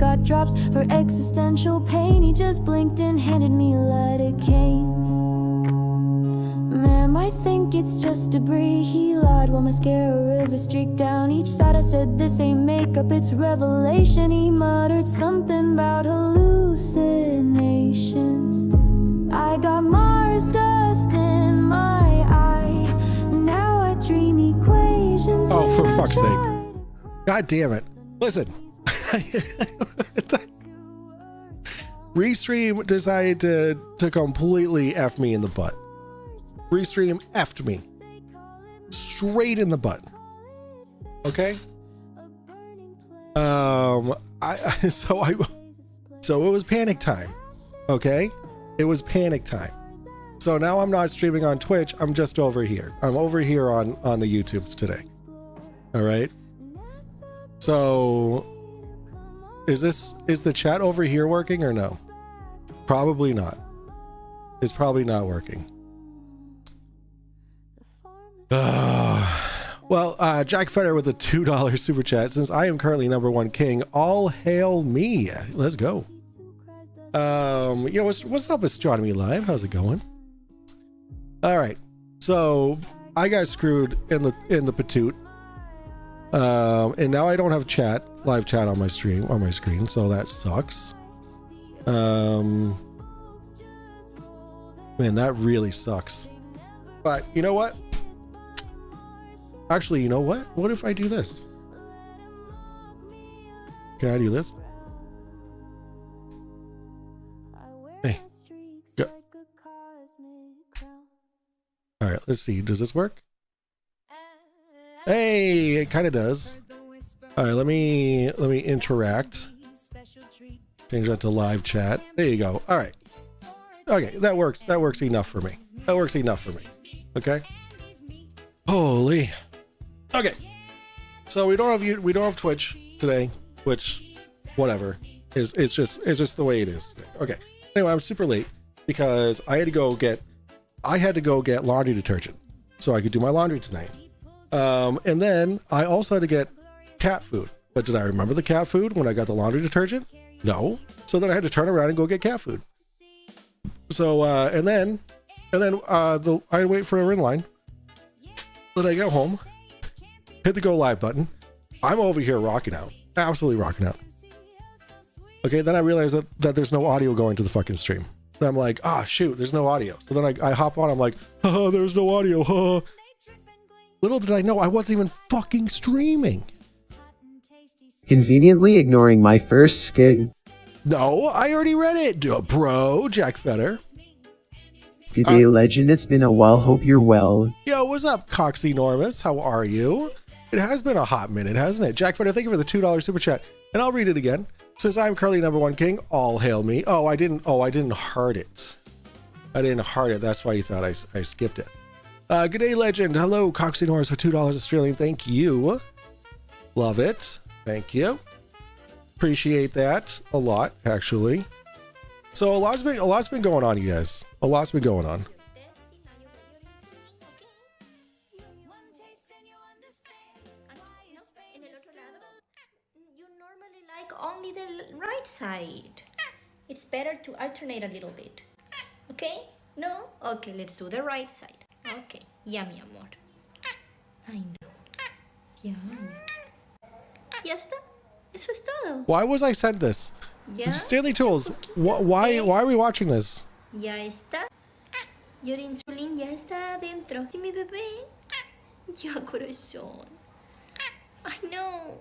got drops for existential pain. He just blinked and handed me lidocaine. Ma'am, I think it's just debris. He lied while mascara river streaked down each side. I said, this ain't makeup, it's revelation. He muttered something about hallucinations. I got Mars dust in my eye. Now I dream equations. Oh, for fuck's sake. God damn it. Listen. Restream decided to completely F me in the butt. Restream F'd me. Straight in the butt. Okay? So it was panic time. Okay? It was panic time. So now I'm not streaming on Twitch, I'm just over here. I'm over here on the YouTubes today. All right? So is the chat over here working or no? Probably not. It's probably not working. Well, Jack Feder with a $2 super chat. Since I am currently #1 king, all hail me. Let's go. What's up, Astronomy Live? How's it going? All right. So I got screwed in the patoot. And now I don't have live chat on my screen, so that sucks. Man, that really sucks. But you know what? Actually, you know what? What if I do this? Can I do this? Hey, go. All right, let's see. Does this work? Hey, it kind of does. All right, let me interact. Change that to live chat. There you go. All right. Okay, that works. That works enough for me. That works enough for me. Okay. Holy. Okay. So we don't have Twitch today, which, whatever. It's just the way it is. Okay. Anyway, I'm super late because I had to go get laundry detergent so I could do my laundry tonight. And then I also had to get cat food. But did I remember the cat food when I got the laundry detergent? No. So then I had to turn around and go get cat food. So and then I wait for a ring line. Then I go home, hit the go live button. I'm over here rocking out, absolutely rocking out. Okay, then I realized that there's no audio going to the fucking stream. And I'm like, shoot, there's no audio. So then I hop on, I'm like, there's no audio. Little did I know I wasn't even fucking streaming. Conveniently ignoring my first skit. No, I already read it, bro. Jack Feder. Today, legend, it's been a while, hope you're well. Yo, what's up, Coxenormous? How are you? It has been a hot minute, hasn't it? Jack Feder, thank you for the $2 super chat. And I'll read it again. Since I'm currently #1 king, all hail me. I didn't heart it. I didn't heart it. That's why you thought I skipped it. Good day, legend. Hello, Coxenormous for $2 Australian. Thank you. Love it. Thank you. Appreciate that a lot, actually. So a lot's been going on, you guys. A lot's been going on. You normally like only the right side. It's better to alternate a little bit. Okay? No? Okay, let's do the right side. Okay. Ya, mi amor. I know. Ya. Ya está. Eso es todo. Why was I sent this? Ya. Stanley Tools, why are we watching this? Ya está. Your insulin ya está adentro. Sí, mi bebé. Ya, corazón. I know.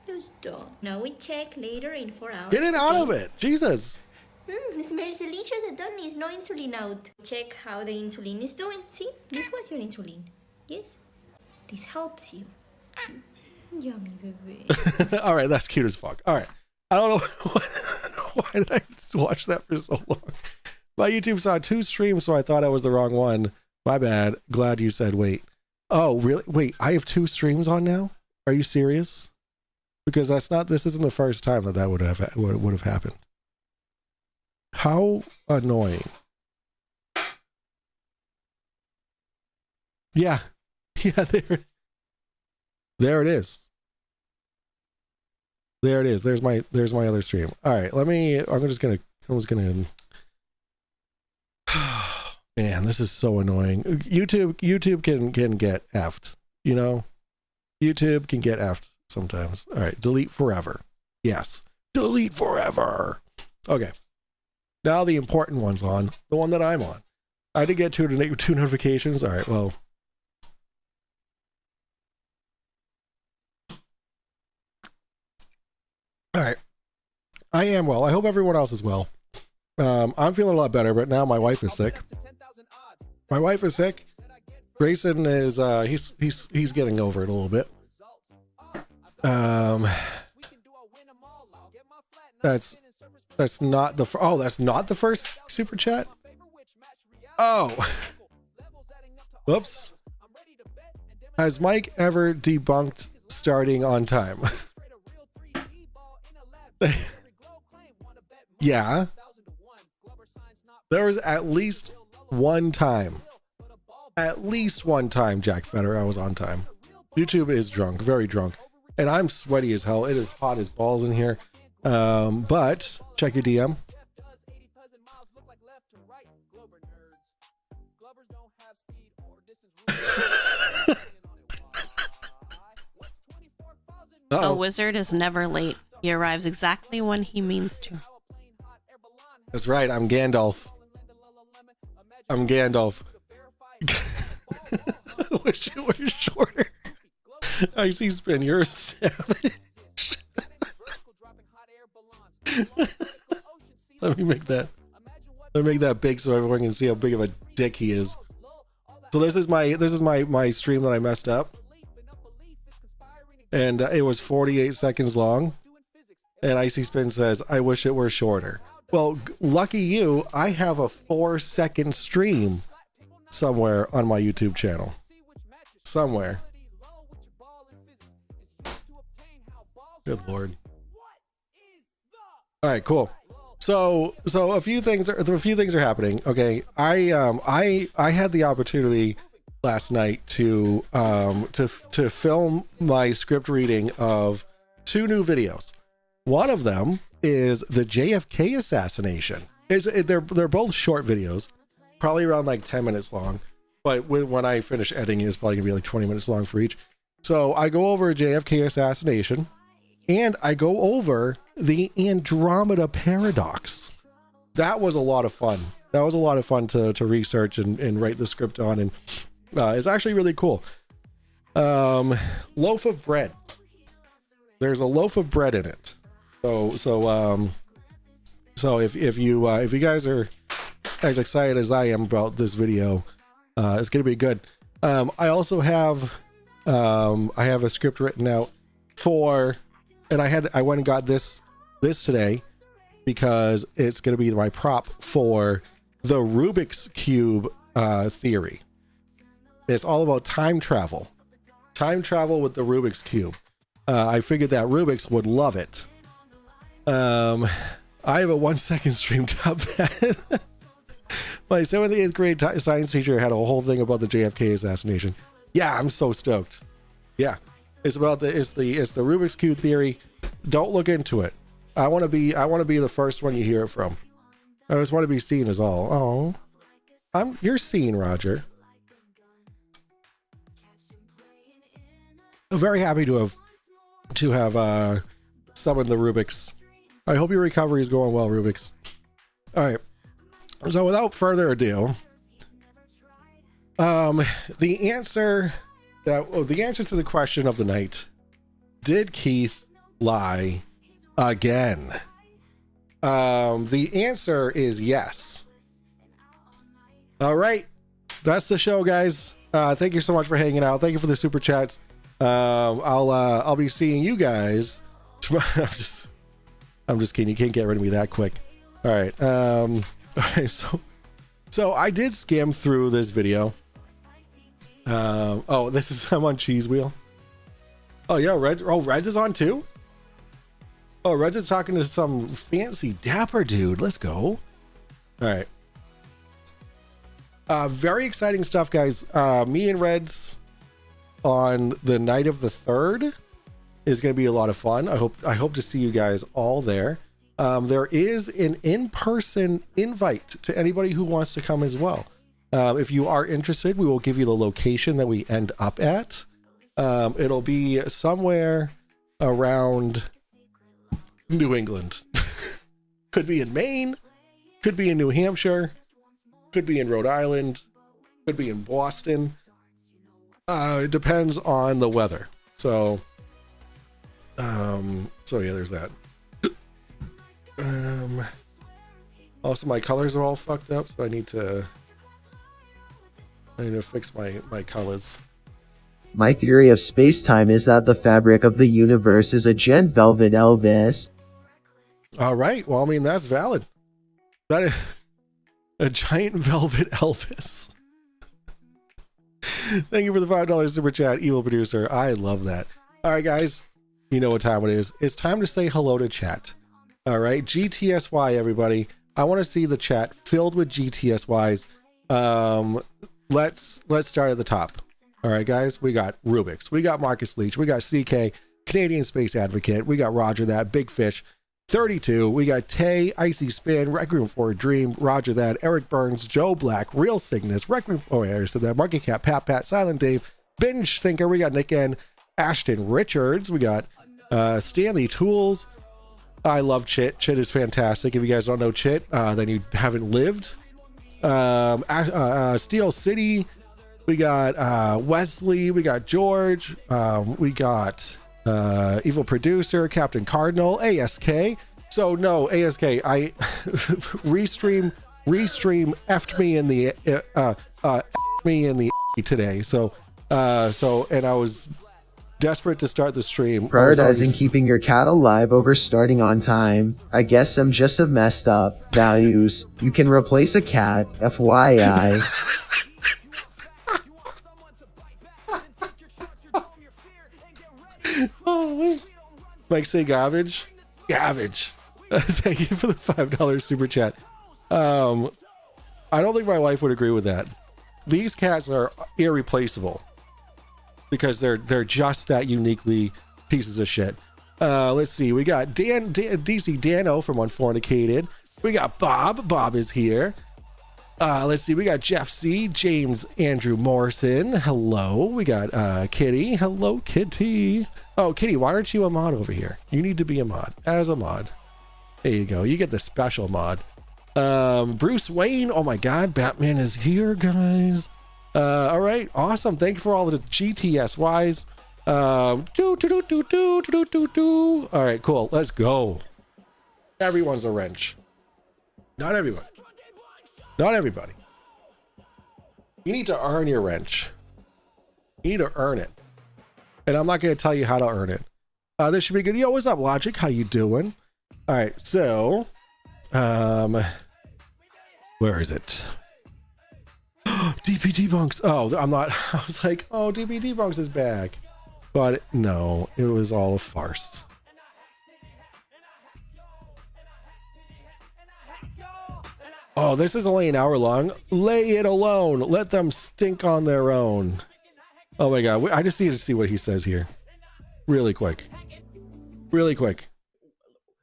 Just don't. Now we check later in 4 hours. Get it out of it. Jesus. It smells delicious. It don't need no insulin out. Check how the insulin is doing. See, this was your insulin. Yes, this helps you. Yummy, baby. All right, that's cute as fuck. All right, I don't know why did I watch that for so long. My YouTube saw 2 streams, so I thought I was the wrong one. My bad. Glad you said wait. Oh, really? Wait, I have 2 streams on now? Are you serious? Because this isn't the first time that would have happened. How annoying. Yeah, there it is. There it is. There's my other stream. All right, I'm just gonna man, this is so annoying. YouTube can get effed, you know? YouTube can get effed sometimes. All right, delete forever. Yes, delete forever. Okay, now the important one's on, the one that I'm on. I did get two notifications. All right, well. All right, I am well. I hope everyone else is well. I'm feeling a lot better, but now my wife is sick. My wife is sick. Grayson is he's getting over it a little bit. That's not the first super chat. Oh, whoops. Has Mike ever debunked starting on time? Yeah. There was at least one time, Jack Fetter, I was on time. YouTube is drunk, very drunk, and I'm sweaty as hell. It is hot as balls in here. But check your DM. A wizard is never late. He arrives exactly when he means to. That's right, I'm Gandalf. I wish it were shorter. I see Spin, you're a savage. Let me make that big so everyone can see how big of a dick he is. So this is my stream that I messed up. And it was 48 seconds long. And Icy Spin says, I wish it were shorter. Well, lucky you, I have a 4-second stream somewhere on my YouTube channel. Somewhere. Good Lord. All right, cool. So a few things are happening. Okay, I had the opportunity last night to film my script reading of 2 new videos. One of them is the JFK assassination. They're both short videos, probably around like 10 minutes long. But when I finish editing, it's probably gonna be like 20 minutes long for each. So I go over JFK assassination, and I go over the Andromeda paradox. That was a lot of fun. That was a lot of fun to research and write the script on, and it's actually really cool. Loaf of bread. There's a loaf of bread in it. So if you guys are as excited as I am about this video, it's gonna be good. I also have I have a script written out for, and I went and got this today because it's gonna be my prop for the Rubik's Cube theory. It's all about time travel with the Rubik's Cube. I figured that Rubik's would love it. I have a 1-second stream top that my 7th and 8th grade science teacher had a whole thing about the JFK assassination. Yeah, I'm so stoked. Yeah, it's about the Rubik's Cube theory. Don't look into it. I want to be the first one you hear it from. I just want to be seen as all. Oh, you're seen, Roger. I'm very happy to have summoned the Rubik's. I hope your recovery is going well, Rubik's. All right. So without further ado, the answer to the question of the night: did Keith lie again? The answer is yes. All right, that's the show, guys. Thank you so much for hanging out. Thank you for the super chats. I'll be seeing you guys tomorrow. I'm just kidding. You can't get rid of me that quick. All right. Okay, so I did skim through this video. This is I'm on Cheese Wheel. Oh yeah, Reds is on too. Oh, Reds is talking to some fancy dapper dude. Let's go. All right. Very exciting stuff, guys. Me and Reds on the night of the 3rd is going to be a lot of fun. I hope to see you guys all there. There is an in-person invite to anybody who wants to come as well. If you are interested, we will give you the location that we end up at. It'll be somewhere around New England. Could be in Maine, could be in New Hampshire, could be in Rhode Island, could be in Boston. It depends on the weather. So yeah, there's that. Also, my colors are all fucked up, so I need to fix my colors. My theory of space-time is that the fabric of the universe is a giant velvet Elvis. All right. Well, I mean, that's valid. That is a giant velvet Elvis. Thank you for the $5 super chat, evil producer. I love that. All right, guys. You know what time it is. It's time to say hello to chat. All right. GTSY, everybody. I want to see the chat filled with GTSYs. Let's start at the top. All right, guys. We got Rubik's. We got Marcus Leach. We got CK, Canadian Space Advocate. We got Roger That, Big Fish, 32. We got Tay, Icy Spin, Requiem for a Dream, Roger That, Eric Burns, Joe Black, Real Cygnus, Requiem for I said that, Monkey Cat, Pat, Silent Dave, Binge Thinker. We got Nick N, Ashton Richards. We got Stanley Tools. I love Chit. Chit is fantastic. If you guys don't know Chit, then you haven't lived. Steel City. We got Wesley. We got George. We got evil producer, Captain Cardinal, ASK. So no, ASK, I restream effed me in the me in the today. So and I was desperate to start the stream. Prioritizing keeping your cat alive over starting on time. I guess I'm just a messed up values. You can replace a cat, FYI. Oh, like say garbage. Thank you for the $5 super chat. I don't think my wife would agree with that. These cats are irreplaceable because they're just that uniquely pieces of shit. Let's see. We got DC Dano from Unfornicated. We got Bob is here. Let's see. We got Jeff C, James Andrew Morrison. Hello. We got Kitty. Hello, Kitty. Oh, Kitty, why aren't you a mod over here? You need to be a mod. As a mod. There you go. You get the special mod. Bruce Wayne. Oh my God, Batman is here, guys. All right, awesome. Thank you for all the GTSYs. All right, cool. Let's go. Everyone's a wrench. Not everyone. Not everybody. You need to earn your wrench. You need to earn it. And I'm not going to tell you how to earn it. This should be good. Yo, what's up, Logic? How you doing? All right, so, where is it? DP Debunks. Oh, I'm not. I was like, oh, DP Debunks is back. But no, it was all a farce. Oh, this is only an hour long. Lay it alone. Let them stink on their own. Oh my God. I just need to see what he says here. Really quick. Really quick.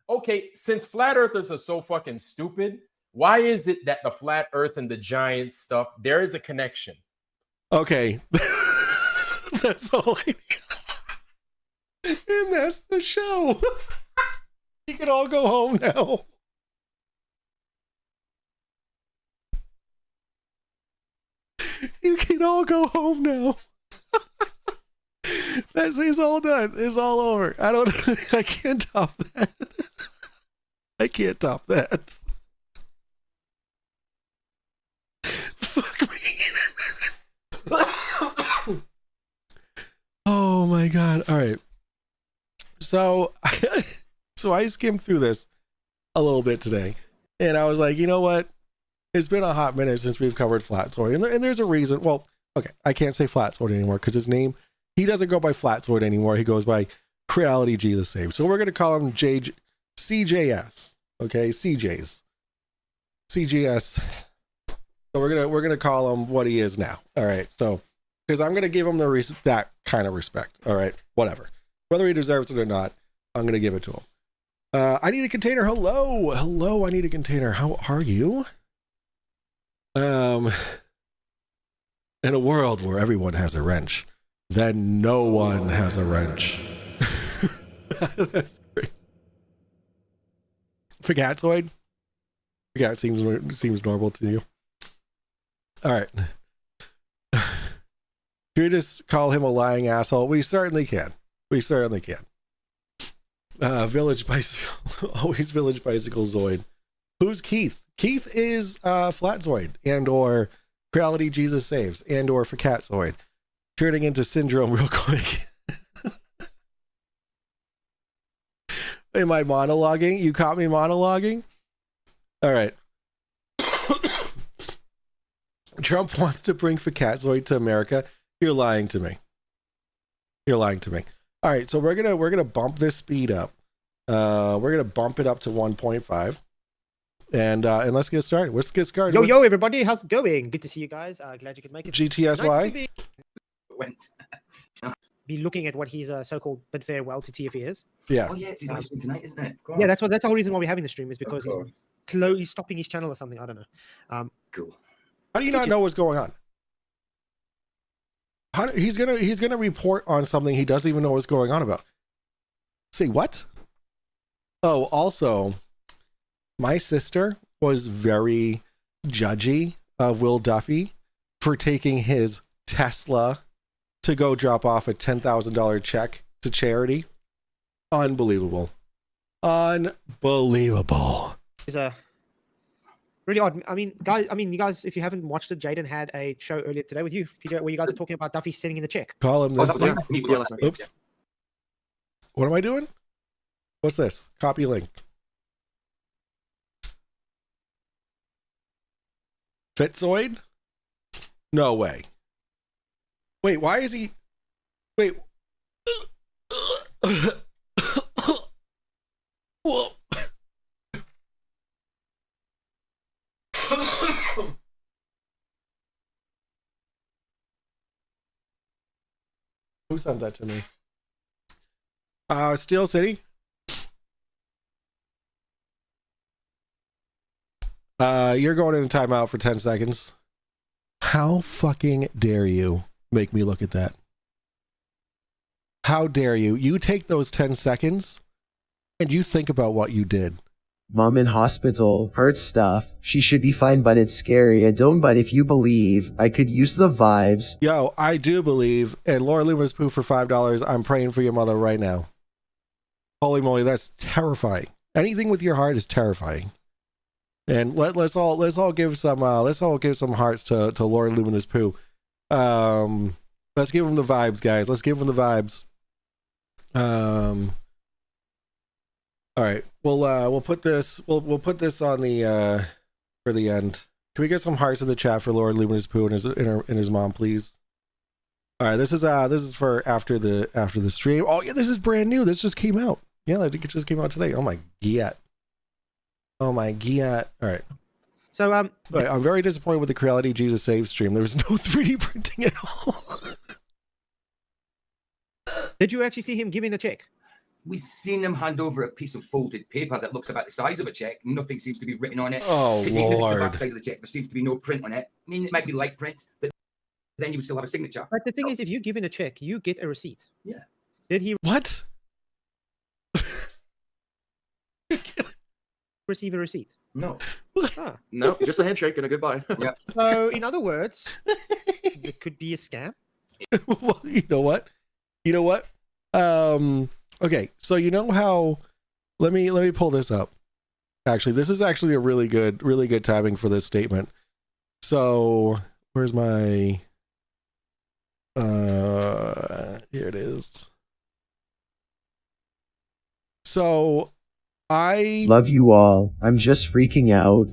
Okay, since flat earthers are so fucking stupid, why is it that the flat earth and the giant stuff, there is a connection? Okay. That's all I need. And that's the show. You can all go home now. You can all go home now. It's all done. It's all over. I can't top that. I can't top that. Fuck me. Oh my God. All right. So I skimmed through this a little bit today and I was like, you know what? It's been a hot minute since we've covered Flat Sword, and there's a reason. Well, okay, I can't say Flat Sword anymore because his name, he doesn't go by Flat Sword anymore. He goes by Creality Jesus Save. So we're going to call him CJS. Okay, CJs. So we're gonna call him what he is now. All right. So because I'm gonna give him that kind of respect. All right. Whatever. Whether he deserves it or not, I'm going to give it to him. I need a container. Hello, I need a container. How are you? In a world where everyone has a wrench, then no one has a wrench. That's great. Forgatzoid? Forgat seems normal to you. All right. Can we just call him a lying asshole? We certainly can. Village Bicycle. Always Village Bicycle Zoid. Who's Keith? Keith is Flat Zoid and or Reality Jesus Saves and or Forgatzoid. Turning into Syndrome real quick. Am I monologuing? You caught me monologuing? All right. Trump wants to bring Forgatzoid to America. You're lying to me. All right, so we're gonna bump this speed up. We're gonna bump it up to 1.5, and let's get started. Yo, everybody, how's it going? Good to see you guys. Glad you could make it. GTSY. Be looking at what he's so-called bid farewell to TFE is. Yeah. Oh yeah, it's his stream tonight, isn't it? Yeah, that's the whole reason why we're having the stream is because he's stopping his channel or something. I don't know. Cool. How do you not know what's going on? He's gonna report on something he doesn't even know what's going on about. Say what? Oh, also, my sister was very judgy of Will Duffy for taking his Tesla to go drop off a $10,000 check to charity. Unbelievable. It's really odd. I mean, you guys, if you haven't watched it, Jaden had a show earlier today with you, Peter, where you guys are talking about Duffy sending in the check. Call him this. Yeah. Oops. What am I doing? What's this? Copy link. Fitzoid? No way. Wait, why is he... Wait. Whoa. Who sent that to me? Steel City? You're going in a timeout for 10 seconds. How fucking dare you make me look at that? How dare you? You take those 10 seconds and you think about what you did. Mom in hospital, hurts stuff. She should be fine, but it's scary. I don't, but if you believe, I could use the vibes. Yo, I do believe, and Laura Luminous Poo for $5. I'm praying for your mother right now. Holy moly, that's terrifying. Anything with your heart is terrifying. And let's all give some hearts to Laura Luminous Poo. Let's give him the vibes, guys. Let's give him the vibes. All right, we'll put this on the for the end. Can we get some hearts in the chat for Lord Luminous Poo and his mom, please? All right, this is for after the stream. Oh yeah, this is brand new. This just came out. Yeah, I think it just came out today. Oh my god. All right. So I'm very disappointed with the Creality Jesus Save stream. There was no 3D printing at all. Did you actually see him giving a check? We've seen him hand over a piece of folded paper that looks about the size of a check. Nothing seems to be written on it. Oh, Even if it's the Lord. back side of the check, there seems to be no print on it. I mean, it might be light print, but then you would still have a signature. But the thing is, if you give in a check, you get a receipt. Yeah. Did he What? receive a receipt? No. Ah. No, just a handshake and a goodbye. Yeah. So, in other words, it could be a scam. Well, you know what? Okay, so you know how? Let me pull this up. Actually, this is actually a really good timing for this statement. So, where's my? Here it is. So, I Love you all. I'm just freaking out.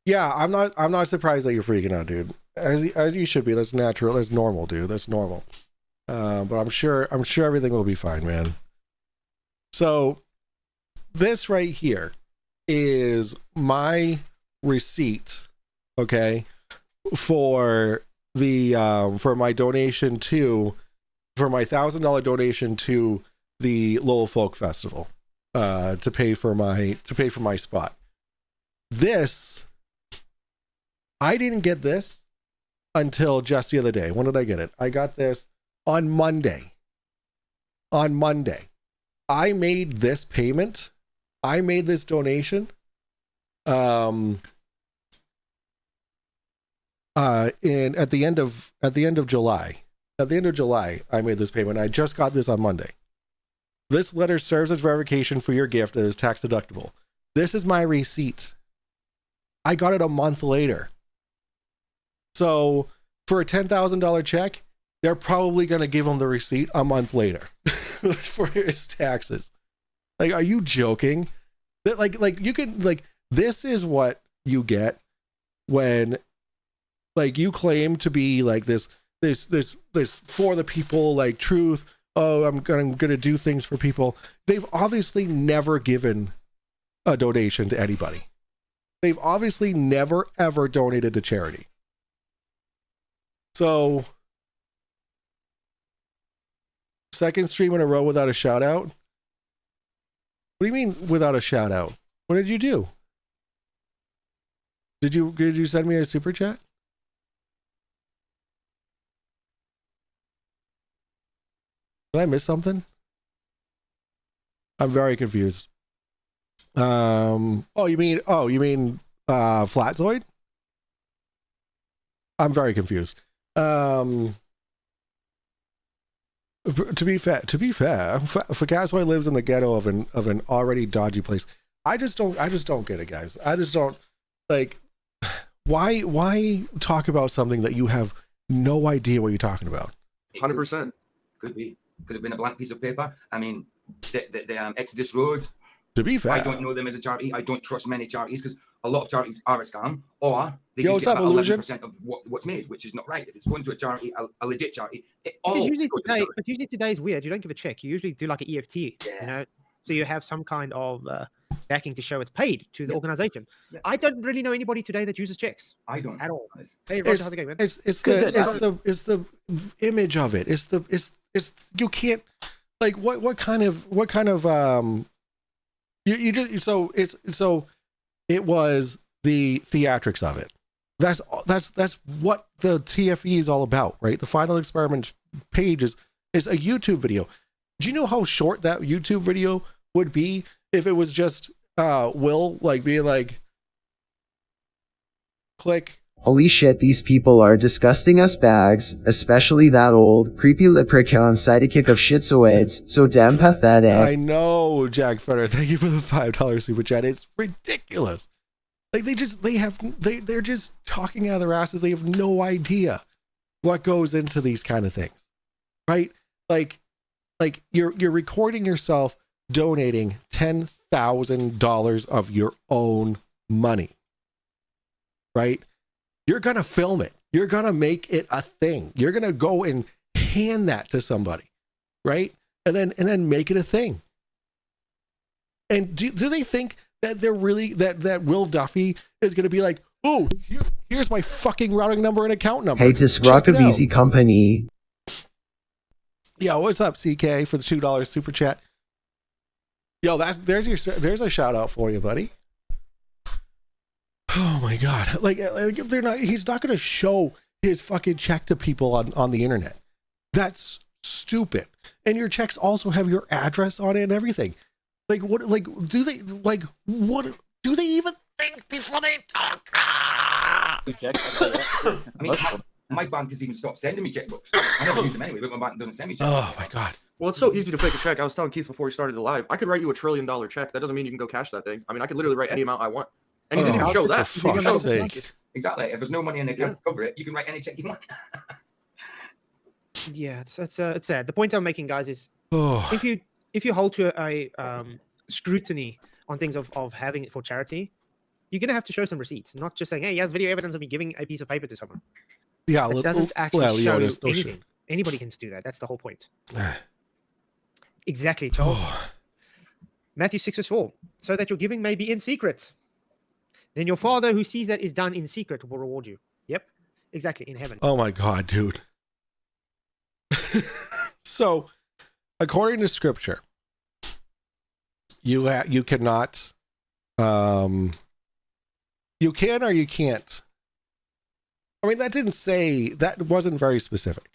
Yeah, I'm not surprised that you're freaking out, dude. As you should be. That's natural. That's normal, dude. That's normal. But I'm sure everything will be fine, man. So this right here is my receipt, okay, for the for my donation to for my $1,000 donation to the Lowell Folk Festival, to pay for my spot. This, I didn't get this until just the other day. When did I get it? I got this on Monday. On Monday, I made this payment. I made this donation. At the end of July. At the end of July, I made this payment. I just got this on Monday. This letter serves as verification for your gift that is tax deductible. This is my receipt. I got it a month later. So for a $10,000 check, they're probably going to give him the receipt a month later for his taxes. Like, are you joking? That like you can, like, this is what you get when, like, you claim to be like this for the people, like, truth. Oh, I'm gonna do things for people. They've obviously never given a donation to anybody. They've obviously never ever donated to charity. So, second stream in a row without a shout out. What do you mean without a shout out? What did you do? Did you send me a super chat? Did I miss something? I'm very confused. Oh, you mean Flatzoid? I'm very confused. To be fair, Fakasway lives in the ghetto of an already dodgy place. I just don't get it, guys. I just don't, like, why talk about something that you have no idea what you're talking about? 100%. Could have been a blank piece of paper. I mean, the Exodus Road. To be fair, I don't know them as a charity. I don't trust many charities because a lot of charities are a scam, or they Yo, just get what's up, about Illusion? 11% of what's made, which is not right. If it's going to a charity, a legit charity, it Because all usually goes to the today, charity. but usually today is weird. You don't give a check. You usually do like an EFT. You know, Yes. so you have some kind of backing to show it's paid to the Yeah. organization. Yeah. I don't really know anybody today that uses checks I don't at all. It's- Hey, Roger, how's it going, man? It's Good. the image of it. It's you can't, like, what kind of you just, so it was the theatrics of it. That's what the TFE is all about, right? The final experiment page is a YouTube video. Do you know how short that YouTube video would be if it was just Will, like, being like, click. Holy shit, these people are disgusting us bags, especially that old, creepy leprechaun sidekick of schizoids, so damn pathetic. I know, Jack Fetter. Thank you for the $5 super chat. It's ridiculous. Like, they're just talking out of their asses. They have no idea what goes into these kind of things, right? Like you're recording yourself donating $10,000 of your own money, right? You're gonna film it. You're gonna make it a thing. You're gonna go and hand that to somebody, right? And then make it a thing. And do they think that they're really that Will Duffy is gonna be like, oh, here's my fucking routing number and account number. Hey, to Check it out. Easy Company. Yo, what's up, CK, for the $2 super chat? Yo, there's a shout out for you, buddy. Oh my god! Like he's not going to show his fucking check to people on the internet. That's stupid. And your checks also have your address on it and everything. Like, what? Like, do they even think before they talk? I mean, my bank has even stopped sending me checkbooks. I never use them anyway, but my bank doesn't send me checkbooks. Oh my god! Well, it's so easy to fake a check. I was telling Keith before we started the live, I could write you $1 trillion check. That doesn't mean you can go cash that thing. I mean, I could literally write any amount I want. And you can even show for that. You can fuck's show- sake. Exactly. If there's no money in the account to cover it, you can write any check you want. Yeah, it's sad. The point I'm making, guys, is Oh, if you hold to a scrutiny on things of having it for charity, you're gonna have to show some receipts, not just saying, "Hey, he has video evidence of me giving a piece of paper to someone." yeah. It doesn't actually well, show there's no anything. Anybody can do that. That's the whole point. Exactly, Charles. Oh. Matthew 6:4. So that your giving may be in secret. Then your Father who sees that is done in secret will reward you. Yep, exactly, in heaven. Oh my god, dude. So, according to scripture, you cannot, you can or you can't. I mean, that wasn't very specific,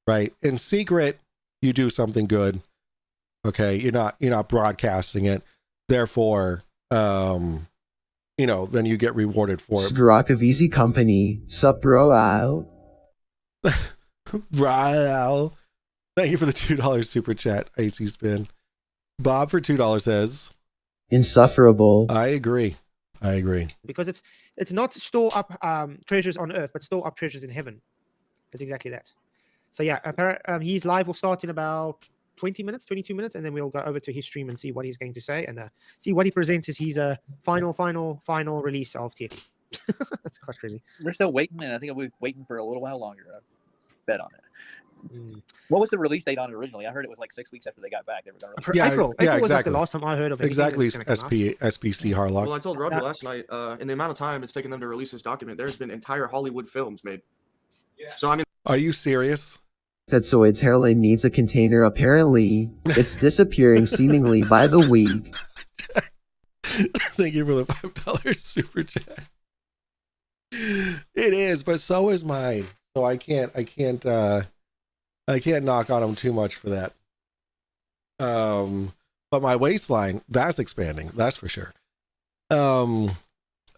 right? In secret, you do something good. Okay, you're not broadcasting it. Therefore, then you get rewarded for it. Sgrakavizi Company, sup bro Al. Right. Thank you for the $2 super chat, Icy Spin. Bob for $2 says, Insufferable. I agree. Because it's not store up treasures on earth, but store up treasures in heaven. That's exactly that. So yeah, his live will start in about 20 minutes, 22 minutes, and then we'll go over to his stream and see what he's going to say and see what he presents as his final release of TFE. That's quite crazy. We're still waiting, and I think we'll be waiting for a little while longer. I bet on it. What was the release date on it originally? I heard it was like 6 weeks after they got back. They were going to release it. April yeah, was like exactly. the last time I heard of it. Exactly, SPC Harlock. Well, I told Roger last night, in the amount of time it's taken them to release this document, there's been entire Hollywood films made. Yeah. So I mean, are you serious? Fetzoid's hairline needs a container. Apparently, it's disappearing seemingly by the week. Thank you for the $5 super chat. It is, but so is mine. So I can't knock on him too much for that. But my waistline, that's expanding, that's for sure. I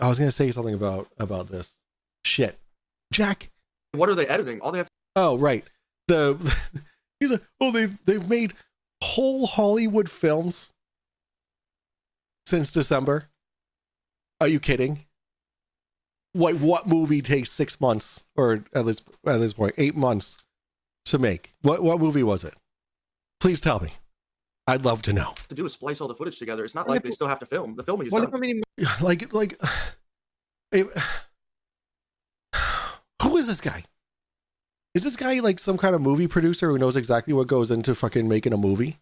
was gonna say something about this. Shit. Jack. what are they editing? All they have. Oh, right. They've made whole Hollywood films since December. Are you kidding? What movie takes 6 months, or at this point 8 months to make? What movie was it? Please tell me. I'd love to know. To do is splice all the footage together. It's not like they still have to film. The filming is Well, done. I mean, who is this guy? Is this guy like some kind of movie producer who knows exactly what goes into fucking making a movie?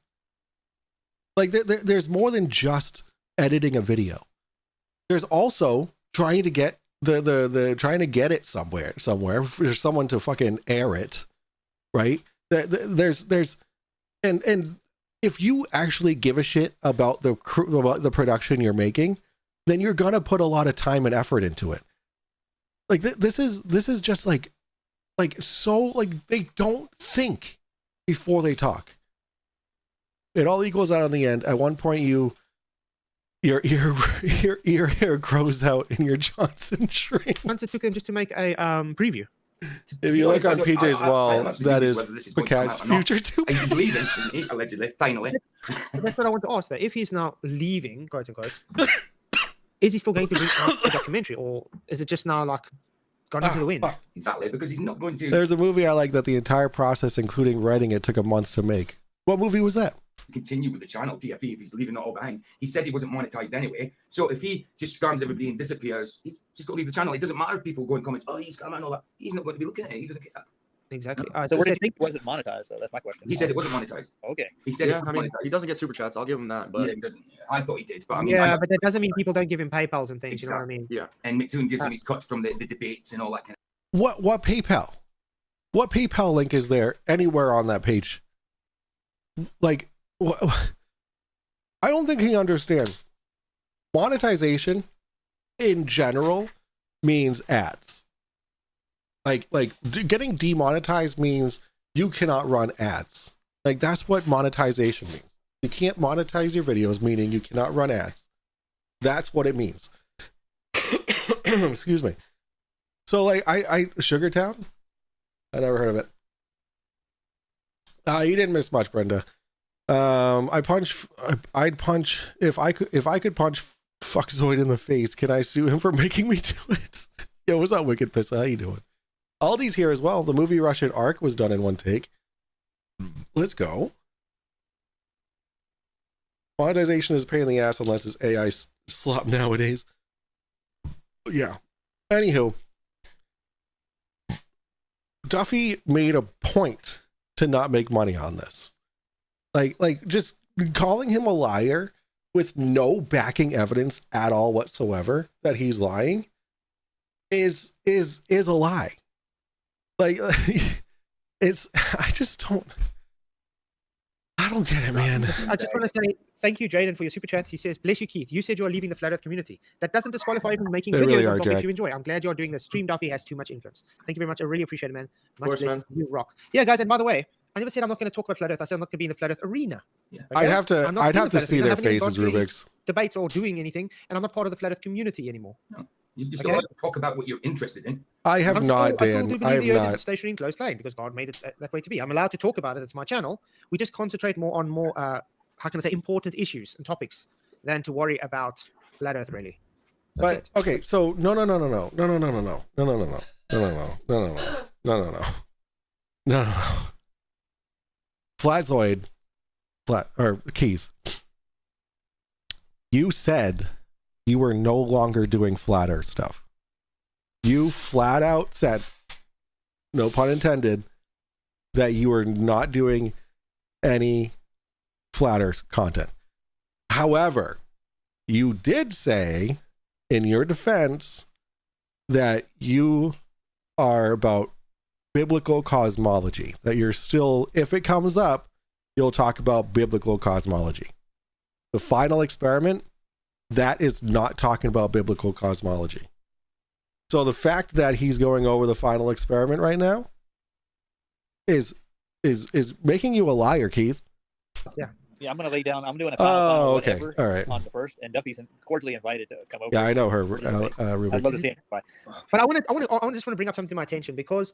Like there's more than just editing a video. There's also trying to get trying to get it somewhere for someone to fucking air it, right? There's and if you actually give a shit about the production you're making, then you're gonna put a lot of time and effort into it. Like this is just like so like they don't think before they talk. It all equals out in the end. At one point, your ear hair grows out in your Johnson shrinks. once it took them just to make a preview. If you look on PJ's wall, that is Picat's Picat's future too. He's leaving, isn't he? Allegedly, finally. That's what I want to ask. That if he's now leaving, quotes and quotes, is he still going to bring out the documentary, or is it just now like gone into the wind? Exactly, because he's not going to There's a movie I like that the entire process, including writing it, took a month to make. What movie was that? continue with the channel, TFE, if he's leaving it all behind. He said he wasn't monetized anyway. So if he just scams everybody and disappears, he's just got to leave the channel. It doesn't matter if people go in comments, oh, he's scamming and all that. He's not going to be looking at it. He doesn't care. Exactly. So where did he think it wasn't monetized, though? That's my question. He said it wasn't monetized. Okay. He said it was monetized. he doesn't get super chats. I'll give him that. But yeah, he doesn't. Yeah, I thought he did, but I mean, yeah, but that doesn't mean people don't give him PayPals and things. Exactly. You know what I mean? Yeah. And McToon gives him his cut from the debates and all that kind of. What PayPal? What PayPal link is there anywhere on that page? Like, I don't think he understands. Monetization in general means ads. Like getting demonetized means you cannot run ads. Like that's what monetization means. You can't monetize your videos, meaning you cannot run ads. That's what it means. Excuse me. So like I Sugartown? I never heard of it. You didn't miss much, Brenda. I'd punch if I could punch Fuckzoid in the face. Can I sue him for making me do it? Yo, what's up, Wicked Pissa? How you doing? Aldi's here as well. The movie Russian Arc was done in one take. Let's go. Monetization is a pain in the ass unless it's AI slop nowadays. Yeah. Anywho, Duffy made a point to not make money on this. Like just calling him a liar with no backing evidence at all whatsoever that he's lying is a lie. Like it's I just don't don't get it, man. I just want to say thank you, Jaden, for your super chat. He says, "Bless you, Keith. You said you are leaving the flat Earth community. That doesn't disqualify you from making They videos really on are, topics Jack. you enjoy. I'm glad you're doing this. Stream Duffy has too much influence. Thank you very much. I really appreciate it, man. Much course, blessings. man. You rock. Yeah, guys. And by the way, I never said I'm not going to talk about flat Earth. I said I'm not going to be in the flat Earth arena. Yeah. Okay? I'd have to I'm not I'd in the have to flat Earth see arena. I their haven't even faces, gone to any Rubik's. debates or doing anything, and I'm not part of the flat Earth community anymore. No. You just Okay. got to talk about what you're interested in. I have not, I still Dan. do I believe have the Earth is a not. stationary enclosed plane because God made it that way to be. I'm allowed to talk about it. It's my channel. We just concentrate more on how can I say, important issues and topics than to worry about flat Earth, really. That's it. Okay, so no. Flatzoid, Keith, you said you were no longer doing flat Earth stuff. You flat out said, no pun intended, that you were not doing any flat Earth content. However, you did say in your defense that you are about biblical cosmology, that you're still, if it comes up, you'll talk about biblical cosmology. The final experiment, that is not talking about biblical cosmology. So the fact that he's going over the final experiment right now is making you a liar, Keith. Yeah. Yeah, I'm going to lay down. I'm doing a Oh, final okay. whatever All right. on the first, and Duffy's cordially invited to come over. Yeah, I know her, I'd love to Rubik. see him. Bye. But I just want to bring up something to my attention because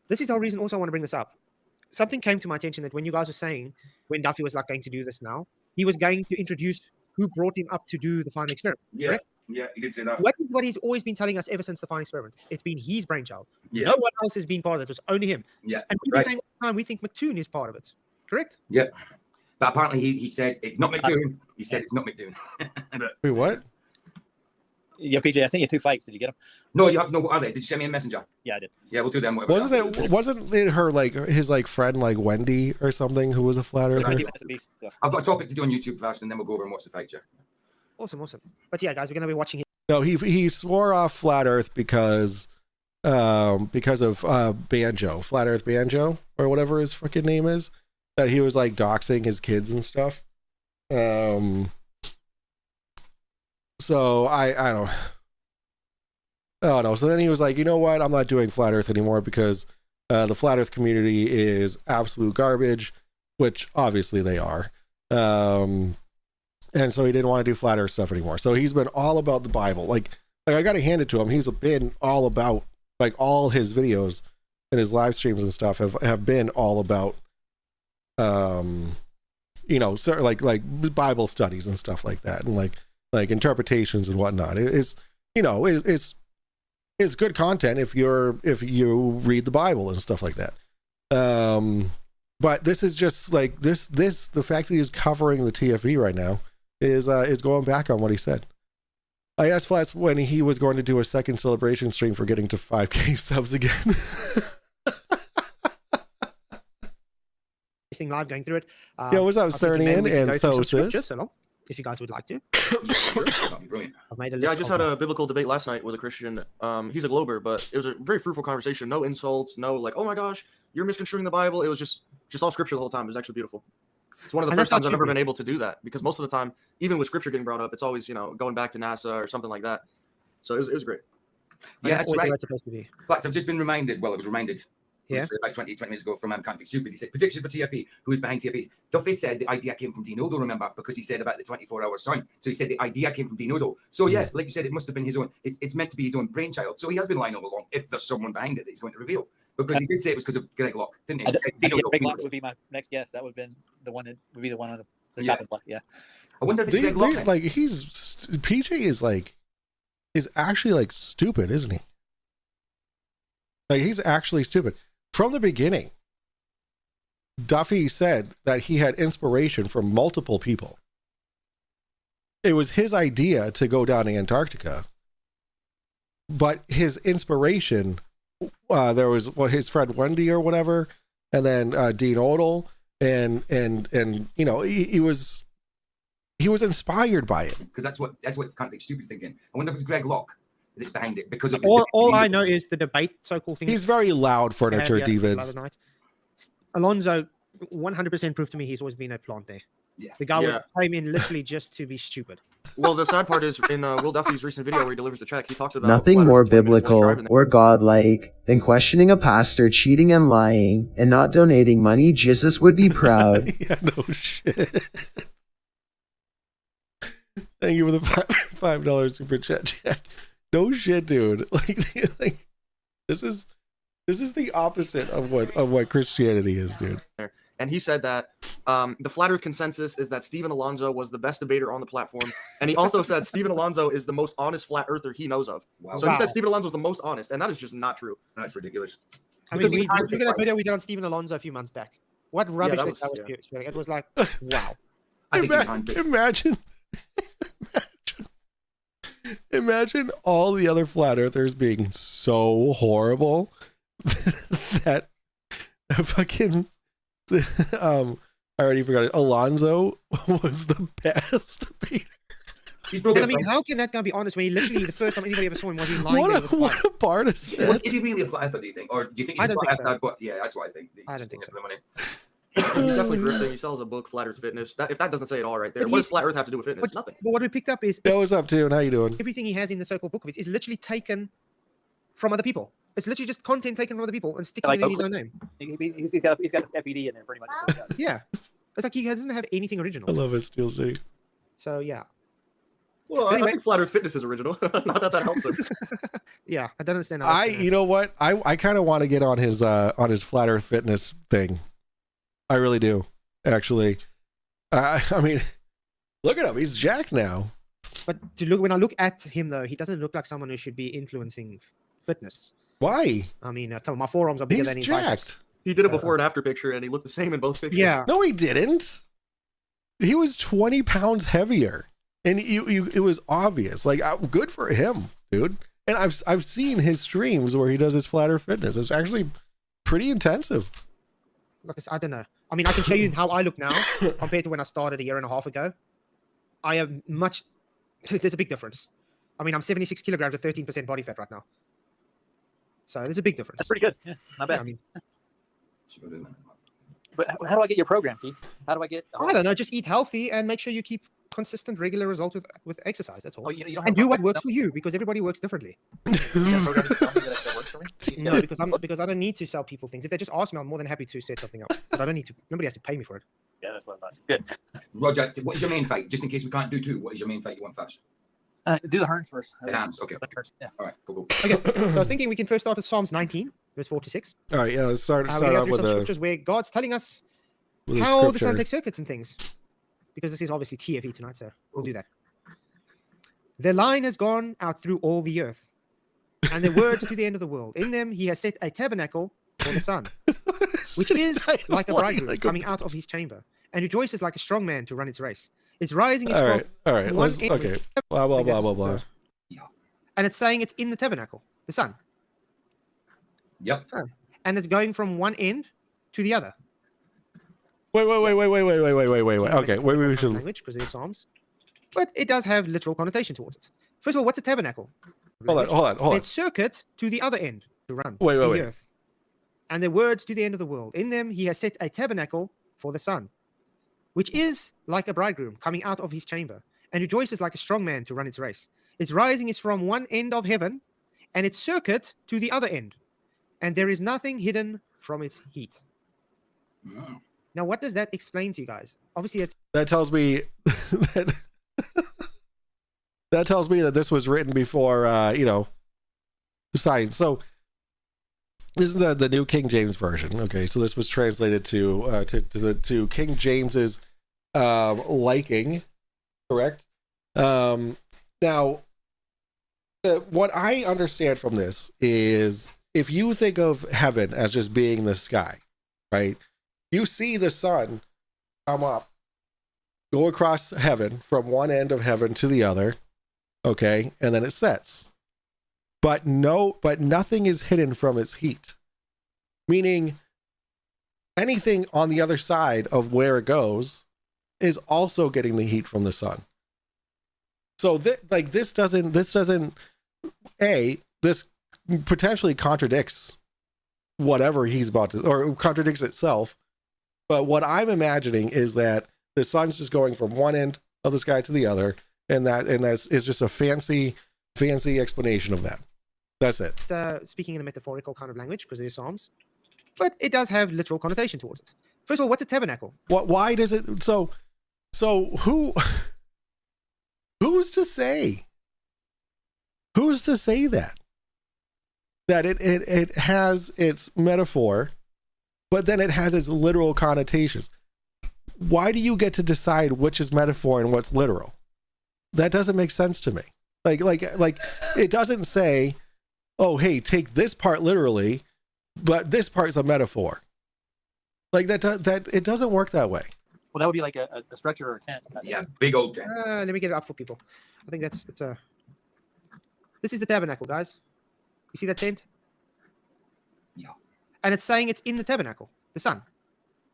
this is the reason also I want to bring this up. Something came to my attention that when you guys were saying, when Duffy was like going to do this now, he was going to introduce who brought him up to do the final experiment. Yeah, correct? yeah, he did say that. What is what he's always been telling us ever since the final experiment? It's been his brainchild. Yeah. No one else has been part of it. It was only him. Yeah, And people right. saying all the time, we think McToon is part of it. Correct? Yeah. But apparently he said it's not McDoon. He said it's not McDoon. Wait, what? Yeah, PJ, I sent you 2 fights. Did you get them? No, you have no. What are they? Did you send me a messenger? Yeah, I did. Yeah, we'll do them. Whatever. Wasn't it her, like, his like friend, like Wendy or something, who was a flat earther? 90 minutes apiece. So. I've got a topic to do on YouTube first, and then we'll go over and watch the fight. Yeah. Awesome. But yeah, guys, we're going to be watching it. No, he swore off flat Earth because of Banjo, Flat Earth Banjo, or whatever his freaking name is, that he was like doxing his kids and stuff. So I don't know. So then he was like, you know what? I'm not doing flat Earth anymore because the flat Earth community is absolute garbage, which obviously they are. And so he didn't want to do flat Earth stuff anymore. So he's been all about the Bible. Like I got to hand it to him. He's been all about, like, all his videos and his live streams and stuff have been all about, you know, sort of like Bible studies and stuff like that, and like interpretations and whatnot. It's, you know, it's good content if you read the Bible and stuff like that. But this is just like this the fact that he's covering the TFE right now is going back on what he said. I asked Flats when he was going to do a second celebration stream for getting to 5K subs again. Thing live going through it. Yeah, what's up, I think maybe Cernian we can and go through some Thosis? scriptures, so long, if you guys would like to. That'd be brilliant. I've made a Yeah, I list just of had them. a biblical debate last night with a Christian. He's a Glober, but it was a very fruitful conversation. No insults, no like, oh my gosh, you're misconstruing the Bible. It was just all scripture the whole time. It was actually beautiful. It's one of the And first that's times I've ever not been able to do that, because most of the time, even with scripture getting brought up, it's always, you know, going back to NASA or something like that. So it was great. Yeah, that's that's always the right. way it's supposed to be. Flats, I've just been reminded. Well, I was reminded. Yeah. Literally about 20 minutes ago from Can't Think Stupid. He said, prediction for TFE. Who is behind TFE? Duffy said the idea came from Dean Odo, remember? Because he said about the 24-hour sun. So he said the idea came from Dean Odo. So yeah, like you said, it must have been his own. It's meant to be his own brainchild. So he has been lying all along if there's someone behind it that he's going to reveal. Because he did say it was because of Greg Locke, didn't he? Dean Odo, Greg Dean Locke Odo. would be my next guess. That would have been the one that would be the one on the Yeah. chopping block. Yeah. I wonder if it's Greg Locke. Like PJ is actually like stupid, isn't he? Like, he's actually stupid. From the beginning, Duffy said that he had inspiration from multiple people. It was his idea to go down to Antarctica, but his inspiration, there was his friend Wendy or whatever, and then Dean Odell, and you know, he was inspired by it. Because that's what Can't Think Stupid's thinking. I wonder if it's Greg Locke that's behind it. Because of All I know is the debate, so-called thing. He's very loud, we had Furniture the other Divas. night. Alonzo 100% proof to me he's always been a plant there. Yeah. The guy Yeah. came in literally just to be stupid. Well, the sad part is in Will Duffy's recent video where he delivers the check, he talks about Nothing flat more Earth 20 minutes while he's biblical driving there. or godlike than questioning a pastor cheating and lying and not donating money. Jesus would be proud. Yeah, no shit. Thank you for the $5 super chat, Jack. No shit, dude. Like this is the opposite of what Christianity is, dude. And he said that the flat Earth consensus is that Stephen Alonso was the best debater on the platform, and he also said Stephen Alonso is the most honest flat earther he knows of. Wow. So he said Stephen Alonso is the most honest, and that is just not true. That's ridiculous. I mean, Because he look can't at that define- video we did on Stephen Alonso a few months back. What rubbish that that was- guy was yeah. spewing. It was like, wow. I think he's handpicked. Imagine all the other flat earthers being so horrible that fucking I already forgot it. Alonso was the best debater. He's probably And I mean, how can that guy be honest when he literally, the first time anybody ever saw him was he lying there with the What fire? a bar to set. Is he really a flat earther, do you think? Or do you think he's I a don't flat think so. earther? But yeah, that's what I think. He's I just don't think doing it for the money. He's definitely grifting. He sells a book, Flat Earth Fitness. If that doesn't say it all right there, But what does he's- flat Earth have to do with fitness? But, Nothing. but what we picked up is Yo, what's up, Tune? How you doing? everything he has in the so-called book of it is literally taken from other people. It's literally just content taken from other people and sticking Like it in his Oakland. own name. He's got FED in there pretty much. That's what he does. Yeah. It's like he doesn't have anything I original. love it, Steel City. So, yeah. Well, Anyway. I think Flat Earth Fitness is original. Not that that helps him. Yeah, I don't understand. how that's You know what? I kind of want to get on his flat Earth fitness thing. I really do, actually. I mean, look at him. He's jacked now. But when I look at him, though, he doesn't look like someone who should be influencing fitness. Why? I mean, come on, my forearms are bigger He's than his biceps. jacked. He did a before and after picture, and he looked the same in both pictures. Yeah. No, he didn't. He was 20 pounds heavier, and it was obvious. Like, good for him, dude. And I've seen his streams where he does his flat Earth fitness. It's actually pretty intensive. Like I don't know. I mean, I can show you how I look now compared to when I started a year and a half ago. I have much. There's a big difference. I mean, I'm 76 kilograms with 13% body fat right now. So there's a big difference. That's pretty good. Yeah, not bad. I mean, But how do I get your program, Keith? How do I get? I don't know. Just eat healthy and make sure you keep consistent, regular results with exercise. That's all. Oh, you don't have And a do what program? works for you because everybody works differently. You have a program you tell me that works for me? No, because I don't need to sell people things. If they just ask me, I'm more than happy to set something up. But I don't need to. Nobody has to pay me for it. Yeah, that's what I thought. Good. Roger, what is your main fight? Just in case we can't do two, what is your main fight you want first? Do the Hearns first. The hands, okay. Yeah. All right, go. Okay. So I was thinking we can first start with Psalms 19, verse 4 to 6. All right, yeah. Let's start We off go through with some a scriptures where God's telling us with a how the sun scripture. takes circuits and things. Because this is obviously TFE tonight, so we'll do that. Their line has gone out through all the earth, and their words to the end of the world. In them he has set a tabernacle for the sun, which is like a bridegroom coming out of his chamber, and rejoices like a strong man to run its race. Its rising is All from right, all right. one Let's end- okay. Blah blah blah blah blah. and it's saying it's in the tabernacle, the sun, Yep. and it's going from one end to the other. Wait. Okay, wait. We should. Language because they're Psalms, but it does have literal connotation towards it. First of all, what's a tabernacle? Hold on. Its circuit to the other end to run. Wait. the earth. And their words to the end of the world. In them he has set a tabernacle for the sun, which is like a bridegroom coming out of his chamber, and rejoices like a strong man to run its race. Its rising is from one end of heaven, and its circuit to the other end, and there is nothing hidden from its heat. Mm. Now, what does that explain to you guys? Obviously, it's That tells me that tells me that this was written before science. So this is the New King James version. Okay, so this was translated to King James's liking, correct? Now, what I understand from this is if you think of heaven as just being the sky, right? You see the sun come up, go across heaven from one end of heaven to the other, okay, and then it sets. But nothing is hidden from its heat. Meaning anything on the other side of where it goes is also getting the heat from the sun. So this potentially contradicts whatever he's about to, or contradicts itself. But what I'm imagining is that the sun's just going from one end of the sky to the other, and that's just a fancy explanation of that. That's it. Speaking in a metaphorical kind of language because it is Psalms, but it does have literal connotation towards it. First of all, what's a tabernacle? Why does it? So who's to say? Who's to say that it has its metaphor, but then it has its literal connotations? Why do you get to decide which is metaphor and what's literal? That doesn't make sense to me. Like it doesn't say, oh, hey, take this part literally, but this part's a metaphor. Like that it doesn't work that way. Well, that would be like a structure or a tent. Yeah, big old tent. Let me get it up for people. I think that's a. This is the tabernacle, guys. You see that tent? Yeah. And it's saying it's in the tabernacle, the sun.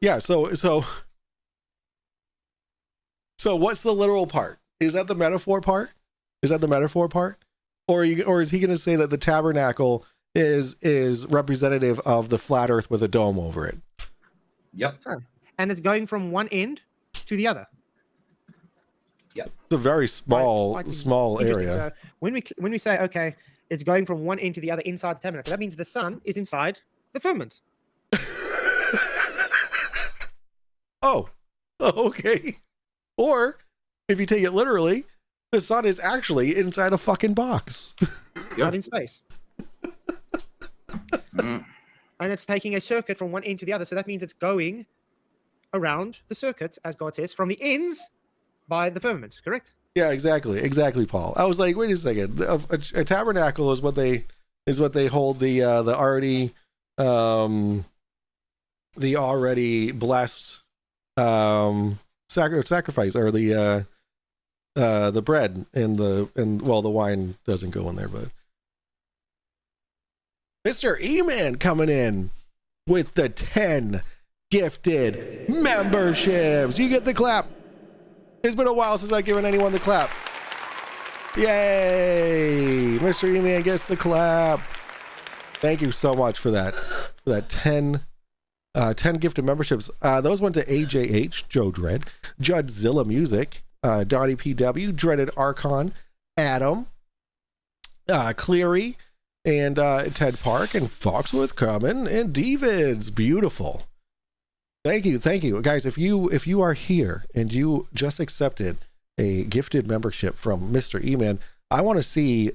Yeah. So what's the literal part? Is that the metaphor part? Or is he going to say that the tabernacle is representative of the flat Earth with a dome over it? Yep. Huh. And it's going from one end to the other. Yep. It's a very small area. So when we say, okay, it's going from one end to the other inside the tabernacle, that means the sun is inside the firmament. Oh, okay. Or if you take it literally, the sun is actually inside a fucking box. Not in space. And it's taking a circuit from one end to the other. So that means it's going around the circuit, as God says, from the ends by the firmament, correct? Yeah, exactly, Paul. I was like, wait a second. A tabernacle is what they hold the already blessed sacrifice, or the bread and the wine doesn't go in there, but Mr. E-Man coming in with the 10 gifted memberships. You get the clap. It's been a while since I've given anyone the clap. Yay! Mr. E-Man gets the clap. Thank you so much for that. 10 gifted memberships. Those went to AJH, Joe Dredd, Judzilla Music, Donnie PW, Dreaded Archon, Adam, Cleary, and Ted Park, and Foxworth Common, and Devids. Beautiful. Thank you, guys. If you are here and you just accepted a gifted membership from Mr. E-Man, I want to see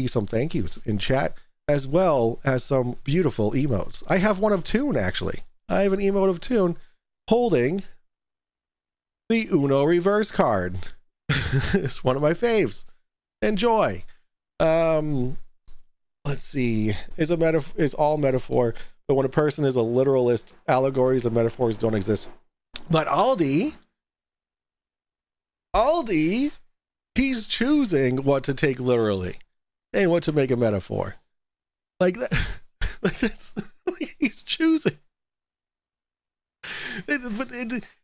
some thank yous in chat, as well as some beautiful emotes. I have one of Toon, actually. I have an emote of Toon holding the Uno reverse card. It's one of my faves. Enjoy. Let's see. It's all metaphor, but when a person is a literalist, allegories and metaphors don't exist. But Aldi, he's choosing what to take literally and what to make a metaphor. Like that. He's choosing.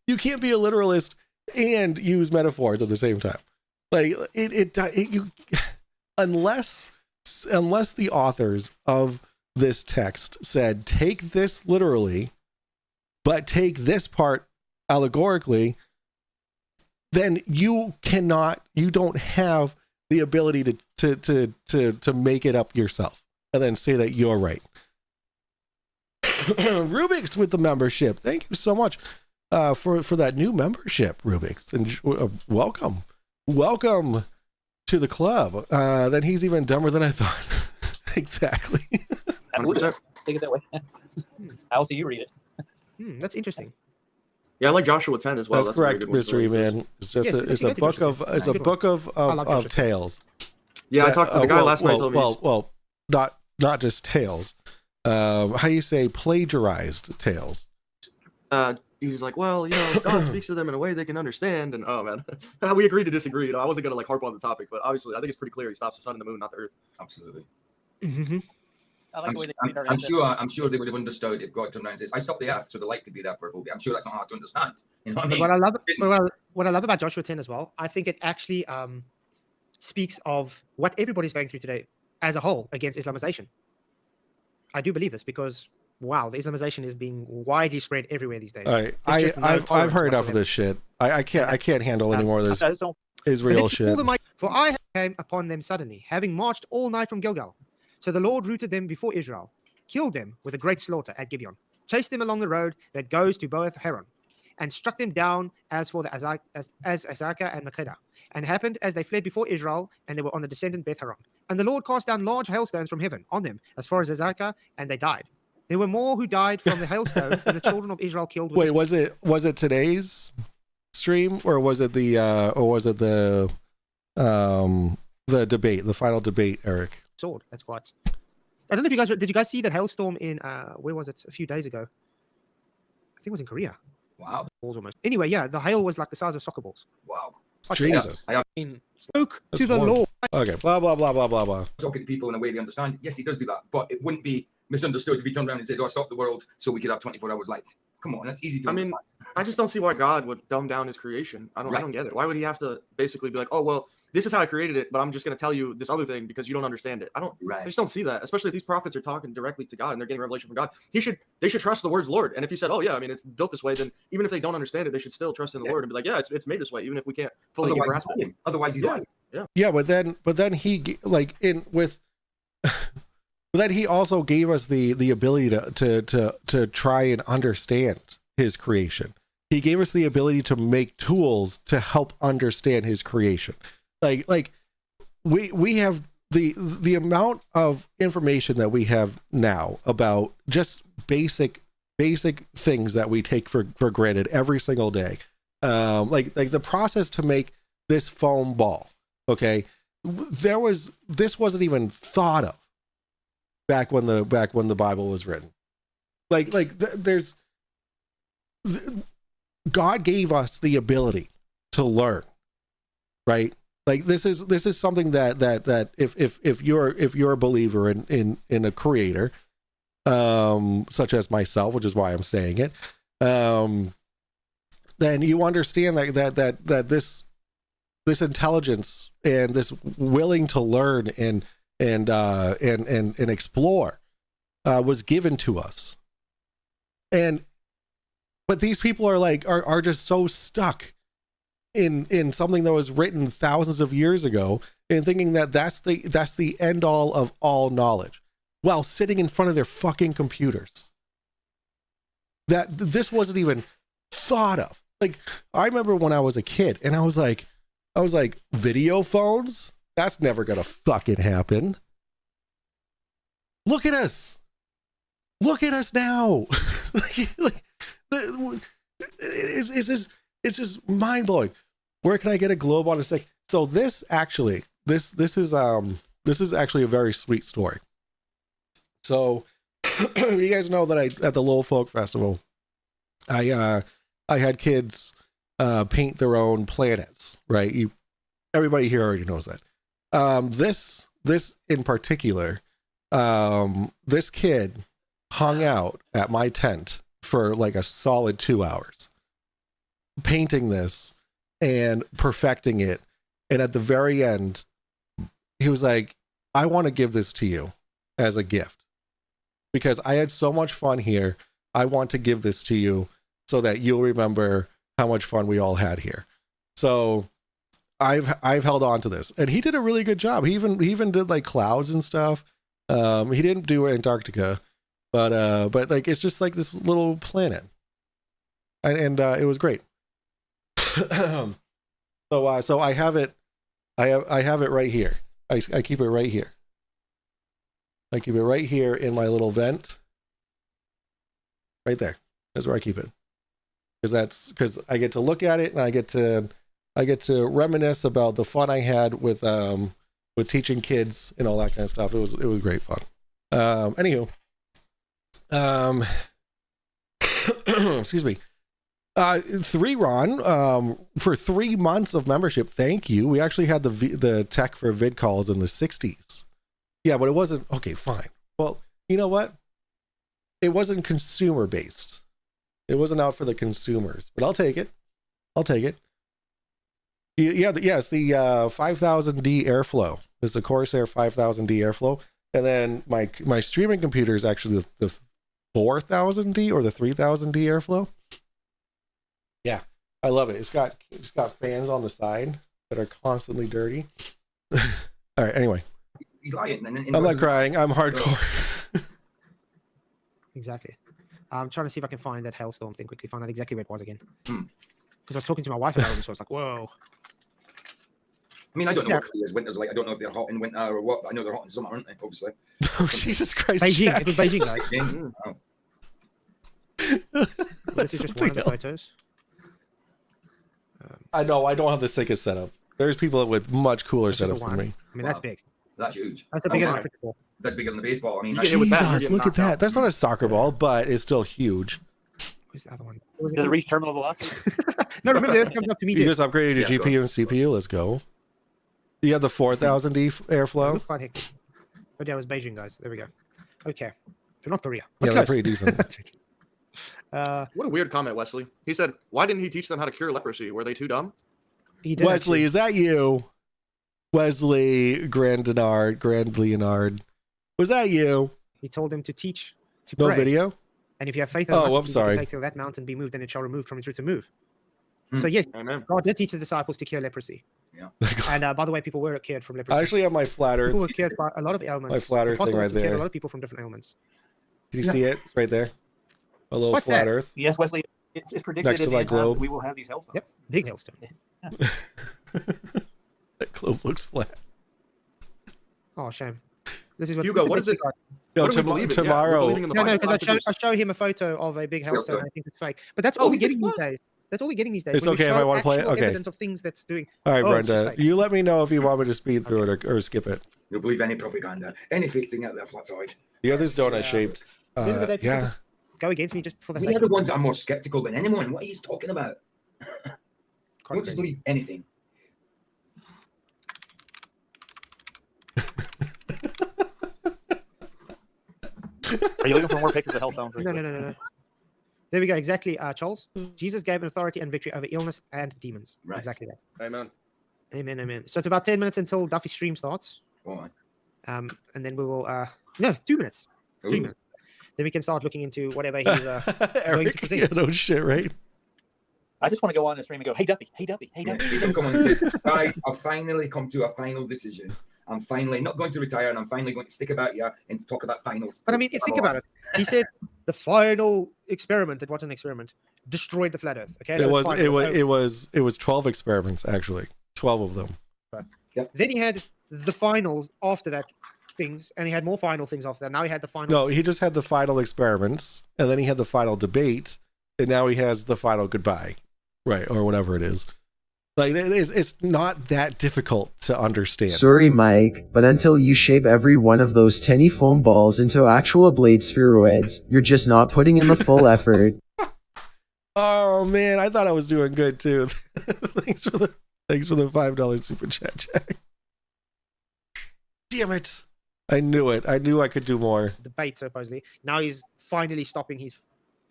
You can't be a literalist and use metaphors at the same time. Like unless the authors of this text said, take this literally, but take this part allegorically, then you don't have the ability to make it up yourself and then say that you're right. Rubik's with the membership. Thank you so much for that new membership, Rubik's. And welcome to the club. Then he's even dumber than I thought. Exactly. 100%. Take it that way. How else do you read it? That's interesting. Yeah, I like Joshua 10 as well. That's correct, Mr. E-Man. It's just a book of tales. Yeah, I talked to the guy last night. Well, not just tales. How do you say plagiarized tales? He's like, well, God speaks to them in a way they can understand, and oh man, we agreed to disagree. I wasn't gonna harp on the topic, but obviously I think it's pretty clear he stops the sun and the moon, not the earth. Absolutely. Mm-hmm. I'm sure they would have understood if God turned around and says, I stopped the earth so the light could be there for a little bit. I'm sure that's not hard to understand. You know what I mean? What I love about Joshua 10 as well, I think it actually speaks of what everybody's going through today as a whole against Islamization. I do believe this because wow, the Islamization is being widely spread everywhere these days. All right, There's just no I've tolerance heard enough of whatsoever. this shit. I can't handle any more of this I just don't. Israel Let's see all shit. the might- For I came upon them suddenly, having marched all night from Gilgal. So the Lord routed them before Israel, killed them with a great slaughter at Gibeon, chased them along the road that goes to Boeth Haran, and struck them down as for the Azekah and Makeda. And it happened as they fled before Israel, and they were on the descendant Beth Haran. And the Lord cast down large hailstones from heaven on them, as far as Azekah, and they died. There were more who died from the hailstones than the children of Israel killed. With Wait, was it today's stream, or was it the debate, the final debate, Eric? sword? That's quite. I don't know if you guys did. You guys see that hailstorm in where was it a few days ago? I think it was in Korea. Wow. Balls almost. Anyway, yeah, the hail was like the size of soccer balls. Wow. Jesus. Spoke That's to the horrible. Lord. Okay, blah blah blah blah blah blah. Talking to people in a way they understand. Yes, he does do that, but it wouldn't be misunderstood if he turned around and says, "Oh, I stopped the world so we could have 24 hours light." Come on, that's easy to understand. I just don't see why God would dumb down his creation. I don't get it. Why would he have to basically be like, oh, well, this is how I created it, but I'm just going to tell you this other thing because you don't understand it. I just don't see that, especially if these prophets are talking directly to God and they're getting revelation from God. They should trust the words Lord. And if he said, oh, yeah, I mean, it's built this way, then even if they don't understand it, they should still trust in the Lord and be like, yeah, it's made this way, even if we can't fully grasp it. Otherwise, he's lying. Yeah, but then he like in with. But then he also gave us the ability to try and understand his creation. He gave us the ability to make tools to help understand his creation. Like we have the amount of information that we have now about just basic things that we take for granted every single day. Like the process to make this foam ball. Okay, this wasn't even thought of back when the Bible was written. God gave us the ability to learn, right? Like this is something that if you're a believer in a creator, such as myself, which is why I'm saying it, then you understand that this intelligence and this willing to learn and explore was given to us. But these people are just so stuck in something that was written thousands of years ago and thinking that that's the end all of all knowledge while sitting in front of their fucking computers. That this wasn't even thought of. Like, I remember when I was a kid and I was like, video phones? That's never gonna fucking happen. Look at us. Look at us now. It's just mind blowing. Where can I get a globe on a stick? So this is actually a very sweet story. So you guys know that at the Lowell Folk Festival, I had kids paint their own planets, right? Everybody here already knows that. This in particular, this kid hung out at my tent for like a solid 2 hours painting this and perfecting it. And at the very end, he was like, I want to give this to you as a gift because I had so much fun here. I want to give this to you so that you'll remember how much fun we all had here. So I've held on to this, and he did a really good job. He even did like clouds and stuff. He didn't do Antarctica, but like it's just like this little planet, and it was great. So I have it right here. I keep it right here. I keep it right here in my little vent. Right there. That's where I keep it. Because I get to look at it and I get to reminisce about the fun I had with teaching kids and all that kind of stuff. It was great fun. Anywho, excuse me. 3Ron, for 3 months of membership, thank you. We actually had the tech for vid calls in the 60s. Yeah, but it wasn't okay. Fine. Well, you know what? It wasn't consumer based. It wasn't out for the consumers, but I'll take it. Yeah, it's the 5000D airflow. It's the Corsair 5000D airflow, and then my streaming computer is actually the 4000D or the 3000D airflow. Yeah, I love it. It's got fans on the side that are constantly dirty. All right, anyway. He's lying. I'm not crying. I'm hardcore. Exactly. I'm trying to see if I can find that hailstorm thing quickly. Find out exactly where it was again. Hmm. Because I was talking to my wife about it, so I was like, "Whoa." I mean, I don't know what Korea's winter's like. I don't know if they're hot in winter or what. But I know they're hot in summer, aren't they? Obviously. Oh, Jesus Christ! Beijing. Jack. It was Beijing, guys. Yeah. Oh. This is just one of the photos. I know. I don't have the sickest setup. There's people with much cooler That's just setups the than one. me. I mean, that's big. That's huge. That's a bigger than my. a cricket ball. That's bigger than the baseball. I mean, You that's get it with that, you're Jesus, getting look at knocked that. out. That's not a soccer ball, but it's still huge. Where's the other one? Does it reach terminal velocity? No, remember the Earth comes up to meet You it. just upgraded your Yeah, GPU and CPU. Let's go. You have the 4000D airflow. Quite hectic. But yeah, it was Beijing, guys. There we go. Okay. So not Korea. Yeah, That's they're close. pretty decent. What a weird comment, Wesley. He said, "Why didn't he teach them how to cure leprosy? Were they too dumb?" He did Wesley, actually. is that you? Wesley Grand Leonard. Was that you? He told them to teach to No pray. video? And if you have faith in Oh, the I'm mustard seed, you sorry. can take till that mountain be moved, and it shall remove from its roots and move. Hmm. So yes, Amen. God did teach the disciples to cure leprosy. Yeah. And by the way, people were cured from leprosy. I actually have my flat People were earth. cured by a lot of ailments. My flat earth thing Apostles right cured there. A lot of people from different ailments. Can you see it? It's right there. A little What's flat that? earth. Yes, Wesley. It's predicted Next to in my the end times globe. we will have these hailstones. Yep, big hailstone. That globe looks flat. Oh, shame. This is what Hugo, what is it? No, What do we believe in? Yeah, we're tomorrow. believing in the No, Bible. because I show him a photo of a big hailstone. sir. And I think it's fake. But that's Oh, all we're he getting thinks these days. That's all we're getting these days. It's When we okay if I show wanna play it? actual Okay. Evidence of things that's doing. All right, Oh, it's just Brenda. fake. You let me know if you want me to speed through it or skip it. You'll believe any propaganda, any fake thing out there flat side. The other's donut shaped. At the end of the day, people Yeah. just go against me just for the We sake are the of ones that are more skeptical than anyone. What are you talking about? quite Don't just crazy. believe anything. Are you looking for more pictures of hailstones? No. There we go. Exactly, Charles. Jesus gave an authority and victory over illness and demons. Right. Exactly that. Amen. Amen, amen. So it's about 10 minutes until Duffy's stream starts. Go on. And then we will, no, 2 minutes. 3 Ooh. minutes. Then we can start looking into whatever he's going to Eric, present. yeah, no shit, right? I just want to go on the stream and go, hey Duffy, hey Duffy, hey Yeah, Duffy. he come on and says, guys, I've finally come to a final decision. I'm finally not going to retire, and I'm finally going to stick about here and to talk about finals. But I mean, think about it. He said the final experiment, it wasn't an experiment, destroyed the flat Earth. Okay, It was 12 experiments actually. 12 of them. Then he had the finals after that things, and he had more final things after that. Now he had the final. No, he just had the final experiments, and then he had the final debate, and now he has the final goodbye, right, or whatever it is. Like it's not that difficult to understand. Sorry, Mike, but until you shape every one of those tiny foam balls into actual blade spheroids, you're just not putting in the full effort. Oh man, I thought I was doing good too. Thanks for the $5 super chat, Jack. Damn it! I knew it. I knew I could do more. Debate supposedly. Now he's finally stopping his,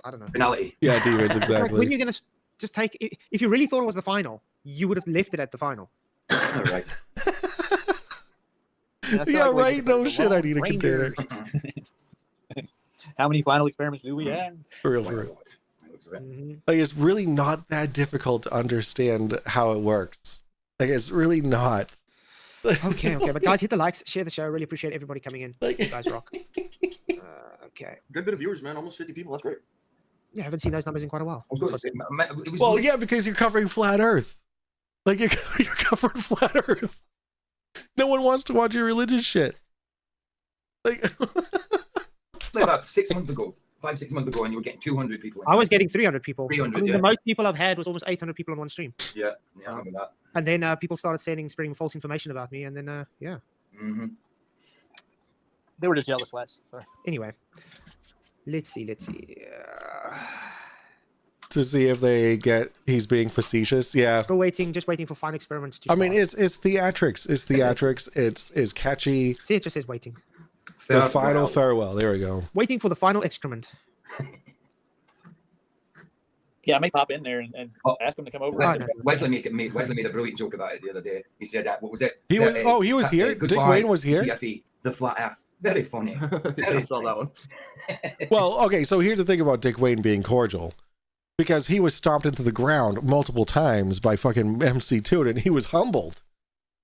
I don't know. Finality. Yeah, demons, Like, exactly. when you're gonna just take, if you really thought it was the final, you would have left it at the final. Right. Yeah, right. No shit. I need a container. How many final experiments do we have? For real, Oh for my real. God. Looks of it. Mhm. Like it's really not that difficult to understand how it works. Like it's really not. Okay, but guys, hit the likes, share the show. Really appreciate everybody coming in. Like- You guys rock. Okay. Good bit of viewers, man. Almost 50 people. That's great. Yeah, I haven't seen those numbers in quite a while. I was going to say, it was Well, really- yeah, because you're covering flat Earth. Like you're covering flat Earth. No one wants to watch your religious shit. Like like about 6 months ago, 5-6 months ago, and you were getting 200 people. in. I was getting 300 people. 300, I mean, yeah. The most people I've had was almost 800 people on one stream. Yeah, I remember that. And then people started spreading false information about me. And then, yeah. Mm-hmm. They were just jealous, Wes. Sorry. Anyway, let's see. to see if they get he's being facetious. Yeah. Still waiting, just waiting for final experiments to I mean, start. it's theatrics. It's theatrics. It's catchy. See, it just says waiting. The final farewell. There we go. Waiting for the final excrement. Yeah, I may pop in there and ask him to come over. Right. Wesley made a brilliant joke about it the other day. He said, "What was it?" He was. Oh, he was here. Dick goodbye Wayne was here. TFE, the flat Earth, Very funny. I saw that one. Well, okay, so here's the thing about Dick Wayne being cordial. Because he was stomped into the ground multiple times by fucking MC Toon, and he was humbled.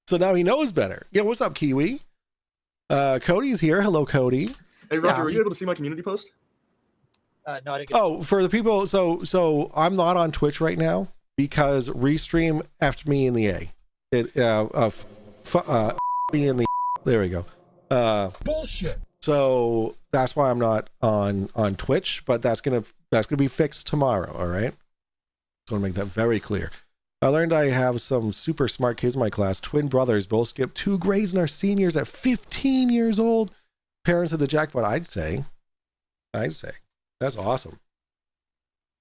So now he knows better. Yeah, what's up, Kiwi? Cody's here. Hello, Cody. Hey, Roger, were you able to see my community post? No, I didn't get Oh, for the people, so I'm not on Twitch right now because Restream effed me in the A. It me in the. There we go. Bullshit. So that's why I'm not on Twitch, but that's gonna be fixed tomorrow. All right. So I want to make that very clear. I learned I have some super smart kids in my class. Twin brothers, both skipped 2 grades and are seniors at 15 years old. Parents of the jackpot, I'd say. That's awesome.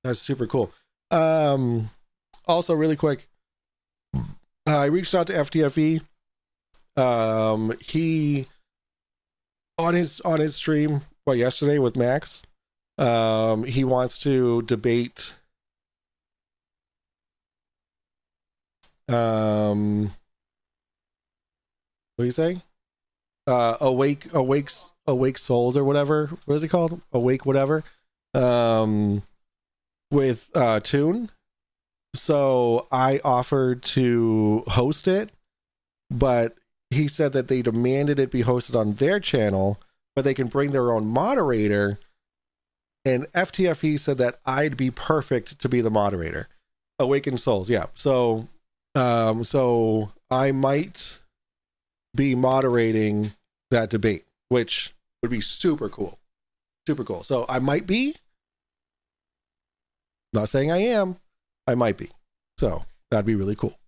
That's super cool. Also, really quick, I reached out to FTFE. He on his stream yesterday with Max. He wants to debate. What do you say? Awake souls or whatever. What is it called? Awake whatever. With Toon. So I offered to host it, but he said that they demanded it be hosted on their channel, but they can bring their own moderator. And FTFE said that I'd be perfect to be the moderator. Awakened Souls, yeah. So I might be moderating that debate, which would be super cool. Super cool. So I might be. Not saying I am. I might be. So that'd be really cool.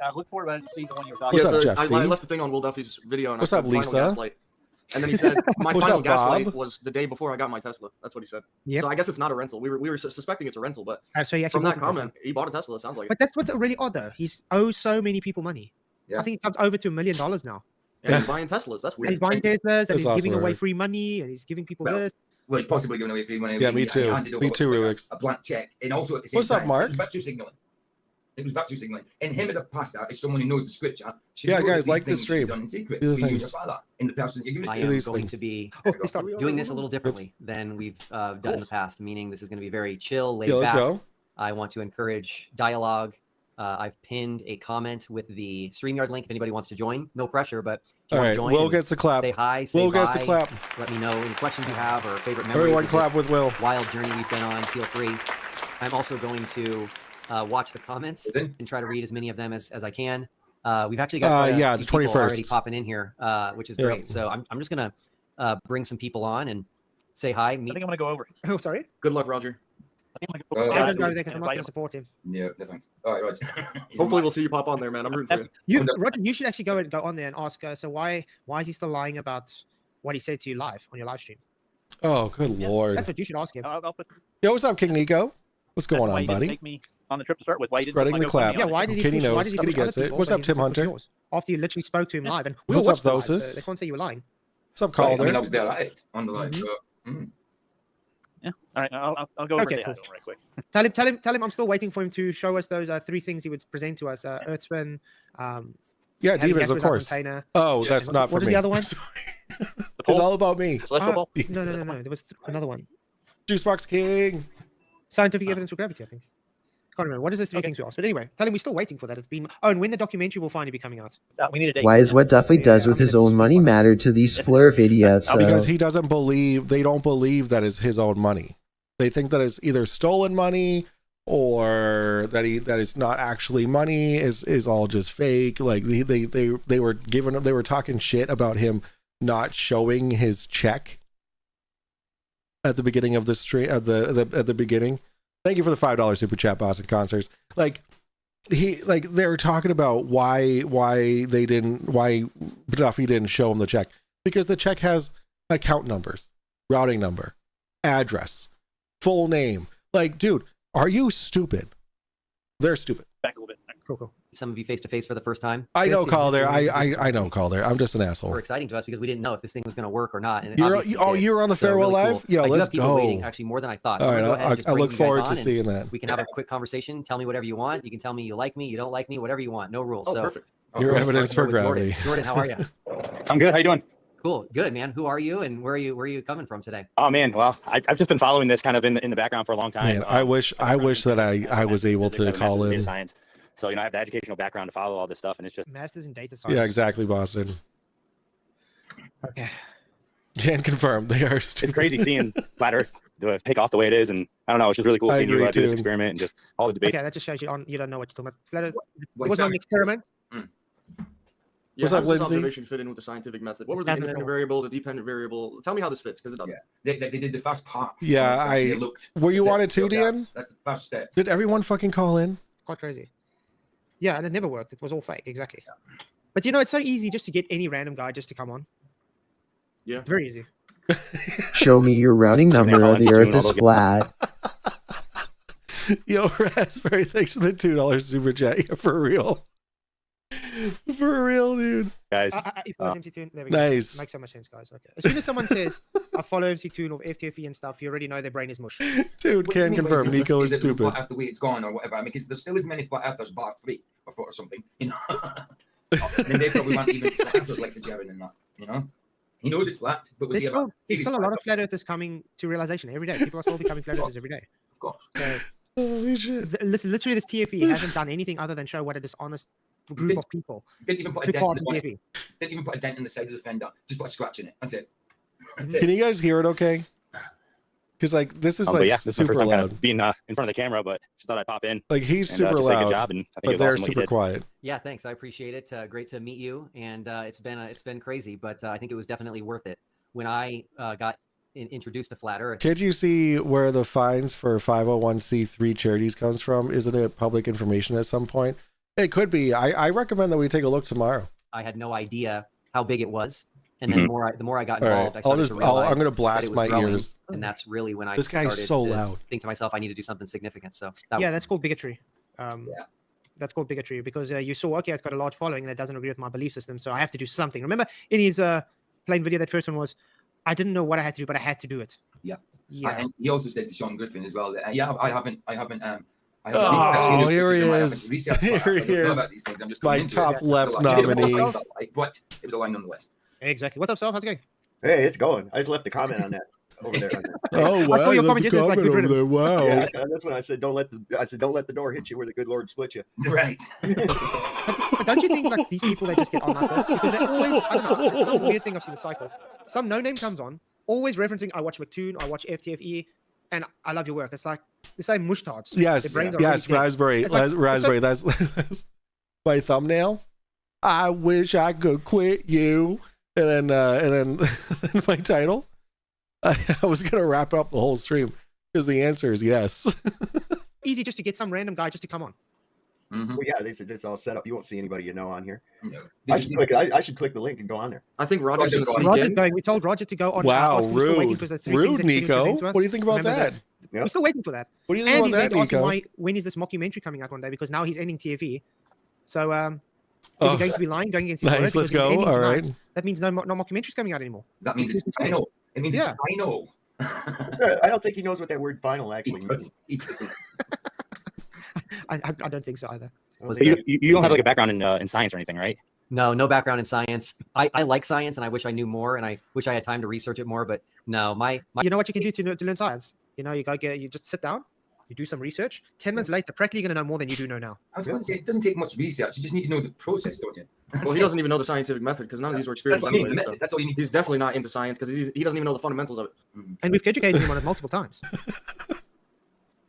I look forward to see the one you're talking What's about. up, Jeff? I left the thing on Will Duffy's video. And What's I up, said, "Final Lisa?" gaslight." And then he said, "My What's final up, Bob? gaslight was the day before I got my Tesla." That's what he said. Yep. So I guess it's not a rental. We were suspecting it's a rental, but So he actually from that bought a comment, he bought a Tesla. It sounds like But that's what's really odd though. He's owes so many people money. Yeah. I think it comes over to $1 million now. and he's buying Teslas. That's And weird. he's buying Teslas and That's he's giving awesome, away right? free money and he's giving people Well, this. Well, he's possibly giving away free money. Yeah, me He too. handed over Me too, Rubik's. a blank check, and also at the same What's up, time, Mark? It was virtue signaling. It was virtue signaling. And him as a pastor, as someone who knows the scripture, should Yeah, know guys, that like these the things should be stream. done in secret Do the between you and your things. father and the person you're giving I it am to. these going things. to be Oh, he started. doing this a little differently than we've done in the past, meaning this is going to be very chill, laid Yeah, let's back. go. I want to encourage dialogue. I've pinned a comment with the StreamYard link if anybody wants to join. No pressure, but if you All want right, to join, Will and gets the clap. say hi, say Will bye, gets the clap. let me know any questions you have or favorite memories Everyone of clap this with Will. wild journey we've been on. Feel free. I'm also going to watch the comments Is it? and try to read as many of them as I can. We've actually got quite a yeah, few the people already 21st. popping in here, which is Yeah. great. So I'm just going to bring some people on and say hi. I think I'm going to go over. Oh, sorry. Good luck, Roger. I think I'm Oh, going to I go don't go over there because I'm not going to support him. Yeah, no thanks. All right, right. Hopefully, we'll see you pop on there, man. I'm rooting for you. Roger, you should actually go on there and ask. So why is he still lying about what he said to you live on your live stream? Oh, good lord. That's what you should ask him. I'll put, Yo, what's up, King Nico? What's that's going why on, you didn't buddy? take me on the trip to start with. Why you didn't Spreading let the my GoFundMe clap. on Yeah, it? why did he Kitty push? Why knows. did he Kitty push other gets it. people, What's but up, he Tim didn't push Hunter? yours? After you literally spoke to him live, and we What's all up, watched the live, so Thosis? they can't say you're lying. What's up, Right, I Calder? mean, I was there at it on the live. Mhm. So, Yeah. All right, I'll go over Okay, and say hi cool. to him right quick. Tell him I'm still waiting for him to show us those 3 things he would present to us: Earthspin, Yeah, having Divas, gas of without course. container. Oh, Yeah. that's And not for what is me. the other one? Sorry. The It's poll, all about me. celestial ball. No. There was another one. Juicebox King. Scientific evidence for gravity, I think. Can't remember. What is the 3 things we asked? But anyway, tell him we're still waiting for that. It's been. Oh, and when the documentary will finally be coming out. We need a date. Why is what Duffy does with his own money matter to these Flurf idiots? Because he doesn't believe, they don't believe that it's his own money. They think that it's either stolen money or that it's not actually money, is all just fake. Like they were talking shit about him not showing his check at the beginning of the stream at the beginning. Thank you for the $5 super chat, boss and concerts. They're talking about why Duffy didn't show him the check, because the check has account numbers, routing number, address, full name. Like, dude, are you stupid? They're stupid. Back a little bit. Cool. Some of you face to face for the first time. I know, That's it, Calder. that's it. I know, Calder. I'm just an Were asshole. exciting to us because we didn't know if this thing was going to work or not. And it You're obviously did. you're on the So Farewell really Live? cool. Yeah, I do let's have people go. waiting, actually more than I thought. So All I'm right, gonna go ahead and just I bring look you guys forward on to and seeing that. We can have a quick conversation. Tell me whatever you want. You can tell me you like me, you don't like me, whatever you want. No rules. Oh, so perfect. Your course. evidence for With Jordan. gravity. Jordan, how are you? I'm good. How you doing? Cool. Good, man. Who are you and where are you coming from today? Oh man, well, I've just been following this kind of in the background for a long time. Man, I wish that I was able to call in. Data science. So I have the educational background to follow all this stuff, and it's just masters in data science. Yeah, exactly, Boston. Okay. Can confirm they are stupid. It's crazy seeing flat Earth take off the way it is, and I don't know, it's just really cool seeing you do this too. experiment and just all the debate. Okay, that just shows you don't know what you're talking about. Flat Earth was not an experiment. Yeah, What's how up, does this Lindsay? observation fit in with the scientific method? What were the independent variable, the dependent variable? Tell me how this fits, because it doesn't. They did the first part. Yeah, They looked. were you on it too, Yeah, Dan? that's the first step. Did everyone fucking call in? Quite crazy. Yeah, and it never worked. It was all fake, exactly. But it's so easy just to get any random guy just to come on. Yeah. Very easy. Show me your rounding number. The Earth is flat. Yo, Raspberry, thanks for the $2 super chat. Yeah, for real. For real, dude. Guys. If it was MC2, there we go. Nice. Makes so much sense, guys. Okay. As soon as someone says, I follow MC2 or FTFE and stuff, you already know their brain is mush. Dude, can confirm. Nico is stupid. Flat Earth the way it's gone or whatever. I mean, because there's still as many flat earthers bar 3 or 4 or something, And they probably want even flat earthers like Jared and that, He knows it's flat, but There's still a lot of flat earthers coming to realization every day. People are still becoming flat earthers every day. Of course. So, holy shit. Literally, this TFE hasn't done anything other than show what a dishonest group of people. Didn't even put a dent in the Didn't even put a dent in the side of the fender. Just put a scratch in it. That's it. Can you guys hear it okay? Because this is this is my super first time loud. kind of being in front of the camera, but just thought I'd pop in. Like he's and, super just say loud, good job, and I think but it was they're awesome what you super did. quiet. Yeah, thanks. I appreciate it. Great to meet you, and it's been crazy, but I think it was definitely worth it. When I got introduced to flat Earth, Can't you see where the fines for 501c3 charities comes from? Isn't it public information at some point? It could be. I recommend that we take a look tomorrow. I had no idea how big it was, and then the more I got All right. involved, I started to realize I'm gonna that blast it was my growing, ears. and that's really when I This guy's started so to loud. think to myself, I need to do something significant. So That's called bigotry. That's called bigotry because you saw, okay, it's got a large following and it doesn't agree with my belief system, so I have to do something. Remember in his plain video, that first one was, I didn't know what I had to do, but I had to do it. Yeah. Yeah. And he also said to Sean Griffin as well that, I haven't Oh, here he is. Here Here he is. My top left nominee. But it was a line nonetheless. Exactly. What's up, Self? How's it going? Hey, it's going. I just left a comment on that over there. Oh wow! your You left comment a just like comment good over there. Wow. Yeah, that's when I said don't let the door hit you where the good Lord split you. Right. But don't you think like these people, they just get on like this because they're always, I don't know, it's some weird thing I've seen the cycle. Some no name comes on, always referencing, I watch McToon, I watch FTFE, and I love your work. It's like the same mushtards. Yes, Their brains are yes, really big. raspberry, It's like- raspberry. That's my thumbnail. I wish I could quit you, and then my title. I was gonna wrap up the whole stream because the answer is yes. Easy just to get some random guy just to come on. Well, yeah, this is all set up. You won't see anybody you know on here. No. I should click the link and go on there. I think Roger's Roger's gonna going. sneak in. Going. We told Roger to go on. Wow, us. We're still waiting rude, for the three rude, things that Kenny Nico. presented to us. What do you think about Remember that? Yep. We're still waiting for that. What do you think And he's about going that, to ask him Nico? when is this mockumentary coming out one day, because now he's ending TFE. So is Oh. he going to be lying, going against his Nice, word? let's Because if he's go. ending All tonight, right. That means no mockumentaries coming out anymore. That means He's it's too final. It means Yeah. it's final. I don't think he knows what that word "final" actually means. He doesn't. I don't think so either. So you don't have like a background in science or anything, right? No background in science. I like science, and I wish I knew more, and I wish I had time to research it more. But no, my You know what you can do to learn science? You just sit down, you do some research. 10 minutes later, practically going to know more than you do know now. I was going to say, it doesn't take much research. You just need to know the process, don't you? Well, he doesn't even know the scientific method because none of these were experienced. That's what I mean, anyway, the method. That's all you need. He's definitely not into science because he doesn't even know the fundamentals of it. And we've educated him on it multiple times.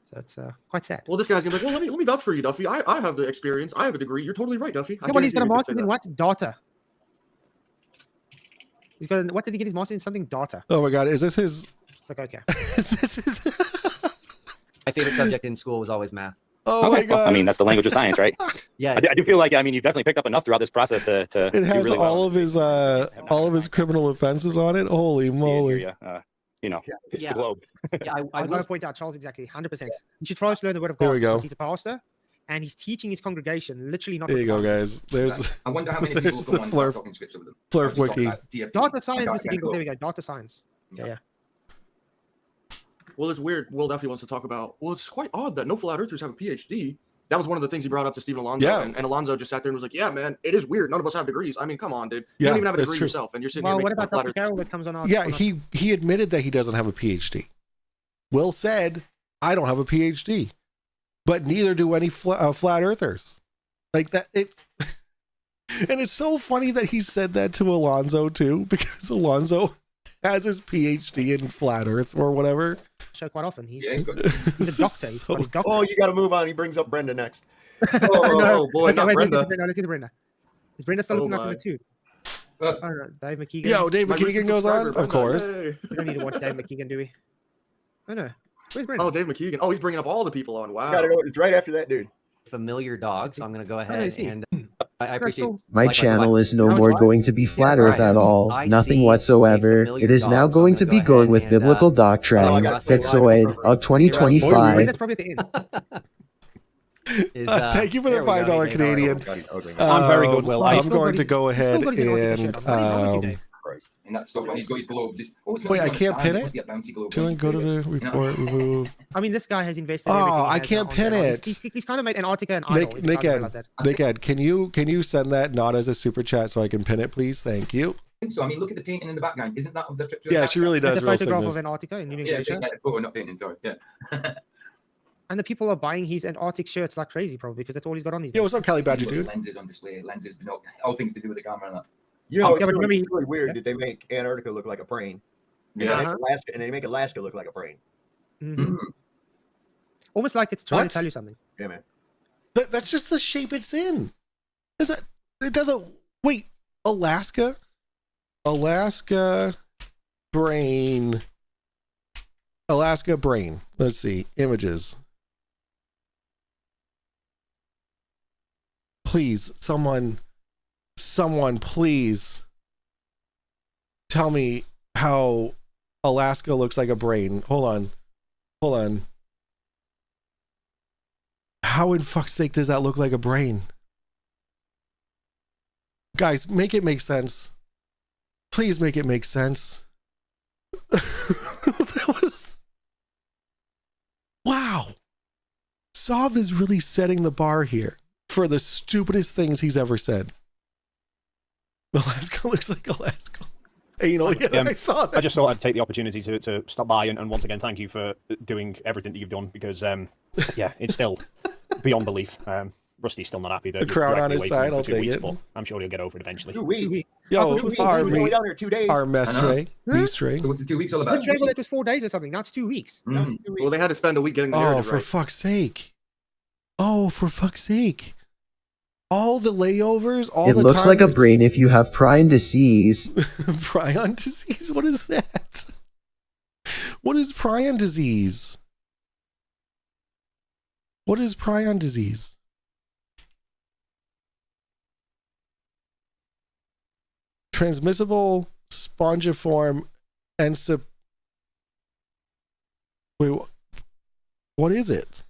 So it's quite sad. Well, this guy's gonna be like, well, let me vouch for you, Duffy. I have the experience. I have a degree. You're totally right, Duffy. Yeah, well, he's got a master's in what? Data. He's got what did he get his master's in? Something data. Oh my God, is this his? It's like, okay. This is. my favorite subject in school was always math. Oh my God. Well, I mean, that's the language of science, right? Yeah, I do feel like you've definitely picked up enough throughout this process to It do has really all well. of his criminal offenses on it. Holy moly! It's Yeah. the globe. Yeah, I I've got will to point out, Charles, exactly, 100%. You should try to learn the word of God. There we go. Because he's a pastor, and he's teaching his congregation, literally not. There you with go, the Bible. guys. There's I wonder how many people there's go the on and start Flurf talking scripture with them. Flurf Just talk wiki. about DFE. Data science, I Mr. can't Ginkle. go. There we go. Data science. Yeah. Well, it's weird. Will Duffy wants to talk about. Well, it's quite odd that no flat earthers have a PhD. That was one of the things he brought up to Stephen Alonso. Yeah. And Alonso just sat there and was like, yeah, man, it is weird. None of us have degrees. I mean, come on, dude. You Yeah, don't even have a that's degree true. yourself, and you're sitting Well, here what making about flat Dr. earth- Carroll that comes on our Yeah, he admitted that he doesn't have a PhD. Will said, I don't have a PhD, but neither do any flat earthers. Like that, it's and it's so funny that he said that to Alonso too, because Alonso has his PhD in flat Earth or whatever. show quite often. He's Yeah, a doctor. He's got his doctorate. Oh, you got to move on. He brings up Brenda next. Oh, boy, Okay, not wait, Brenda. let's do Brenda. Is Brenda still Oh, looking like my. number 2? Oh, no, Dave McKeegan. Yo, Dave My McKeegan recent goes on, subscriber, of Brenda. course. Yay. We don't need to watch Dave McKeegan, do we? Oh no. Where's Brenda? Oh, Dave McKeegan. Oh, he's bringing up all the people on. Wow. You got to know it's right after that dude. Familiar dog, so I'm going to go ahead and I appreciate. My like, channel is no How's more it? going to be flat Earth at all. I Nothing see whatsoever. a familiar It is dog, now so I'm going gonna to go be ahead going with and, biblical I doctrine. got Fixoid of 2025. Brenda's probably at the end. Is, Thank you for the there we go. $5 Canadian. God, he's ugly. I'm very good, Will. I'm He's still going got to his- go he's still ahead got his Antarctica and shirt on. What is wrong with you, Dave? Christ. And that stuff, and he's got his globe. Just it's not Wait, I even on can't stand, pin it it? must be a bouncy globe. to go to the report. Remove. I mean, this guy has invested. Oh, everything he I has can't on pin that. it. He's kind of made Antarctica an idol. if you guys realize that. Nick Ed, can you send that not as a super chat so I can pin it, please? Thank you. So I mean, look at the painting in the background. Isn't that of the trip to Yeah, she really does. It's a real photograph signals. of Antarctica in New Yeah, Hampshire. photo, not painting. Sorry. Yeah. And the people are buying his Antarctic shirts like crazy, probably because that's all he's got on these Yeah, days. what's up, Cali Badger, dude? Lenses on display. Lenses, but all things to do with the camera and that. You know, Okay, it's but really, let me- it's really weird that they make Antarctica look like a plane. And Yeah. they make Alaska, and they make Alaska look like a plane. Mhm. Almost like it's trying What? to tell you something. Yeah, man. That's just the shape it's in. Is it? It doesn't. Wait, Alaska brain. Alaska brain. Let's see images. Please, someone, please tell me how Alaska looks like a brain. Hold on. How in fuck's sake does that look like a brain? Guys, make it make sense. Please make it make sense. That was... Wow. Sov is really setting the bar here for the stupidest things he's ever said. Alaska looks like Alaska. Anal. Yeah, I saw that. I just thought I'd take the opportunity to stop by and once again thank you for doing everything that you've done because yeah, it's still beyond belief. Rusty's still not happy that The crown you're on his away from him side, for I'll 2 take weeks, it. but I'm sure he'll get over it eventually. 2 weeks. Yo, 2 weeks. our He was only down there 2 days. our mestre, Huh? mestre. So what's the 2 weeks all about? Let's travel it was 4 days or something. Now it's 2 weeks. Well, they had to spend a week getting the Oh, narrative for right. fuck's sake. Oh, for fuck's sake. All the layovers, all It the looks like a targets. brain if you have prion disease. Prion disease? What is that? What is prion disease? What is prion disease? Transmissible spongiform encephalitis. Wait, what is it?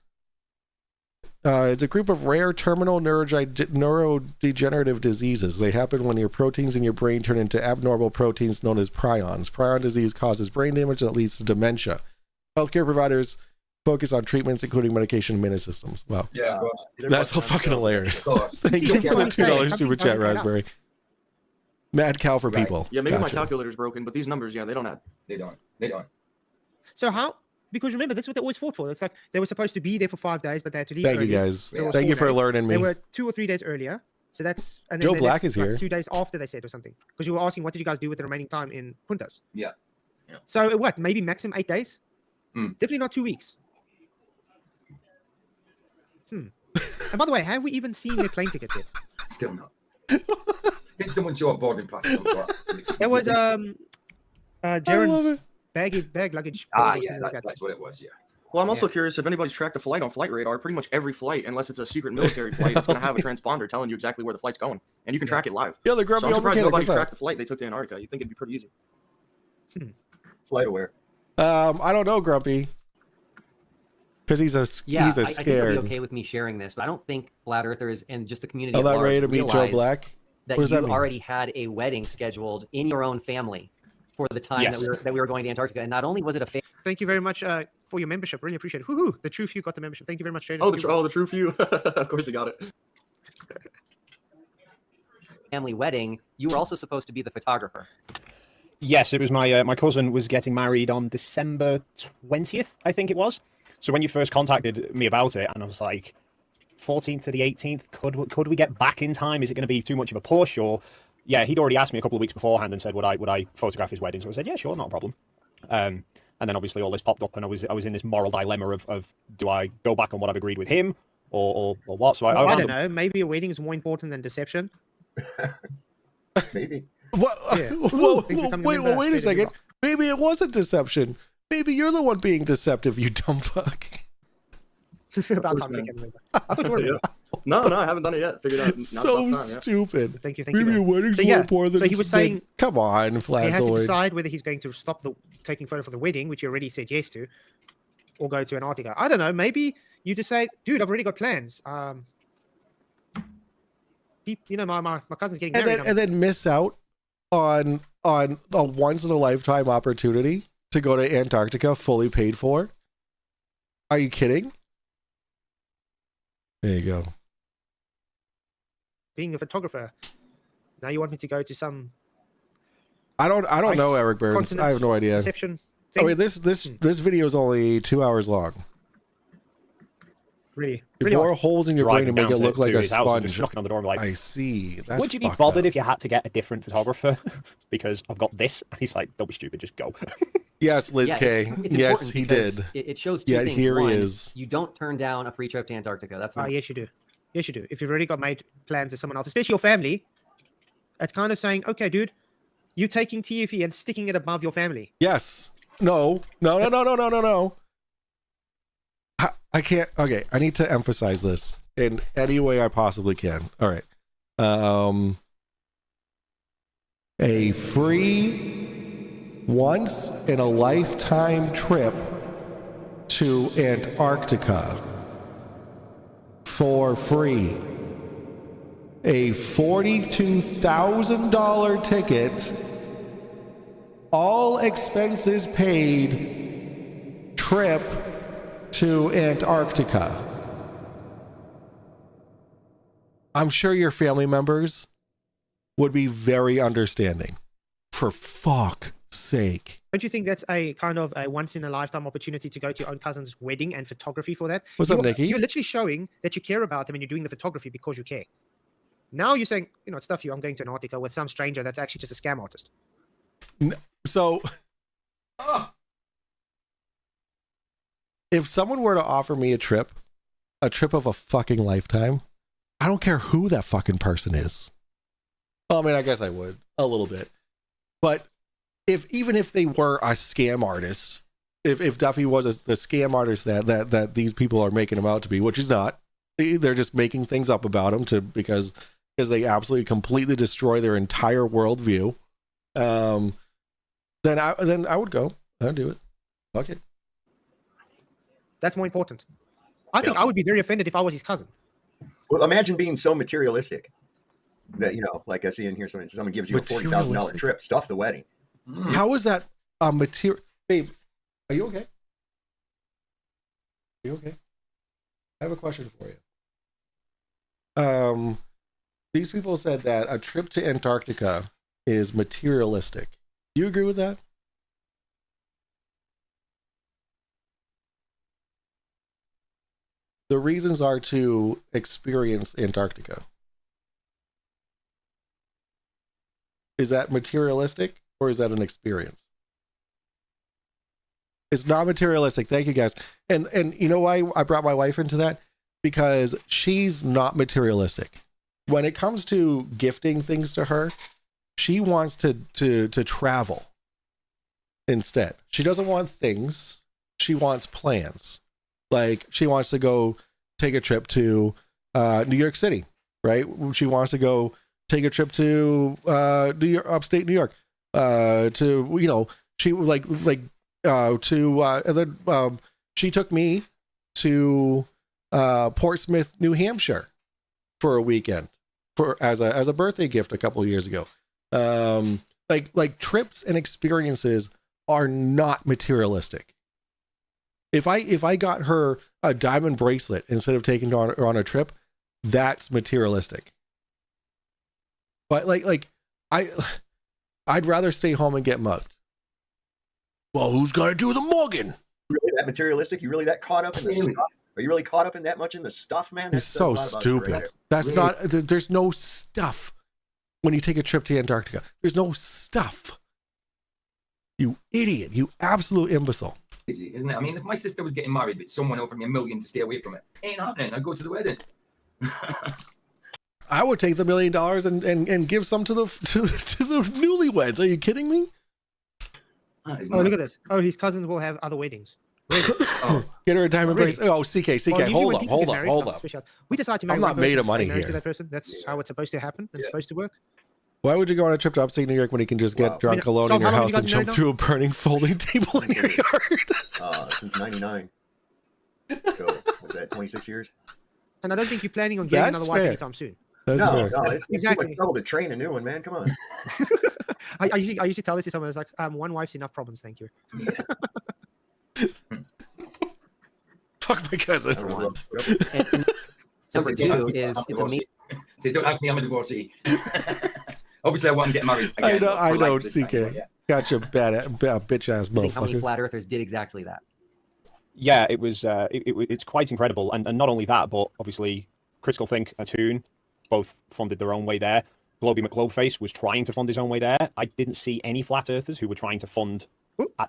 It's a group of rare terminal neurodegenerative diseases. They happen when your proteins in your brain turn into abnormal proteins known as prions. Prion disease causes brain damage that leads to dementia. Healthcare providers focus on treatments, including medication and managed systems. Wow. Yeah, of course. That's so fucking hilarious. Of course. Thank you for the $2 super chat, Raspberry. Mad cow for people. Yeah, maybe my Gotcha. calculator's broken, but these numbers, yeah, they don't add. They don't. They don't. So how? Because remember, this is what they always fought for. It's like they were supposed to be there for 5 days, but they had to leave. Thank you, early. guys. So it was Thank 4 you for days. alerting They me. were 2 or 3 days earlier. So that's and then Joe they Black left, is like, here. 2 days after they said or something. Because you were asking, what did you guys do with the remaining time in Puntas? Yeah. So what? Maybe maximum 8 days. Definitely not 2 weeks. And by the way, have we even seen their plane tickets yet? Still not. Did someone show up boarding pass? There was Jaren's bag luggage. Ah, or yeah, something like that. that's what it was. Yeah. Well, I'm also curious if anybody's tracked a flight on Flight Radar. Pretty much every flight, unless it's a secret military flight, is going to have a transponder telling you exactly where the flight's going, and you can track it live. Yeah, the grumpy so I'm old surprised mechanic, nobody what's that? tracked the flight they took to Antarctica. You think it'd be pretty easy? Flight aware. I don't know, Grumpy. Because he's Yeah, he's a I think he'll scared. be okay with me sharing this, but I don't think flat earthers and just the community I'm at not large ready to meet Joe realize Black. that What does you that mean? already had a wedding scheduled in your own family for the time Yes. that we were going to Antarctica. And not only was it a Thank you very much for your membership. Really appreciate it. Woohoo! The true few got the membership. Thank you very much, Jaden. Oh, the true few. Of course, you got it. Family wedding, you were also supposed to be the photographer. Yes, it was my cousin was getting married on December 20th, I think it was. So when you first contacted me about it, and I was like, 14th to the 18th, could we get back in time? Is it going to be too much of a push? Or yeah, he'd already asked me a couple of weeks beforehand and said, would I photograph his wedding? So I said, yeah, sure, not a problem. And then obviously all this popped up, and I was in this moral dilemma of do I go back on what I've agreed with him or what? So I don't know. Maybe a wedding is more important than deception. Maybe. What? Yeah. Wait a second. Maybe it wasn't deception. Maybe you're the one being deceptive, you dumb fuck. About time to get member. I thought you were. No, I haven't done it yet. Figured out. So stupid. Thank you. Maybe a wedding's more important than. So he was saying, come on, Flazoid. He had to decide whether he's going to stop taking photo for the wedding, which he already said yes to, or go to Antarctica. I don't know. Maybe you just say, dude, I've already got plans. My cousin's getting married. And then miss out on a once in a lifetime opportunity to go to Antarctica fully paid for. Are you kidding? There you go. Being a photographer. Now you want me to go to some. I don't know, Eric Burns. I have no idea. Deception thing? Oh wait, this video is only 2 hours long. Really? You bore holes in your brain and make it look like a sponge. Just knocking on the door, like, I see. That's would you be bothered if you had to get a different photographer? Because I've got this. And he's like, don't be stupid, just go. Yes, Liz K. It's Yes, he did. It shows two things. Here One, he is. You don't turn down a free trip to Antarctica. That's not. Yes, you do. Yes, you do. If you've already got made plans with someone else, especially your family, it's kind of saying, okay, dude, you're taking TFE and sticking it above your family. Yes. No. I can't. Okay, I need to emphasize this in any way I possibly can. All right. A free once in a lifetime trip to Antarctica for free. A $42,000 ticket, all expenses paid trip to Antarctica. I'm sure your family members would be very understanding. For fuck's sake. Don't you think that's a kind of a once in a lifetime opportunity to go to your own cousin's wedding and photography for that? What's up, Nikki? You're literally showing that you care about them and you're doing the photography because you care. Now you're saying, stuff you, I'm going to Antarctica with some stranger that's actually just a scam artist. So, if someone were to offer me a trip of a fucking lifetime, I don't care who that fucking person is. Well, I mean, I guess I would a little bit, but even if they were a scam artist, if Duffy was the scam artist that these people are making him out to be, which he's not, they're just making things up about him because they absolutely completely destroy their entire worldview. Then I would go. I'd do it. Fuck it. That's more important. I think I would be very offended if I was his cousin. Well, imagine being so materialistic that, like I see in here, someone gives you a $40,000 trip, stuff the wedding. How is that a material? Babe, are you okay? Are you okay? I have a question for you. These people said that a trip to Antarctica is materialistic. Do you agree with that? The reasons are to experience Antarctica. Is that materialistic or is that an experience? It's not materialistic. Thank you, guys. And you know why I brought my wife into that? Because she's not materialistic. When it comes to gifting things to her, she wants to travel instead. She doesn't want things. She wants plans. Like, she wants to go take a trip to New York City, right? She wants to go take a trip to New York, upstate New York. She and then she took me to Portsmouth, New Hampshire for a weekend as a birthday gift a couple of years ago. Like trips and experiences are not materialistic. If I got her a diamond bracelet instead of taking her on a trip, that's materialistic. But I'd rather stay home and get mugged. Well, who's gonna do the mugging? Really that materialistic? You really that caught up in the stuff? Are you really caught up in that much in the stuff, man? It's so stupid. That's not. There's no stuff when you take a trip to Antarctica. There's no stuff. You idiot! You absolute imbecile. Easy, isn't it? I mean, if my sister was getting married, but someone offered me $1 million to stay away from it, ain't happening. I'd go to the wedding. I would take the $1 million and give some to the newlyweds. Are you kidding me? Oh, look at this. Oh, his cousins will have other weddings. Get her a diamond bracelet. Oh, CK. Well, Hold up. We decide to marry I'm not one made person, of money stay married here. to that person. That's how it's supposed to happen. It's supposed to work. Why would you go on a trip to upstate New York when you can just get drunk alone in your house and jump through a burning folding table in your yard? Since '99. So was that 26 years? And I don't think you're planning on getting another wife anytime soon. No, it's exactly. Too much trouble to train a new one, man. Come on. I usually tell this to someone. It's like, one wife's enough problems, thank you. Fuck my cousin. Number two is it's a me. So don't ask me, I'm a divorcee. Obviously, I want to get married again. I know, CK. Gotcha, bitch ass motherfucker. How many flat earthers did exactly that? Yeah, it was. It's quite incredible, and not only that, but obviously, Critical Think and Toon both funded their own way there. Globy McGlobeface was trying to fund his own way there. I didn't see any flat earthers who were trying to fund.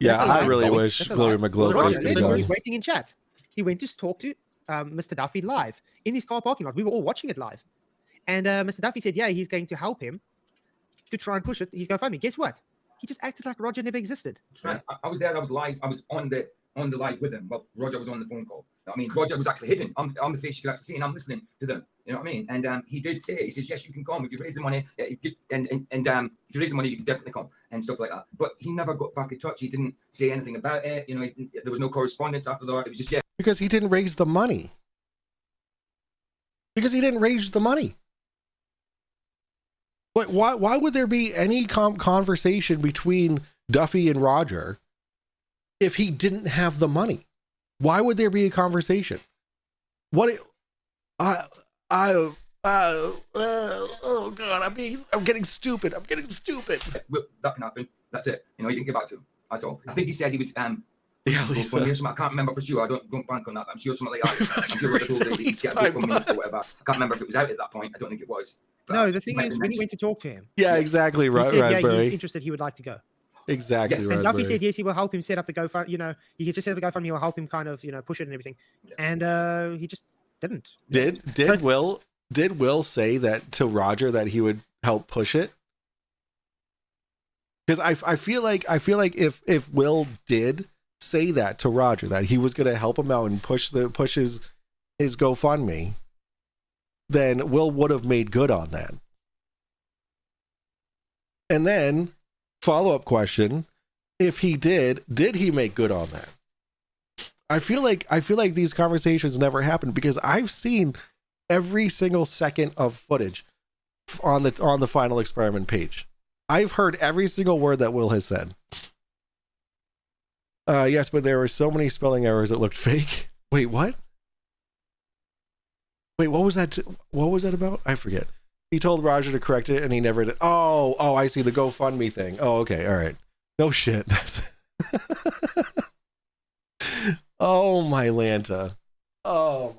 Yeah, I really wish Globy McGlobeface could go. He was waiting in chat. He went to talk to Mr. Duffy live in his car parking lot. We were all watching it live, and Mr. Duffy said, "Yeah, he's going to help him to try and push it. He's going to find me." Guess what? He just acted like Roger never existed. That's right. I was there. I was live. I was on the live with him. Well, Roger was on the phone call. I mean, Roger was actually hidden. I'm the face you could actually see, and I'm listening to them. You know what I mean? And he did say, he says, yes, you can come if you raise the money. Yeah, if you raise the money, you can definitely come and stuff like that. But he never got back in touch. He didn't say anything about it. You know, there was no correspondence after that. It was just because he didn't raise the money. But why would there be any conversation between Duffy and Roger if he didn't have the money? Why would there be a conversation? Oh God, I'm getting stupid. Well, that can happen. That's it. You know, he didn't get back to him at all. I think he said he would I can't remember for sure. I don't bank on that. I'm sure something like that. I'm sure Roger told me he'd get a from me or whatever. I can't remember if it was out at that point. I don't think it was. But no, the thing is, when he went to talk to him. Yeah, exactly. He said, Raspberry. yeah, he's interested. He would like to go. Exactly. Yes. And Duffy said, yes, he will help him set up the GoFundMe. You know, he can just set up a GoFundMe. He'll help him kind of, push it and everything. Yeah. And he just didn't. Did Will say that to Roger that he would help push it? Because I feel like if Will did say that to Roger that he was going to help him out and push his GoFundMe, then Will would have made good on that. And then follow-up question, if he did he make good on that? I feel like these conversations never happened because I've seen every single second of footage on the Final Experiment page. I've heard every single word that Will has said. Yes, but there were so many spelling errors it looked fake. Wait, what? Wait, what was that? What was that about? I forget. He told Roger to correct it, and he never did. Oh, I see the GoFundMe thing. Oh, okay, all right. No shit. Oh my Lanta. Oh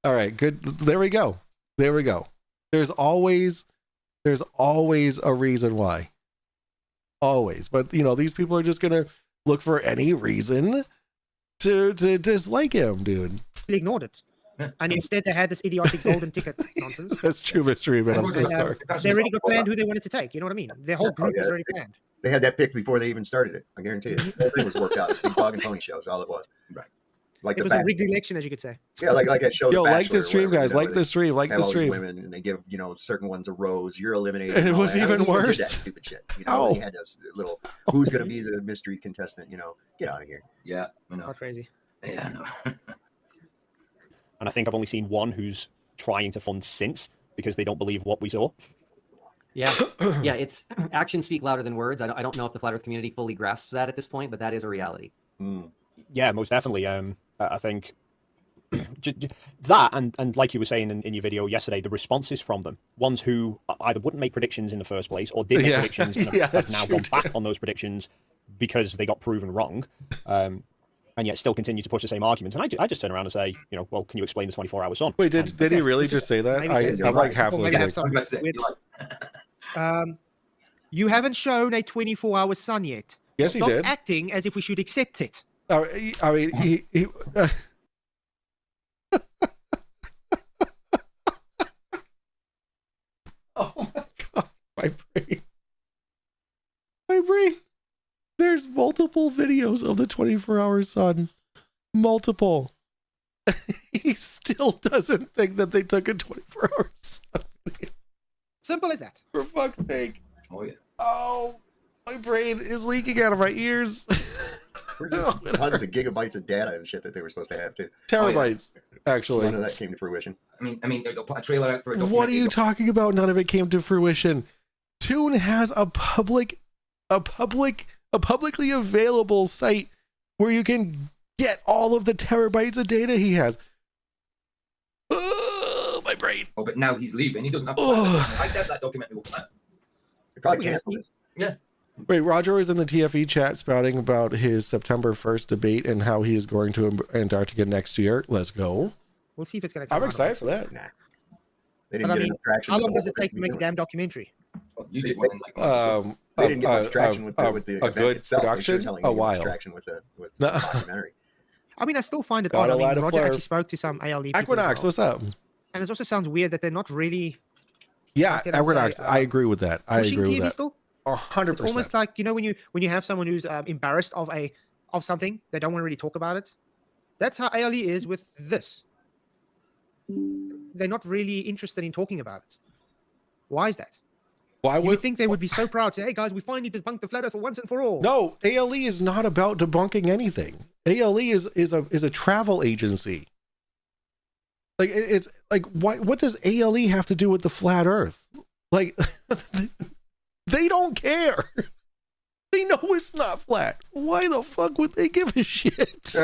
my. All right, good. There we go. There's always a reason why. Always, but these people are just gonna look for any reason to dislike him, dude. He ignored it. And instead they had this idiotic golden ticket nonsense. That's true, Mystery Man. I'm so sorry. They already got planned who they wanted to take. You know what I mean? Their whole group was already planned. They had that picked before they even started it. I guarantee you. The whole thing was worked out. It's a big dog and pony show is all it was. Right. Like it was a rigged election, as you could say. Yeah, like that show. Yo, like the stream, guys. Like the stream. Like the stream. Women, and they give certain ones a rose. You're eliminated. And it was even worse. That stupid shit. They had this little. Who's gonna be the mystery contestant? Get out of here. Yeah, I know. How crazy. Yeah, I know. And I think I've only seen one who's trying to fund since because they don't believe what we saw. Yeah, yeah. It's actions speak louder than words. I don't know if the flat Earth community fully grasps that at this point, but that is a reality. Yeah, most definitely. I think that, and like you were saying in your video yesterday, the responses from them, ones who either wouldn't make predictions in the first place or did make predictions and have now gone back on those predictions because they got proven wrong, and yet still continue to push the same arguments. And I just turn around and say, well, can you explain the 24-hour sun? Wait, did he really just say that? I'm like half listening. You haven't shown a 24-hour sun yet. Yes, Stop he did. acting as if we should accept it. I mean, he oh my god, my brain. There's multiple videos of the 24-hour sun. Multiple. He still doesn't think that they took a 24-hour sun video. Simple as that. For fuck's sake. Oh yeah. Oh, my brain is leaking out of my ears. There's just tons of gigabytes of data and shit that they were supposed to have too. Terabytes, actually. None of that came to fruition. I mean, they'll put a trailer out for a What are you talking about? None of it came to fruition. Toon has a publicly available site where you can get all of the terabytes of data he has. My brain. Oh, but now he's leaving. He doesn't have to. I doubt that documentary will come out. They probably canceled it. Yeah. Wait, Roger was in the TFE chat spouting about his September 1st debate and how he is going to Antarctica next year. Let's go. We'll see if it's going to come I'm excited for that. Nah. They didn't get enough traction. How long does it take to make a damn documentary? Oh, you did one in like they didn't get much traction with the event good itself. production. A while. Traction with the documentary. I mean, I still find it odd. I mean, Roger actually spoke to some ALE people. Equinox, what's up? And it also sounds weird that they're not really. Yeah, Equinox. I agree with that. I agree with TV that. Still? 100%. It's almost like, when you have someone who's embarrassed of something, they don't want to really talk about it. That's how ALE is with this. They're not really interested in talking about it. Why is that? Why would you think they would be so proud to say, hey guys, we finally debunked the flat earth for once and for all? No, ALE is not about debunking anything. ALE is a travel agency. Like it's like what does ALE have to do with the flat earth? Like they don't care. They know it's not flat. Why the fuck would they give a shit?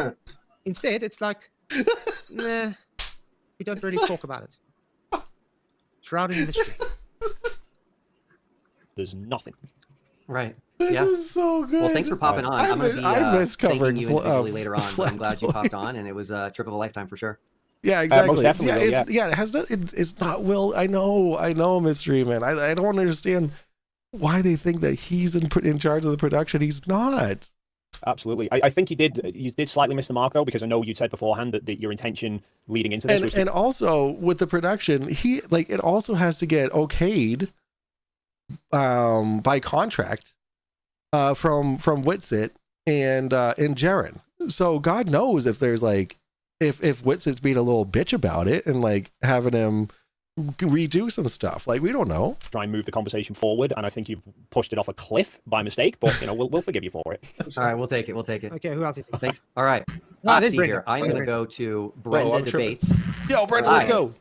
Instead, it's like, nah, we don't really talk about it. Shrouded in mystery. There's nothing. Right. This is so good. Well, thanks for popping on. I'm going to be miss covering thanking you individually later on. But I'm flat glad you toy. popped on, and it was a trip of a lifetime for sure. Yeah, exactly. Most definitely, it has no, it's not Will. I know, Mystery Man. I don't understand why they think that he's in charge of the production. He's not. Absolutely. I think you did slightly miss the mark though, because I know you said beforehand that your intention leading into this was and also with the production, it also has to get okayed by contract from Witsit and Jaren. So God knows if there's if Witsit's being a little bitch about it and having him redo some stuff. We don't know. Try and move the conversation forward, and I think you've pushed it off a cliff by mistake, but we'll forgive you for it. All right, we'll take it. Okay, who else? Thanks. All right. Let's see here. I'm going to go to Brenda Debates. Yo, Brenda, let's go.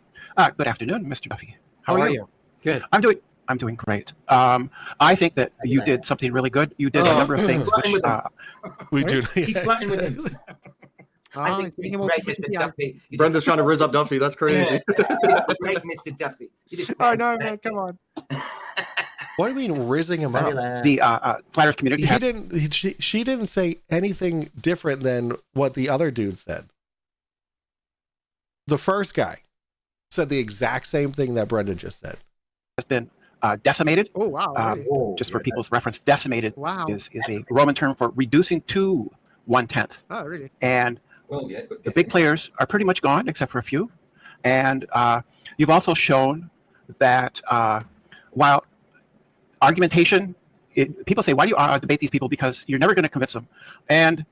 Good afternoon, Mr. Duffy. How are you? Good. I'm doing great. I think that you did something really good. You did a number of things which we do. He's flirting with him. I think you did great, Mr. Duffy. Brenda's trying to rizz up Duffy. That's crazy. Great, Mr. Duffy. Oh no, man, come on. What do you mean rizzing him up? The Flat Earth community. She didn't say anything different than what the other dude said. The first guy said the exact same thing that Brenda just said. Has been decimated. Oh wow! Really? Just for people's reference, decimated wow. is a Roman term for reducing to 1/10. Oh really? And the big players are pretty much gone, except for a few. And you've also shown that while argumentation, people say, why do you debate these people? Because you're never going to convince them. And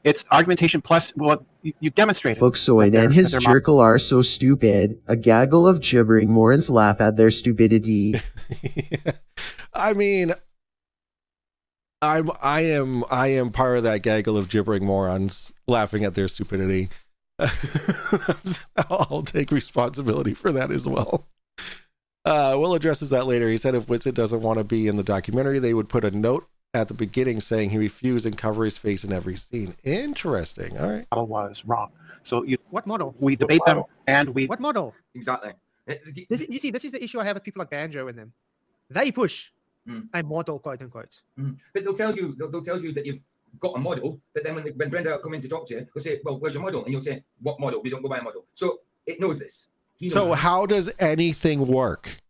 it's argumentation plus, well, you demonstrate it. Fuxoid and his jerkle are so stupid. A gaggle of gibbering Morons laugh at their stupidity. I mean, I am part of that gaggle of gibbering morons laughing at their stupidity. I'll take responsibility for that as well. Will addresses that later. He said if Witsit doesn't want to be in the documentary, they would put a note at the beginning saying he refused and cover his face in every scene. Interesting. All right. Model was wrong. So What model? we debate them, and we What model? Exactly. You see, this is the issue I have with people like Banjo and them. They push a model, quote unquote. But they'll tell you that you've got a model, but then when Brenda come in to talk to you, they'll say, well, where's your model? And you'll say, what model? We don't go by a model. So it knows this. So how does anything work?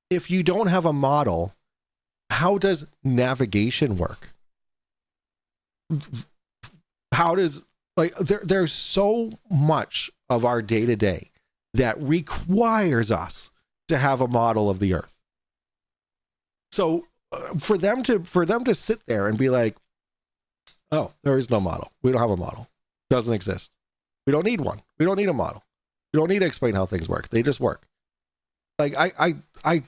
If you don't have a model, how does navigation work? How does, like, there's so much of our day-to-day that requires us to have a model of the earth. So for them to sit there and be like, oh, there is no model. We don't have a model. Doesn't exist. We don't need one. We don't need a model. We don't need to explain how things work. They just work. Like I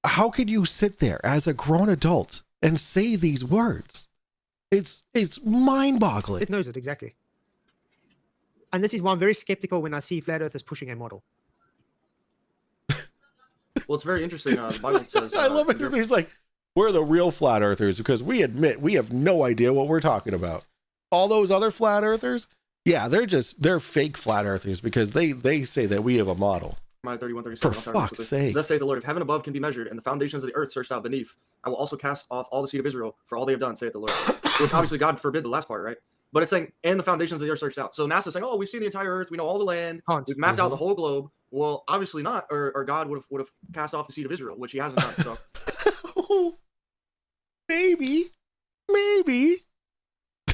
how could you sit there as a grown adult and say these words? It's mind-boggling. It knows it exactly. And this is why I'm very skeptical when I see flat earthers pushing a model. Well, it's very interesting. The Bible says, I love it. He's like, we're the real flat earthers because we admit we have no idea what we're talking about. All those other flat earthers, yeah, they're fake flat earthers because they say that we have a model. My 31:37. For fuck's sake. Thus saith the Lord, if heaven above can be measured and the foundations of the earth searched out beneath, I will also cast off all the seed of Israel for all they have done, saith the Lord. Which obviously God forbid the last part, right? But it's saying, and the foundations of the earth searched out. So NASA's saying, oh, we've seen the entire earth, we know all the land, we've mapped out the whole globe. Well, obviously not, or God would have cast off the seed of Israel, which he hasn't done. So maybe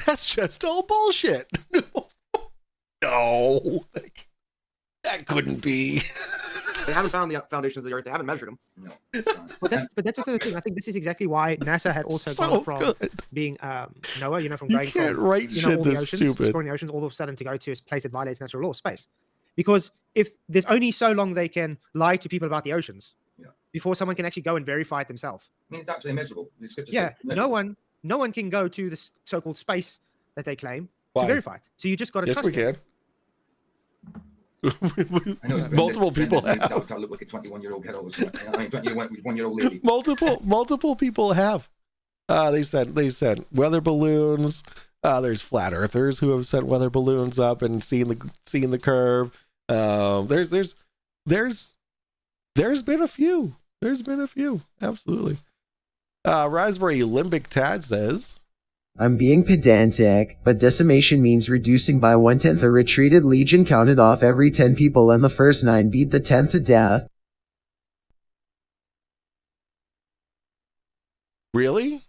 that's just all bullshit. No, like, that couldn't be. They haven't found the foundations of the earth. They haven't measured them. No. But that's also the thing. I think this is exactly why NASA had also gone from being Noah, from going can't from write shit all the this oceans, stupid. exploring the oceans, all of a sudden to go to a place that violates natural law, space. Because if there's only so long they can lie to people about the oceans before someone can actually go and verify it themselves. I mean, it's actually measurable. The scripture Yeah, says it's measurable. no one can go to this so-called space that they claim Why? to verify it. So you just got to Yes, trust we them. can. I know, Multiple people have. I look like a 21-year-old girl. 21-year-old lady. multiple people have. They sent weather balloons. There's flat earthers who have sent weather balloons up and seen the curve. There's been a few. Absolutely. Raspberry Limbic Tad says, I'm being pedantic, but decimation means reducing by 1/10. A retreated legion counted off every 10 people and the first 9 beat the 10th to death. really?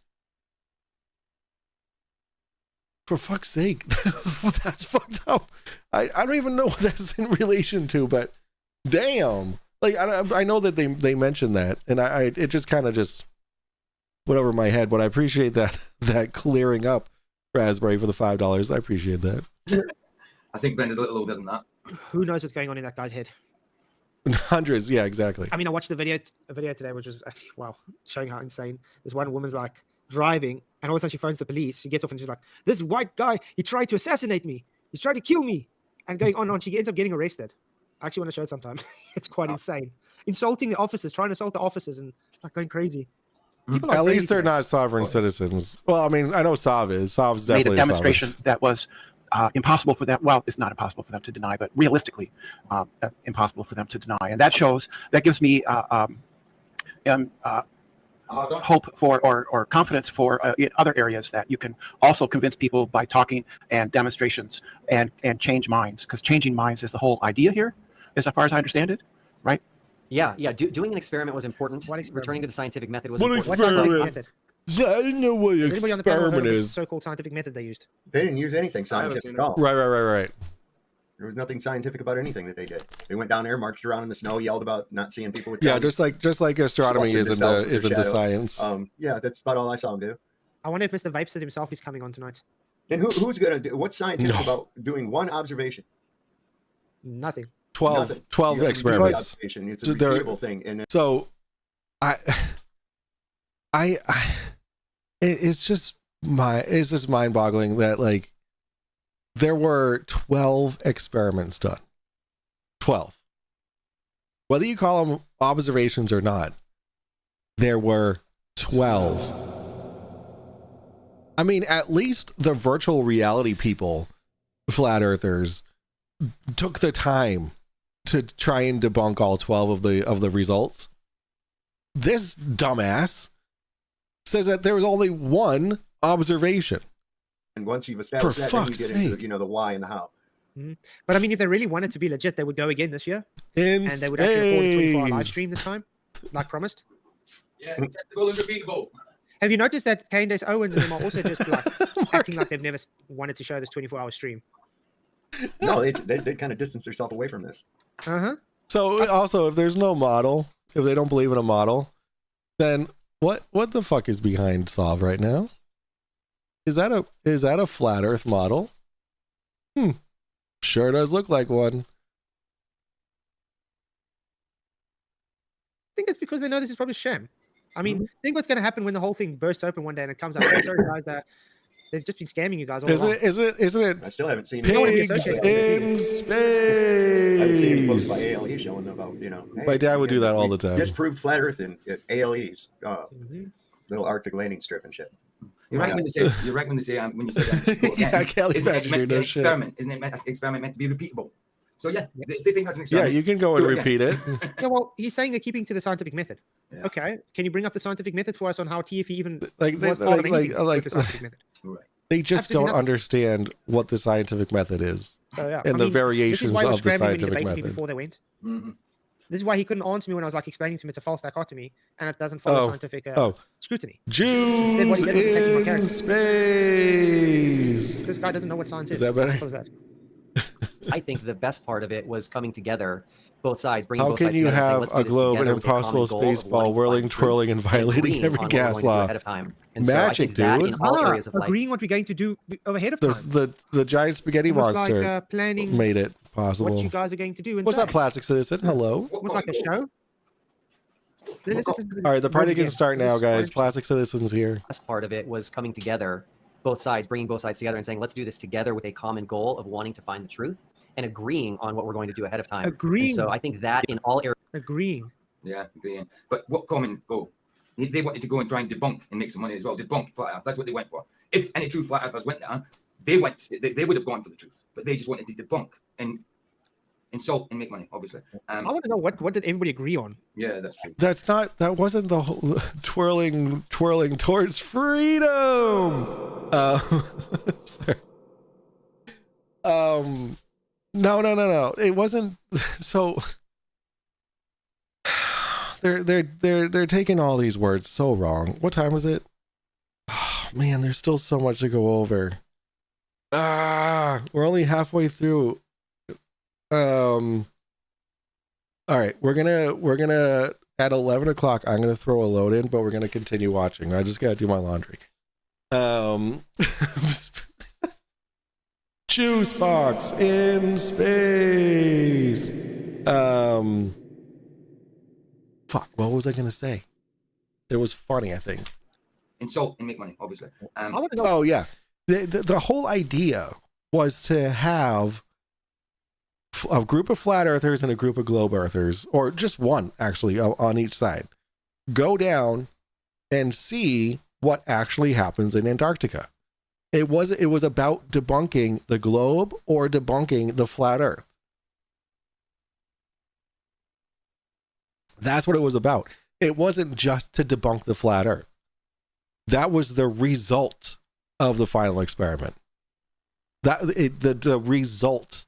For fuck's sake. That's fucked up. I don't even know what that's in relation to, but damn. Like, I know that they mentioned that, and it just kind of just went over my head, but I appreciate that clearing up, Raspberry, for the $5. I appreciate that. I think Brenda's a little older than that. Who knows what's going on in that guy's head? Hundreds, yeah, exactly. I mean, I watched a video today, which was actually, wow, showing how insane. This one woman's like driving, and all of a sudden she phones the police. She gets off and she's like, this white guy, he tried to assassinate me. He tried to kill me. And going on and on, she ends up getting arrested. I actually want to show it sometime. It's quite insane. Insulting the officers, trying to assault the officers and like going crazy. At least they're not sovereign citizens. Well, I mean, I know Sav is. Sav's made definitely a demonstration that was impossible for them. Well, it's not impossible for them to deny, but realistically impossible for them to deny. And that gives me hope for or confidence for in other areas that you can also convince people by talking and demonstrations and change minds, because changing minds is the whole idea here, as far as I understand it, right? Yeah. Doing an experiment was important. Returning to the scientific method was What important. experiment? I don't know what Anybody on the panel heard experiment of the is. so-called scientific method they used? They didn't use anything scientific at all. Right. There was nothing scientific about anything that they did. They went down there, marched around in the snow, yelled about not seeing people with Yeah, guns, just like astronomy sculpted isn't themselves with their into shadow. science. Yeah, that's about all I saw them do. I wonder if Mr. Vapes himself is coming on tonight. And who's gonna do? What's scientific about doing one observation? Nothing. 12 You have to do experiments. the observation. It's a So there- repeatable thing. And So, it's just mind-boggling that like there were 12 experiments done. 12. Whether you call them observations or not, there were 12 I mean, at least the virtual reality people, flat earthers, took the time to try and debunk all 12 of the results. This dumbass says that there was only one observation. And once you've established that, then you get into, you know, the why and the how. But I mean, if they really wanted to be legit, they would go again this year. And they would actually record a 24-hour live stream this time, like promised. Yeah, testable and repeatable. Have you noticed that Candace Owens and them are also just like acting like they've never wanted to show this 24-hour stream? No, they kind of distance themselves away from this. So also, if there's no model, if they don't believe in a model, then what the fuck is behind Solve right now? Is that a flat Earth model? Sure does look like one. I think it's because they know this is probably a sham. I mean, think what's going to happen when the whole thing bursts open one day and it comes out. Hey, sorry guys, they've just been scamming you guys all along. Isn't it? I still haven't seen pigs in space. I haven't seen any posts by ALE showing about, you know. My dad would do that all the time. Disproved flat Earth in ALE's little Arctic landing strip and shit. You're right when they say. You're right when they say. When you say yeah, Kelly isn't it meant to be no an shit. experiment? Isn't it experiment meant to be repeatable? So yeah, if they think that's an experiment, Yeah, you can go and do it repeat it. Yeah, well, he's saying they're keeping to the scientific method. Okay, can you bring up the scientific method for us on how TFE even was part of anything with the scientific method? They just Absolutely don't understand what the scientific method is, So, yeah. and I the mean, variations this is why he was of the scrambling when he scientific debated me method. before they went. This is why he couldn't answer me when I was like explaining to him it's a false dichotomy and it doesn't follow scientific scrutiny. Jews Instead, what he did was attacking my in character. space. This guy doesn't know what science is. Is that better? Simple as that. I think the best part of it was coming together, both sides, bringing How both can sides you together and saying, have let's do a this globe, an together with a common impossible goal of space ball, wanting to whirling, find truth twirling, and violating agreeing every on what gas we're going to do law? ahead of time. And so I Magic, think that dude. in all areas of life. Agreeing what we're going to do ahead of time. The giant spaghetti Almost monster like, planning made it possible. What you guys are going to do. What's up, Plastic Citizen? Hello. Almost like a show. All right, the party can start now, guys. Plastic Citizen's here. Best part of it was coming together, both sides, bringing both sides together and saying, let's do this together with a common goal of wanting to find the truth and agreeing on what we're going to do ahead of time. Agreeing. And so I think that in all areas. Agreeing. Yeah, agreeing. But what common goal? They wanted to go and try and debunk and make some money as well. Debunk flat Earth. That's what they went for. If any true flat earthers went there, they would have gone for the truth. But they just wanted to debunk and insult and make money, obviously. I want to know what did everybody agree on? Yeah, that's true. That wasn't the whole twirling towards freedom. Sorry. No. It wasn't. So they're taking all these words so wrong. What time is it? Oh, man, there's still so much to go over. We're only halfway through. All right, we're gonna at 11 o'clock. I'm gonna throw a load in, but we're gonna continue watching. I just gotta do my laundry. Juice box in space. Fuck. What was I gonna say? It was funny, I think. Insult and make money, obviously. Oh yeah, the whole idea was to have a group of flat earthers and a group of globe earthers, or just one actually on each side, go down and see what actually happens in Antarctica. It was about debunking the globe or debunking the flat earth. That's what it was about. It wasn't just to debunk the flat earth. That was the result of the final experiment. The result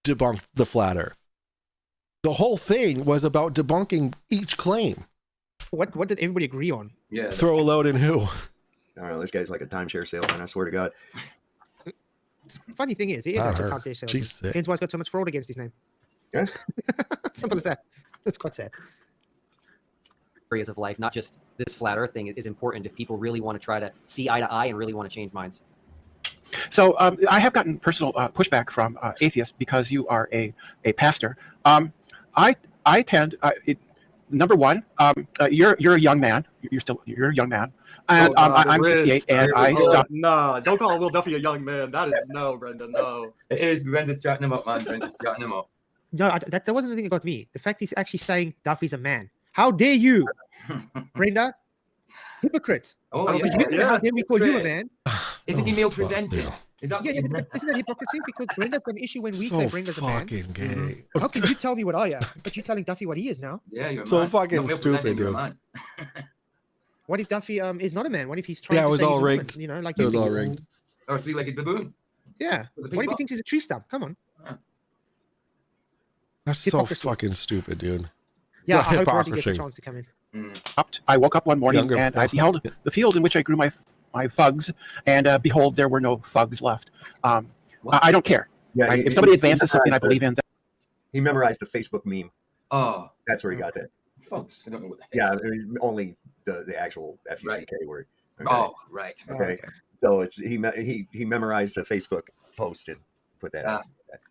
debunked the flat earth. The whole thing was about debunking each claim. What did everybody agree on? Yeah. Throw a load in who? I don't know. This guy's like a timeshare salesman. I swear to God. Funny thing is, he is actually a timeshare salesman. She's sick. Hence why he's got so much fraud against his name. Yeah. Simple as that. That's quite sad. Areas of life, not just this flat earth thing, is important if people really want to try to see eye to eye and really want to change minds. So I have gotten personal pushback from atheists because you are a pastor. I tend number one, you're a young man. You're a young man, and I'm 68, and I stopped. No, don't call Will Duffy a young man. That is no, Brendan. No. It is. Brendan's chatting him up, man. Brendan's chatting him up. No, that wasn't the thing that got me. The fact he's actually saying Duffy's a man. How dare you, Brenda? Hypocrite. Oh, yeah. How dare we call you a man? Isn't he male presenting? Is that Yeah, isn't that hypocrisy? Because Brenda's got an issue when we So say Brenda's a man. fucking gay. How can you tell me what I am, but you're telling Duffy what he is now? Yeah, you're a So man. fucking Not male stupid, presenting, you're a dude. man. What if Duffy is not a man? What if he's trying Yeah, it to was say all he's a woman, rigged. you know, like It you was think all he is? rigged. Or a three-legged baboon. Yeah. With a What big if he butt. thinks he's a tree stump? Come on. That's so Hypocrisy. fucking stupid, dude. Yeah, The I hope Roddy gets a hypocrisy. chance to come in. I woke up one morning Younger and I people. beheld the field in which I grew my fugs, and behold, there were no fugs left. I don't care. Yeah, Right? he- If somebody he advances something I memorized believe in, He memorized the Facebook meme. Oh, That's where he got that. folks, I don't know what the heck. Yeah, I mean, only the actual FUCK word. Okay. Oh, right. Okay. So it's he memorized a Facebook post and put that out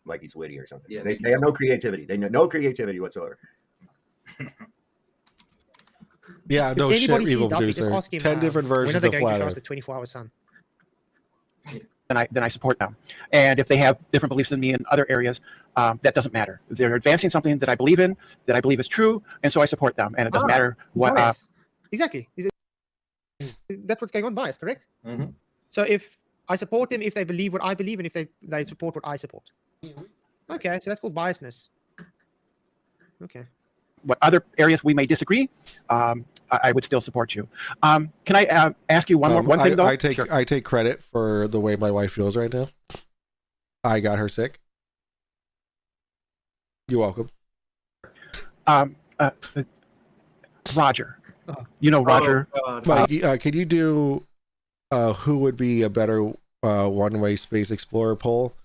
like he's witty or something. Yeah, they have no creativity. They know no creativity whatsoever. Yeah, no If shit, anybody sees evil Duffy, just producer. ask him, 10 different when are versions they of going to Flat show us Earth. the 24-hour sun? then I support them. And if they have different beliefs than me in other areas, that doesn't matter. They're advancing something that I believe in, that I believe is true, and so I support them. And it doesn't matter what. Bias. Exactly. That's what's going on, bias, correct? Mm-hmm. So if I support them, if they believe what I believe, and if they support what I support. Okay, so that's called biasness. Okay. What other areas we may disagree, I would still support you. Can I ask you one thing though? I take credit for the way my wife feels right now. I got her sick. You're welcome. Roger. You know Roger. Mike, can you do who would be a better one-way space explorer poll?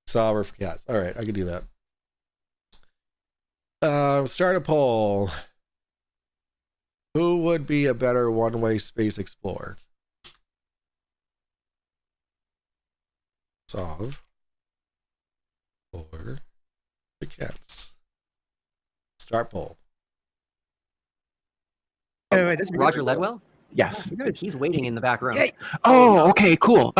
Solver for cats. All right, I can do that. Start a poll. Who would be a better one-way space explorer? Solve for the cats. Start poll. Wait, this is Roger Ledwell? Yes. He's waiting in the back room. Hey. Oh, okay, cool.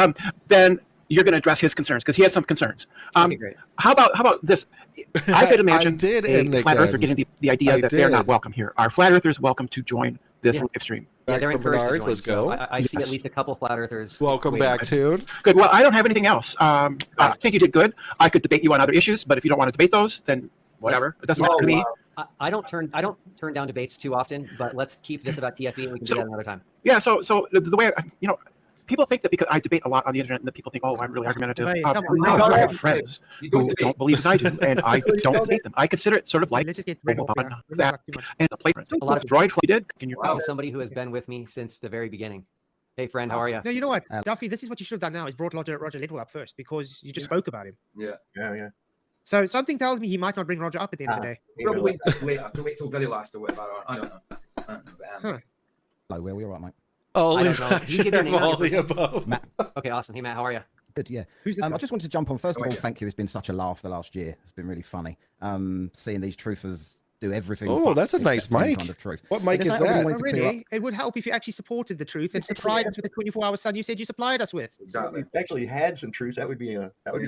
Then you're going to address his concerns because he has some concerns. Okay, great. How about this? I could imagine did a flat earther getting the idea that they're not did. welcome here. Are flat earthers welcome to join this live stream? Yeah, they're Back from encouraged to Menards, join, let's so go. I see at least a couple flat earthers. Welcome waiting. back, Tune. Good. Well, I don't have anything else. I think you did good. I could debate you on other issues, but if you don't want to debate those, then whatever. It doesn't matter to me. I don't turn down debates too often, but let's keep this about TFE and we can do that another time. Yeah. So the way people think that because I debate a lot on the internet, and that people think, oh, I'm really argumentative. Hey, come on. No, No, I have friends You who don't don't believe as I do, and I don't debate them. I consider it sort of like Let's just get rid of on yeah. that and the playground. A lot of Droid fleet did. Can you? This is somebody who has been with me since the very beginning. Hey, friend, how are you? No, you know what, Duffy, this is what you should have done now, is brought Roger Ledwell up first, because you just spoke about him. Yeah. So something tells me he might not bring Roger up at the end of the day. Probably wait till later. Wait till very last or whatever. I don't know. But, Huh. Hello, Will, we all right, mate? All I don't know. Can you give your name out? all the above. Matt. Okay, awesome. Hey, Matt, how are you? Good, yeah. Who's this I guy? just wanted to jump on. First of Oh, all, yeah. thank you. It's been such a laugh the last year. It's been really funny. Seeing these truthers do everything. Oh, but that's a nice accept any mic. kind of truth. What mic I guess is I really that? wanted Oh, to clear really? It would help if you actually supported the truth and Actually, supplied us with the 24-hour sun you said you supplied us with. exactly. If we actually had some truth, that would be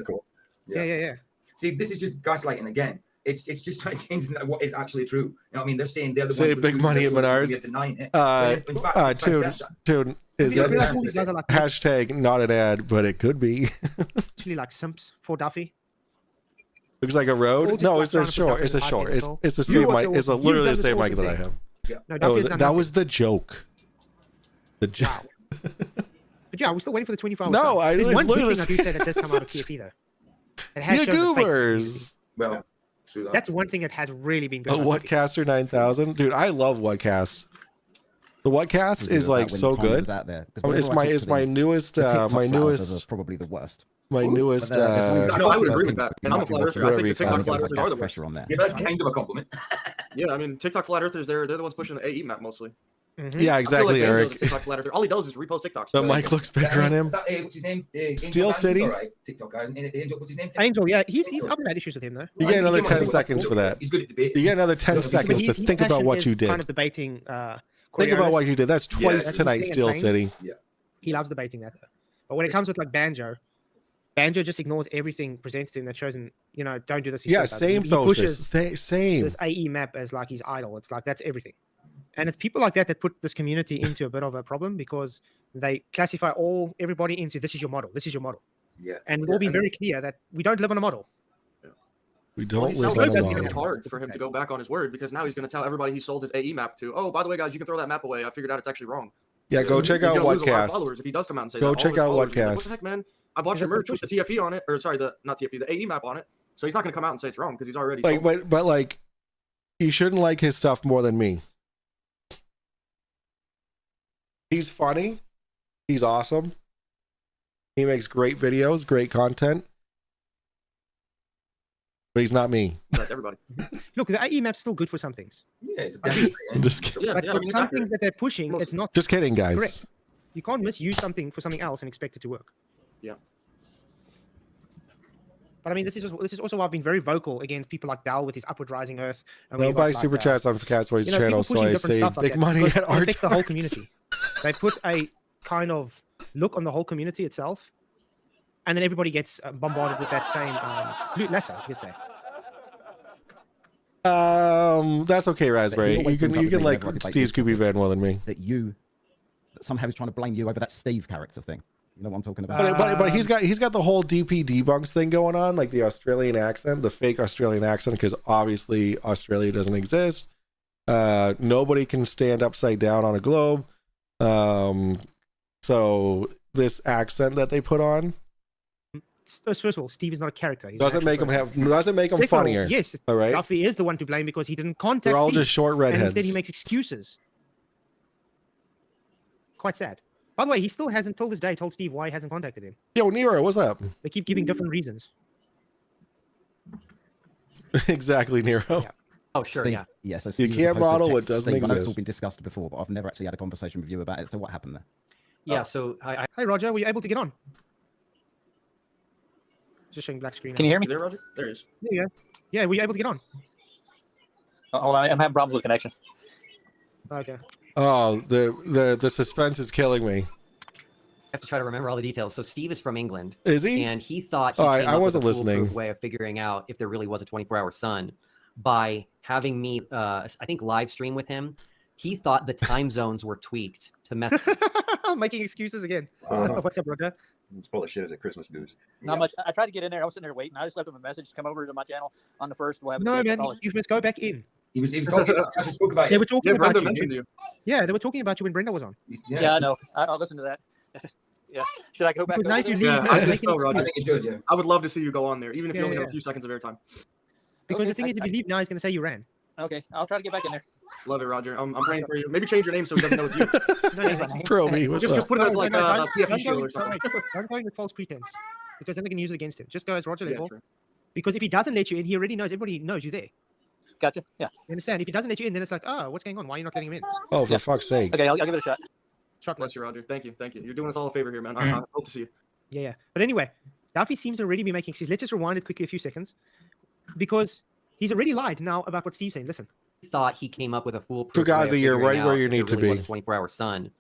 cool. Yeah. See, this is just gaslighting again. It's just trying to change what is actually true. You know what I mean? They're saying they're the Save ones big money at Menards. We're denying it. But in fact, it's vice versa. Tune. Is Yeah, it yeah. These guys are like hashtag not an ad, but it could be. actually like simps for Duffy. Looks like a All road. just No, like it's trying a to put short. Duffy It's a in the short. hard It's pedestal. it's the You same also- mic. It's you've literally done the this same mic awesome that I thing. have. Yeah. No, That Duffy was has done that nothing. was the joke. The joke. But yeah, we're still waiting for the 24-hour No, sun. I- There's it's one good literally thing I do say that does come out of TFE though. It has You shown the fakes. goobers. Well, true that. That's one thing that has really been good. A about TFE. Whatcaster 9000, dude. I love Whatcast. The Whatcast is like so good. It's my newest probably the worst. My newest. No, I would agree with that. And I'm a flat earther. I think the TikTok flat earthers are the worst. pressure on there. Yeah, that's kind of a compliment. Yeah, I mean, TikTok flat earthers, they're the ones pushing the AE map mostly. Yeah, exactly, Banjo's Eric. a TikTok flat earther. All he does is repost TikToks. The mic looks bigger on him. What's his name? Steel Angel City? Man's all right. TikTok guy. Angel, what's his name? Angel, yeah, he's I've had issues with him though. You get another He's 10 seconds for that. He's good at debating. You get another 10 seconds to His think about passion what is you did. Kind of debating. Think about what you did. That's twice That's tonight, his thing Steel in City. Yeah. He loves debating that though. But when it comes with like Banjo just ignores everything presented to him that shows him, don't do this. Yeah, same pushes same. this AE map as like his idol. It's like that's everything. And it's people like that that put this community into a bit of a problem because They classify everybody into this is your model, this is your model. Yeah. And we've all been very clear that we don't live on a model. We Well, don't he live sounds on like a it's going to be model. hard for him to go back on his word because now he's going to tell everybody he sold his AE map to. Oh, by the way, guys, you can throw that map away. I figured out it's actually wrong. Yeah, go check He's out gonna lose a lot of Whatcast. followers if he does come out and say Go that. All check his out followers will be like, what Whatcast. the heck, man? I bought your merch with the TFE on it, or sorry, not TFE, the AE map on it. So he's not going to come out and say it's wrong because he's already Like, sold. but like, you shouldn't like his stuff more than me. He's funny. He's awesome. He makes great videos, great content. But he's not me. That's everybody. Look, the AE map's still good for some things. Yeah, it's I'm just kidding. But for some things that they're pushing, it's not. Just kidding, guys. Correct. You can't misuse something for something else and expect it to work. Yeah. But I mean, this is also why I've been very vocal against people like Dal with his Upward Rising Earth. And Don't we've buy got, super chats on Catsoy's people channel, so pushing I different save stuff like big that money because at it art. affects the whole community. They put a kind of look on the whole community itself, and then everybody gets bombarded with that same loot lesser, you could say. That's okay, Raspberry. But You can like debate Steve Scooby Van more than me. That somehow he's trying to blame you over that Steve character thing. You know what I'm talking about? But he's got the whole DP debunks thing going on, like the Australian accent, the fake Australian accent, because obviously Australia doesn't exist. Nobody can stand upside down on a globe. So this accent that they put on First of all, Steve is not a character. He's an doesn't actual make him person. doesn't make him Second of all, funnier. yes, all right. Duffy is the one to blame because he didn't contact They're all Steve, just short and redheads. instead he makes excuses. Quite sad. By the way, he still hasn't, till this day, told Steve why he hasn't contacted him. Yo, Nero, what's up? They keep giving different reasons. Exactly, Nero. Yeah. Oh, sure, Steve, yeah. Yeah, so You Steve was can't supposed to model what text doesn't Steve. I know it's all exist. been discussed before, but I've never actually had a conversation with you about it. So what happened there? Yeah, so Hey, Roger, were you able to get on? Just showing black screen. Can you hear me? There, Roger? There he is. There you go. Yeah, were you able to get on? Hold on, I'm having problems with connection. Okay. Oh, the suspense is killing me. have to try to remember all the details. So Steve is from England. Is he? And he thought he Oh, came I up wasn't with a foolproof listening. way of figuring out if there really was a 24-hour sun by having me, I think, live stream with him. He thought the time zones were tweaked to mess. Making excuses again. What's up, Roger? It's full of shit as a Christmas goose. Not much. I tried to get in there. I was sitting there waiting. I just left him a message to come over to my channel on the first. We'll have a No, good man, call. you must go back in. He was talking. I just spoke about They it. were talking about Brenda you. mentioned you. Yeah, they were talking about you when Brenda was on. Yeah, I know. I'll listen to that. Yeah. Should I go back? But now over if you there? leave, Yeah, I you're think making so, Roger. I think you should. Yeah. I would love to see you go on there, even if you Yeah, only yeah. have a few seconds of airtime. Because Okay, the thing is, if you leave now, he's going to say you ran. Okay, I'll try to get back in there. Love it, Roger. I'm praying for you. Maybe change your name so he doesn't know it's you. No, Pro me, what's Just up? put it as like a don't TFE go show or with- something. Don't go in with false pretense, because then they can use it against him. Just go as Roger Yeah, level. true. Because if he doesn't let you in, he already knows. Everybody knows you're there. Gotcha. Yeah. You understand? If he doesn't let you in, then it's like, oh, what's going on? Why are you not letting him in? Oh, for fuck's sake. Okay, I'll give it a shot. Shot Bless you, Roger. Thank you. Thank you. You're doing us all a favor here, man. I hope to see you. Yeah, yeah. But anyway, Duffy seems to already be making excuses. Let's just rewind it quickly a few seconds, because he's already lied now about what Steve's saying. Listen. He thought he came up with a foolproof Fugazi, way of you're figuring right where out you if there need to really was be. a 24-hour sun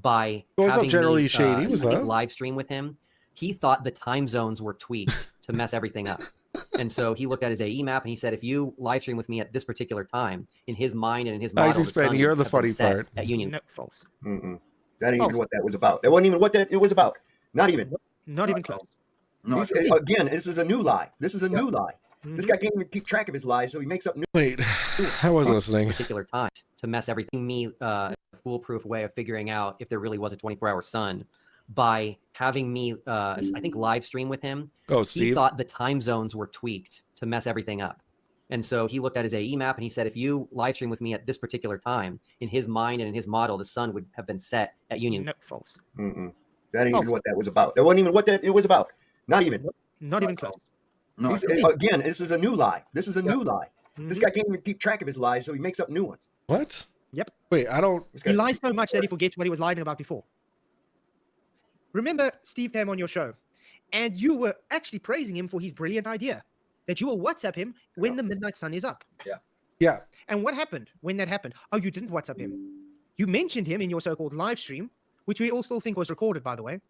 by What's up, having Generally me, Shady? What's I think, up? live stream with him. He thought the time zones were tweaked to mess everything up. And so he looked at his AE map and he said, if you live stream with me at this particular time, in his mind and in his model, Icy the Spen, sun you're would the have been funny set part. At Union. No, false. Mm-mm. That ain't False. even what that was about. That wasn't even what it was about. Not even. Not even close. No, Again, this is a new lie. This is a new lie. This guy can't even keep track of his lies, so he makes up new. Wait, I wasn't listening. Particular time to mess everything. Me, a foolproof way of figuring out if there really was a 24-hour sun by having me, I think, live stream with him. Oh, He Steve. thought the time zones were tweaked to mess everything up. And so he looked at his AE map and he said, if you live stream with me at this particular time, in his mind and in his model, the sun would have been set at Union. No, false. Mm-mm. That ain't False. even what that was about. That wasn't even what it was about. Not even. Not even close. no, Again, this is a new lie. This is a new lie. This Mhm. guy can't even keep track of his lies, so he makes up new ones. What? Yep. Wait, I don't. This He guy's- lies so much that he forgets what he was lying about before. Remember, Steve came on your show, and you were actually praising him for his brilliant idea that you will WhatsApp him when the midnight sun is up. Yeah. And what happened when that happened? Oh, you didn't WhatsApp him. You mentioned him in your so-called live stream, which we all still think was recorded, by the way.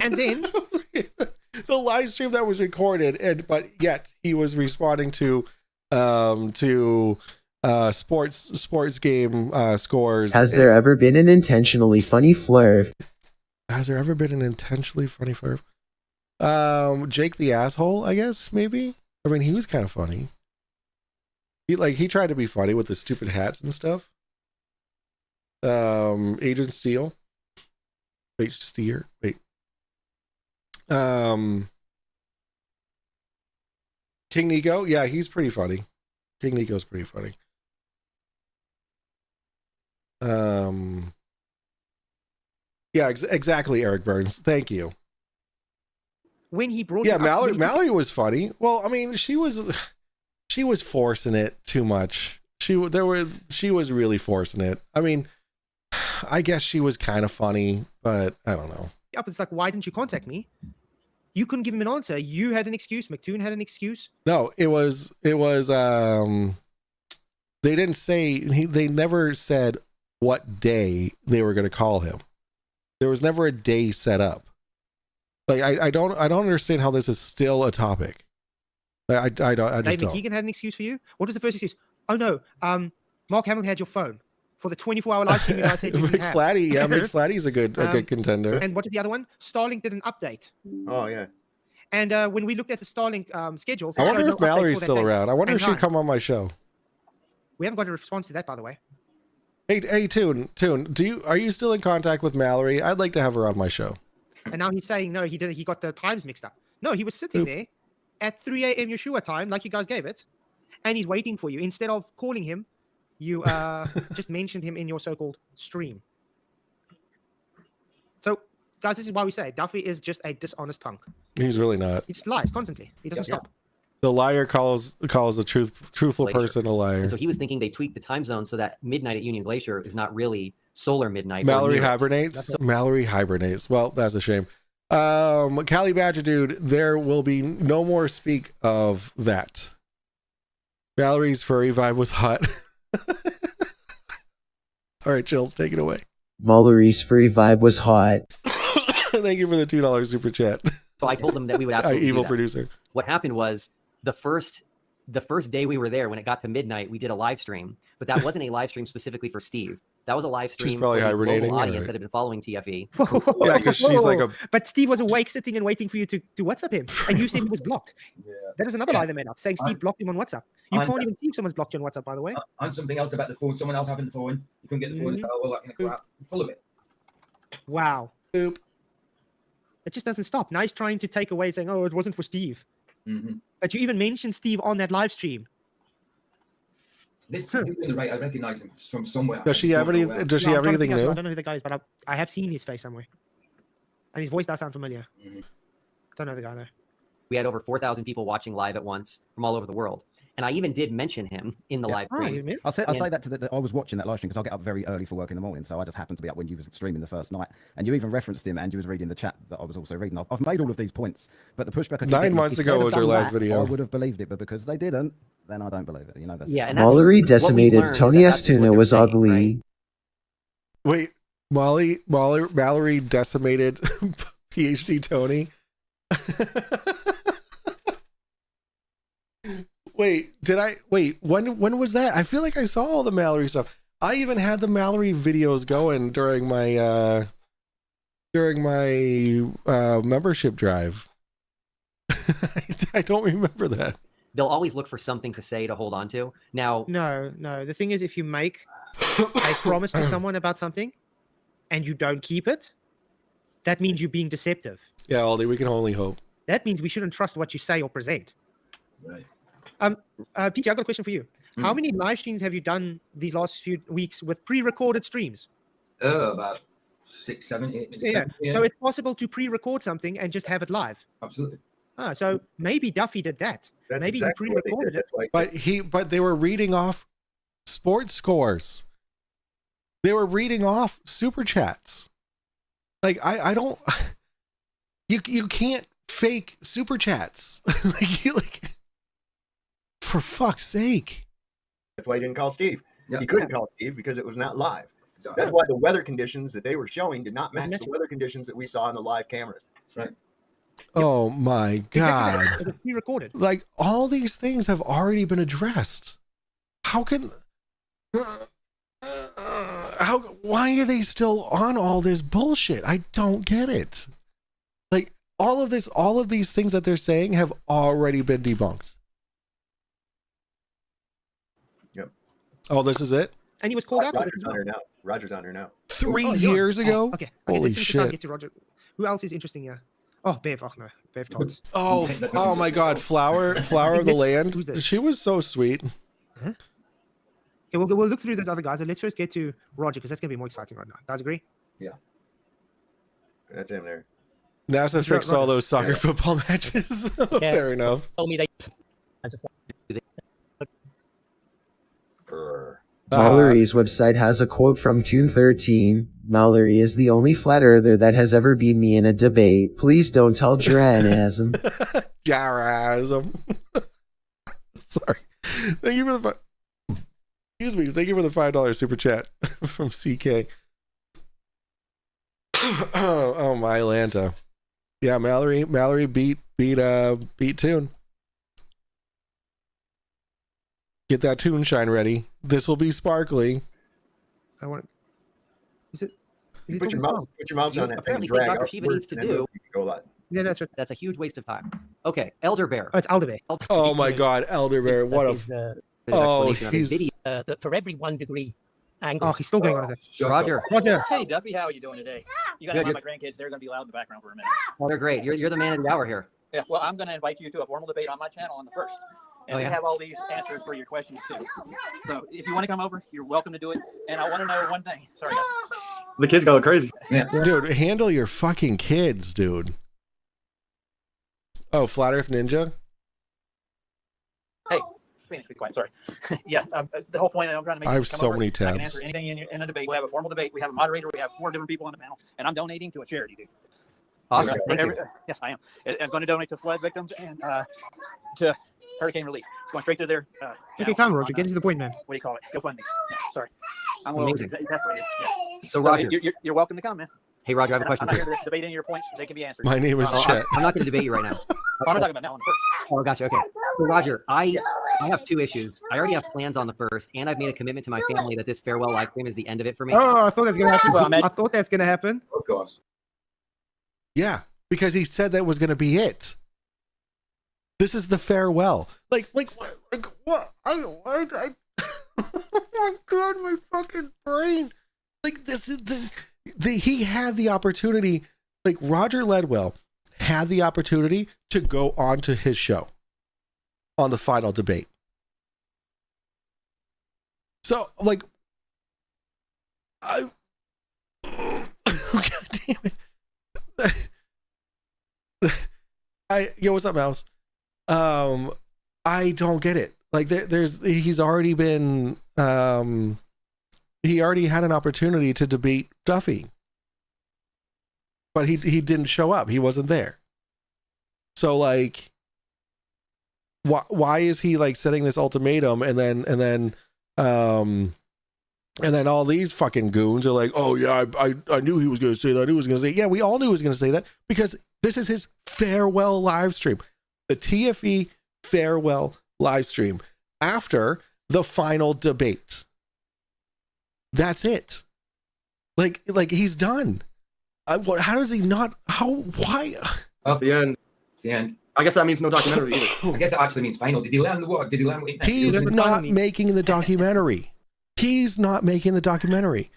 And then, The live stream that was recorded, but yet he was responding to sports game scores. Has there ever been an intentionally funny flirt? Has there ever been an intentionally funny fire? Jake the asshole, I guess, maybe. I mean, he was kind of funny. He tried to be funny with the stupid hats and stuff. Agent Steele. Wait, Steer. Wait. King Nico, yeah, he's pretty funny. King Nico's pretty funny. Yeah, exactly, Eric Burns. Thank you. When he brought Yeah, it up, Mallory was funny. Well, I mean, she was forcing it too much. She was really forcing it. I mean, I guess she was kind of funny, but I don't know. Up, it's like, why didn't you contact me? You couldn't give him an answer. You had an excuse. McToon had an excuse. No, it was they didn't say, they never said what day they were going to call him. There was never a day set up. Like, I don't understand how this is still a topic. I just Dave don't. McKeegan had an excuse for you. What was the first excuse? Oh no, Mark Hamill had your phone for the 24-hour live stream. I said you didn't have. McFlatty, yeah, McFlatty's a good contender. And what is the other one? Starlink did an update. Oh yeah. And when we looked at the Starlink schedules, I wonder if Mallory's still around. I wonder if she'd come on my show. We haven't got a response to that, by the way. Hey, Toon, are you still in contact with Mallory? I'd like to have her on my show. And now he's saying no, he didn't. He got the times mixed up. No, he was sitting there at 3 a.m. Yeshua time, like you guys gave it, and he's waiting for you. Instead of calling him, you just mentioned him in your so-called stream. So, guys, this is why we say Duffy is just a dishonest punk. He's really not. He just lies constantly. He doesn't stop. The liar calls the truthful person a liar. And so he was thinking they tweaked the time zone so that midnight at Union Glacier is not really solar midnight. Mallory hibernates. Mallory hibernates. Well, that's a shame. Cali Badger dude, there will be no more speak of that. Mallory's furry vibe was hot. All right, Chills, take it away. Mallory's furry vibe was hot. Thank you for the $2 super chat. So I told them that we would absolutely evil do that. producer. What happened was the first day we were there, when it got to midnight, we did a live stream, but that wasn't a live stream specifically for Steve. That was a live stream She's probably for the hibernating, global audience right. that had been following TFE. Yeah, because she's like a. But Steve was awake, sitting and waiting for you to WhatsApp him, and you said he was blocked. That was another lie they made up, saying Steve blocked him on WhatsApp. You can't even see if someone's blocked you on WhatsApp, by the way. And something else about the phone. Someone else having the phone. You couldn't get the phone. All that kind of crap. Full of it. Wow. Boop. It just doesn't stop. Now he's trying to take away, saying, "Oh, it wasn't for Steve." But you even mentioned Steve on that live stream. This doing the right. I recognize him from somewhere. Does she have any? Does she have anything new? I don't know who the guy is, but I have seen his face somewhere, and his voice does sound familiar. Don't know the guy though. We had over 4,000 people watching live at once from all over the world. And I even did mention him in the live stream. I'll say that I was watching that live stream because I get up very early for work in the morning. So I just happened to be up when you was streaming the first night. And you even referenced him and you was reading the chat that I was also reading. I've made all of these points, but the pushback I keep 9 months ago was your last video. I would have believed it, but because they didn't, then I don't believe it. You know, that's Mallory decimated Tony S. Tuna was ugly. Wait, Mallory decimated PhD Tony. When was that? I feel like I saw all the Mallory stuff. I even had the Mallory videos going during my membership drive. I don't remember that. They'll always look for something to say to hold on to. Now, no. The thing is, if you make a promise to someone about something and you don't keep it, that means you're being deceptive. Yeah, Aldi, we can only hope. That means we shouldn't trust what you say or present. Right. PJ, I've got a question for you. How many live streams have you done these last few weeks with pre-recorded streams? About 6, 7, 8. Yeah. So it's possible to pre-record something and just have it live. Absolutely. So maybe Duffy did that. Maybe exactly he pre-recorded it. But they were reading off sports scores. They were reading off super chats. Like I don't. You can't fake super chats. For fuck's sake. That's why he didn't call Steve. Yep. He couldn't call Steve because it was not live. That's why the weather conditions that they were showing did not match the weather conditions that we saw on the live cameras. That's right. Oh my God. It was pre-recorded. Like all these things have already been addressed. How can why are they still on all this bullshit? I don't get it. Like all of these things that they're saying have already been debunked. Yep. Oh, this is it? And he was called out. Roger's on her now. Roger's on her now. 3 years ago? Okay. Holy let's finish this out, shit. get to Roger. Who else is interesting here? Oh, Bev. Oh no, Bev Tots. Oh my God, Flower of the Land. She was so sweet. Huh? Okay, we'll look through those other guys. And let's first get to Roger because that's gonna be more exciting right now. Guys, agree? Yeah. That's him there. NASA fixed all those soccer football matches. Fair enough. Told me they. Mallory's website has a quote from Tune 13. Mallory is the only flat earther that has ever beat me in a debate. Please don't tell Jaranasm. Jarazum. Sorry. Thank you for the excuse me. Thank you for the $5 super chat from CK. Oh my Atlanta. Yeah, Mallory beat Tune. Get that tune shine ready. This will be sparkly. I want. Is it? Put your mouse on that Apparently, thing. what Drag Dr. up, Shiva needs to do. Go a lot. Yeah, that's right. That's a huge waste of time. Okay, Elderbear. Oh, it's Elderbear. Oh my God, Elderbear! What a he's for every 1 degree angle. Oh, he's still going on it. Roger. Hey, Duffy, how are you doing today? You got to Good, have my grandkids. They're going to be loud in the background for a minute. Oh, they're great. You're the man of the hour here. Yeah, well, I'm going to invite you to a formal debate on my channel on the 1st. And Oh, yeah? we have all these answers for your questions, too. So if you want to come over, you're welcome to do it. And I want to know one thing. Sorry, guys. The kids go crazy. Yeah. dude. Handle your fucking kids, dude. Oh, Flat Earth Ninja. Hey, Phoenix, be quiet. Sorry. Yeah, the whole point that I'm trying to make. I have is come so over. many I can tabs. answer anything in a debate. We'll have a formal debate. We have a moderator. We have 4 different people on the panel, and I'm donating to a charity, dude. Awesome. Thank you. Yes, I am. I'm going to donate to flood victims and to hurricane relief. It's going straight to their. Okay, come on, Roger. Get to the point, man. What do you call it? GoFundMe. Yeah, sorry, I'm a little Amazing. exasperated. Yeah. So, Roger. You're welcome to come, man. Hey, Roger, I have a question I'm for not you. here to debate any of your points. They can be answered. My name is Chet. I'm not going to debate you right now. I'm not talking about now on the 1st. Oh, gotcha. Okay. So, Roger, I have 2 issues. I already have plans on the 1st, and I've made a commitment to my family that this farewell live stream is the end of it for me. Oh, I thought that's gonna happen. I thought that's gonna happen. Of course. Yeah, because he said that was going to be it. This is the farewell. Like what? Oh my God, my fucking brain. Like this is he had the opportunity. Like Roger Ledwell had the opportunity to go on to his show on the final debate. So like, God damn it. Yo, what's up, Mouse? I don't get it. Like he's already been he already had an opportunity to debate Duffy, but he didn't show up. He wasn't there. So like, why is he like setting this ultimatum and then all these fucking goons are like, oh yeah, I knew he was going to say that. I knew he was going to say, yeah, we all knew he was going to say that because this is his farewell live stream, the TFE farewell live stream after the final debate. That's it. Like he's done. How does he not? Why? That's the end. It's the end. I guess that means no documentary either. I guess it actually means final. Did he learn the word? Did he learn what it meant? He's not making the documentary. He's not making the documentary.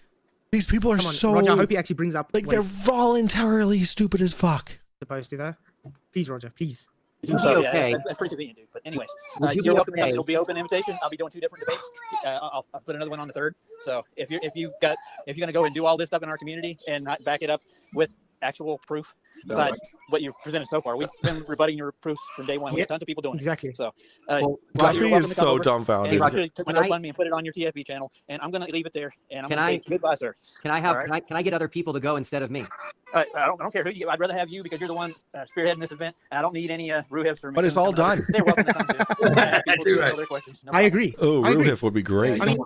These people are so. Roger, I hope he actually brings up. Like they're voluntarily stupid as fuck. Supposed to though. Please, Roger. Please. Would you be okay? That's pretty convenient, dude. But anyways, Would you you're be welcome. okay? It'll be open invitation. I'll be doing 2 different debates. I'll put another one on the 3rd. So if you're gonna go and do all this stuff in our community and not back it up with actual proof, besides what you've presented so far, we've been rebutting your proofs from day one. We have tons of people doing exactly. it. So Duffy is so dumbfounded. And Roger, took my GoFundMe and put it on your TFB channel, and I'm gonna leave it there. And I'm gonna say goodbye, sir. Can I get other people to go instead of me? I don't care who you. I'd rather have you because you're the one spearheading this event. I don't need any Ruhevs for me. But it's all done. They're welcome to come too. That's right. I agree. Oh, I agree. Ruhif would be great. I mean,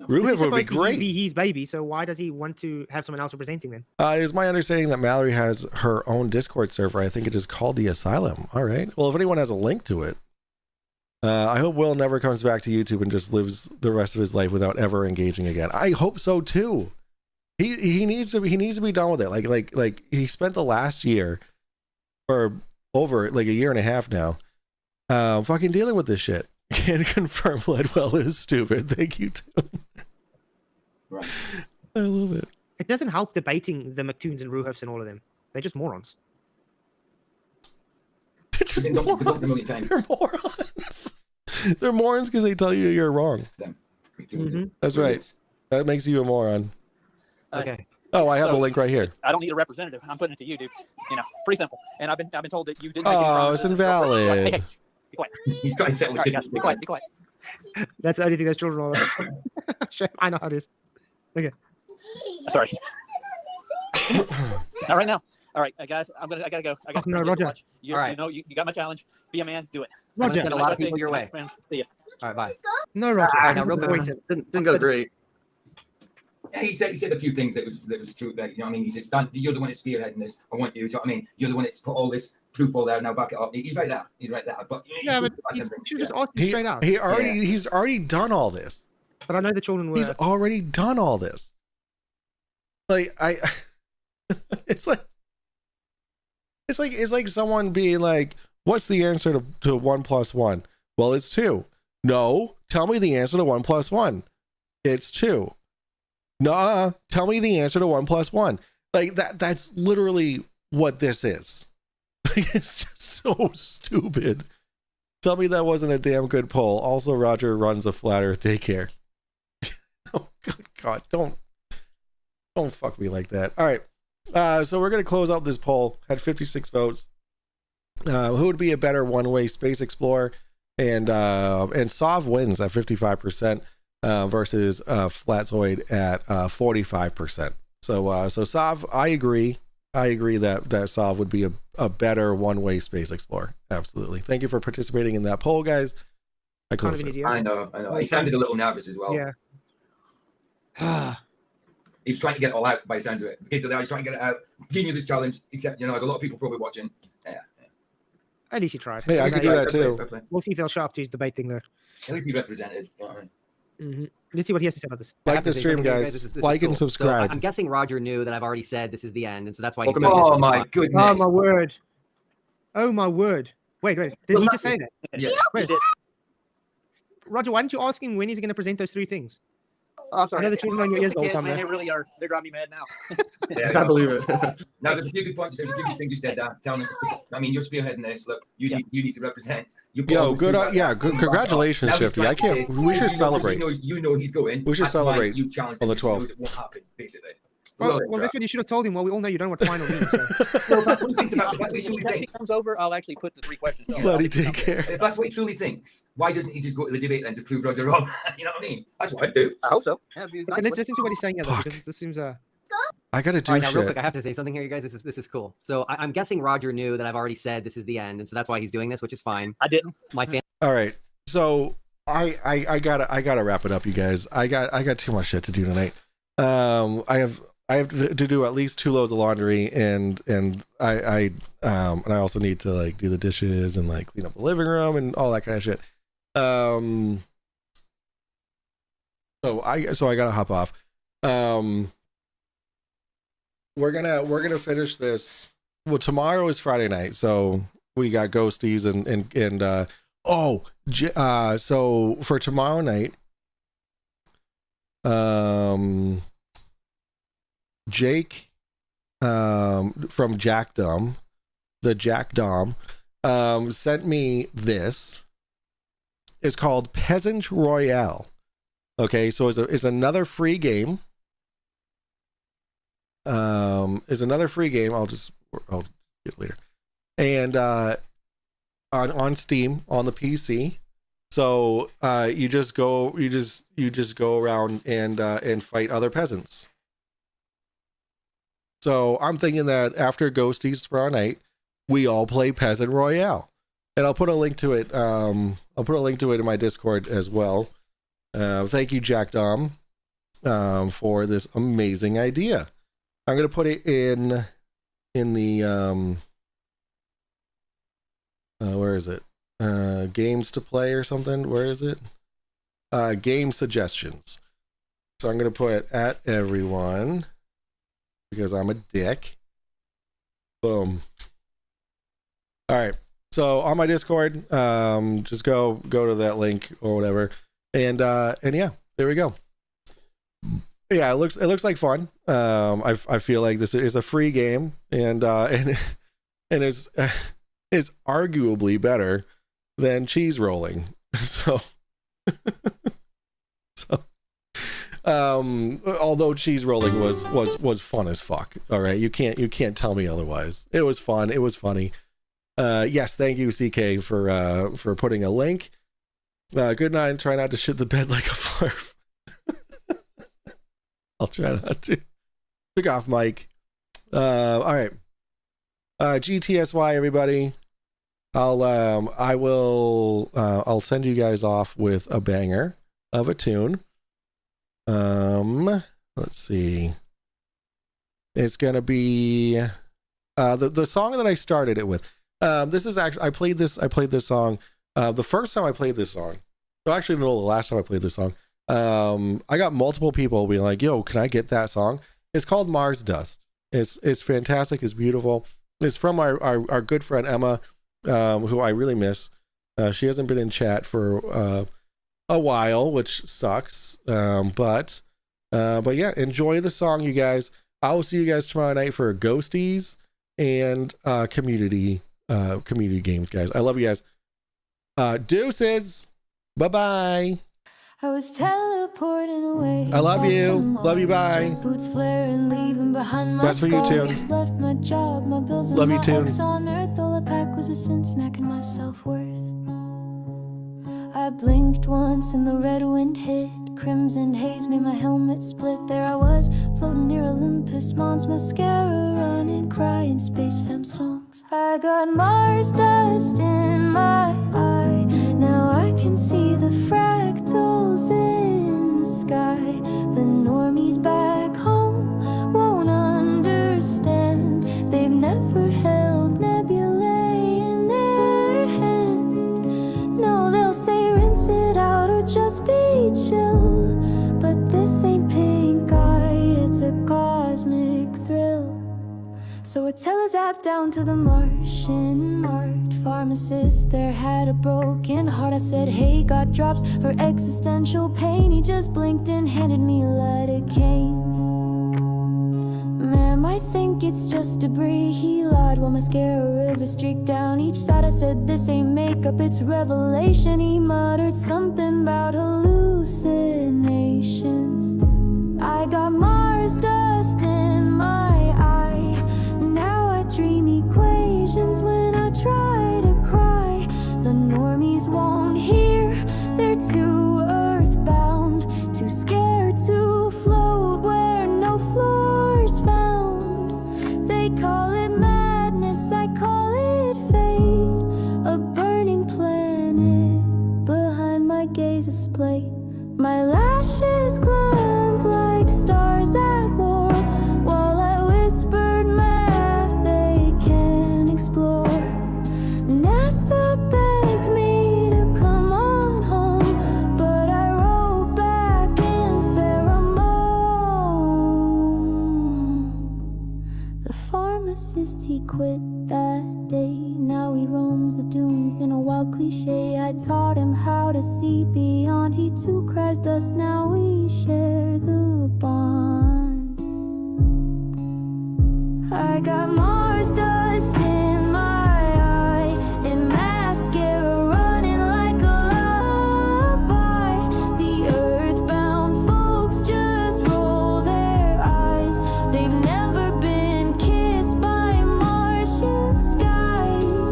Ruhif would be supposed to great. be his baby, so why does he want to have someone else representing then? It is my understanding that Mallory has her own Discord server. I think it is called the Asylum. All right. Well, if anyone has a link to it. I hope Will never comes back to YouTube and just lives the rest of his life without ever engaging again. I hope so too. He needs to be done with it. Like he spent the last year or over like a year and a half now fucking dealing with this shit. Can confirm Ledwell is stupid. Thank you too. Right. I love it. It doesn't help debating the McToons and Ruhofs and all of them. They're just morons. They're just morons. They're morons. They're morons because they tell you you're wrong. That's right. That makes you a moron. Okay. Oh, I have So, the link right here. I don't need a representative. I'm putting it to you, dude. You know, pretty simple. And I've been told that you didn't. Oh, it's invalid. Hey, be quiet. He's trying to settle All right, guys, be quiet. Be quiet. That's the only thing those children are. Sure, I know how it is. Okay. Sorry. Not right now. All right, guys, I gotta go. I got no, Roger. You, All right. you know, you got my challenge. Be a man. Do it. I'm gonna Roger. send a lot of people your way. Friends, see ya. All right, bye. No, Roger. All right, now real quick. Didn't go great. Yeah, he said a few things that was true. That, you know what I mean? He says, "Stan, you're the one that's spearheading this. I want you." Do you know what I mean? You're the one that's put all this proof all there. Now back it up. He's right there. He's right there. But Yeah, but you should just ask him straight out. He's already done all this. But I know the children were. He's already done all this. Like it's like someone being like, "What's the answer to 1 + 1?" Well, it's 2. No, tell me the answer to 1 + 1. It's 2. Nah, tell me the answer to 1 + 1. Like that's literally what this is. It's just so stupid. Tell me that wasn't a damn good poll. Also, Roger runs a flat earth daycare. Oh, good God. Don't fuck me like that. All right. So we're going to close out this poll. Had 56 votes. Who would be a better one-way space explorer? And Sov wins at 55%. Versus Flatzoid at 45%. So Sav, I agree that Sav would be a better one-way space explorer. Absolutely. Thank you for participating in that poll, guys. I know. He sounded a little nervous as well. Yeah. He was trying to get it all out by the sounds of it. The kids are there. He's trying to get it out. Giving you this challenge, except there's a lot of people probably watching. Yeah. At least he tried. Hey, I could do that too. We'll see if they'll show up to his debate thing there. At least he represented. You know what I mean? Let's see what he has to say about this. Like the stream, guys. This is Like and cool. subscribe. So I'm guessing Roger knew that I've already said this is the end, and so that's why he's Welcome doing in. this. Oh, which is my fine. goodness. Oh my word. Oh my word. Wait. Did he just say that? Yeah. Wait. Roger, why didn't you ask him when he's going to present those 3 things? Oh, I'm sorry. I know the children on your ears the whole Kids, time. man, man. they really are. They're driving me mad now. Yeah, I believe it. Now, there's a few good points. There's a few good things you said there. Telling them, I mean, you're spearheading this. Look, you need to represent. Yo, good. Good. Congratulations, Shifty. I can't. We should celebrate. You know he's going. We should That's why celebrate you challenged on the him. You know 12th. It won't happen, basically. Well, that's what you should have told him. Well, we all know you don't know what final means. So. Well, that's what he thinks about it. That's what he truly When he thinks. comes over, I'll actually put the 3 questions. Bloody take care. If that's what he truly thinks, why doesn't he just go to the debate then to prove Roger wrong? You know what I mean? That's what I'd do. I hope so. Yeah, Okay, let's listen to what he's saying, though, because this seems I gotta do All right, now shit. real quick, I have to say something here, you guys. This is cool. So I'm guessing Roger knew that I've already said this is the end, and so that's why he's doing this, which is fine. I didn't. My fan. All right. So I gotta wrap it up, you guys. I got too much shit to do tonight. I have to do at least 2 loads of laundry, and I also need to like do the dishes and like clean up the living room and all that kind of shit. So I gotta hop off. We're gonna finish this. Well, tomorrow is Friday night, so we got Ghosties and so for tomorrow night, Jake from Jack Dom, sent me this. It's called Peasant Royale. Okay, so it's another free game. Is another free game. I'll get it later. And on Steam on the PC. So you just go around and fight other peasants. So I'm thinking that after Ghosties tomorrow night, we all play Peasant Royale, and I'll put a link to it. I'll put a link to it in my Discord as well. Thank you, Jack Dom, for this amazing idea. I'm gonna put it in the where is it? games to play or something. Where is it? Game suggestions. So I'm going to put at everyone because I'm a dick. Boom. All right. So on my Discord, just go to that link or whatever, and yeah, there we go. Yeah, it looks like fun. I feel like this is a free game, and it's arguably better than cheese rolling. So although cheese rolling was fun as fuck. All right, you can't tell me otherwise. It was fun. It was funny. Yes, thank you, CK, for putting a link. Good night. Try not to shit the bed like a flarf. I'll try not to. Took off mic. All right. GTSY, everybody. I'll send you guys off with a banger of a tune. Let's see. It's gonna be the song that I started it with. This is actually I played this song the first time I played this song. So actually no, the last time I played this song. I got multiple people being like, yo, can I get that song? It's called Mars Dust. It's fantastic, it's beautiful. It's from our good friend Emma, who I really miss. She hasn't been in chat for a while, which sucks. But yeah, enjoy the song, you guys. I will see you guys tomorrow night for Ghosties and community games, guys. I love you guys. Deuces. Bye-bye. I was teleporting away. I love you. Love you. Bye. Boots flaring, leaving behind my That's for you, Tune. scars. Left my job, my bills, and Love you, my Tune. ex on earth. All I packed was a sin, snacking my self-worth. I blinked once and the red wind hit. Crimson haze made my helmet split. There I was, floating near Olympus Mons. Mascara running, crying space femme songs. I got Mars dust in my eye. Now I can see the fractals in the sky. The normies back home won't understand. They've never held nebulae in their hand. No, they'll say rinse it out or just be chill. But this ain't pink eye, it's a cosmic thrill. So I tell his app down to the Martian Mart pharmacist there had a broken heart. I said, hey, got drops for existential pain. He just blinked and handed me lidocaine. Ma'am, I think it's just debris. He lied while mascara river streaked down each side. I said, this ain't makeup, it's revelation. He muttered something about hallucinations. I got Mars dust in my eye. Now I dream equations when I try to cry. The normies won't hear, they're too earthbound, too scared to float where no floor's found. They call it madness, I call it fate. A burning planet behind my gaze display. My lashes glammed like stars at war, while I whispered math they can't explore. NASA begged me to come on home, but I wrote back in pheromone. The pharmacist, he quit that day. Now he roams the dunes in a wild cliche. I taught him how to see beyond. He too cries dust. Now we share the bond. I got Mars dust in my eye, and mascara running like a lullaby. The earthbound folks just roll their eyes. They've never been kissed by Martian skies.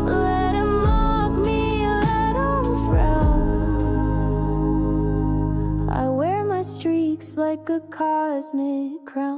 Let 'em mock me, let 'em frown. I wear my streaks like a cosmic crown.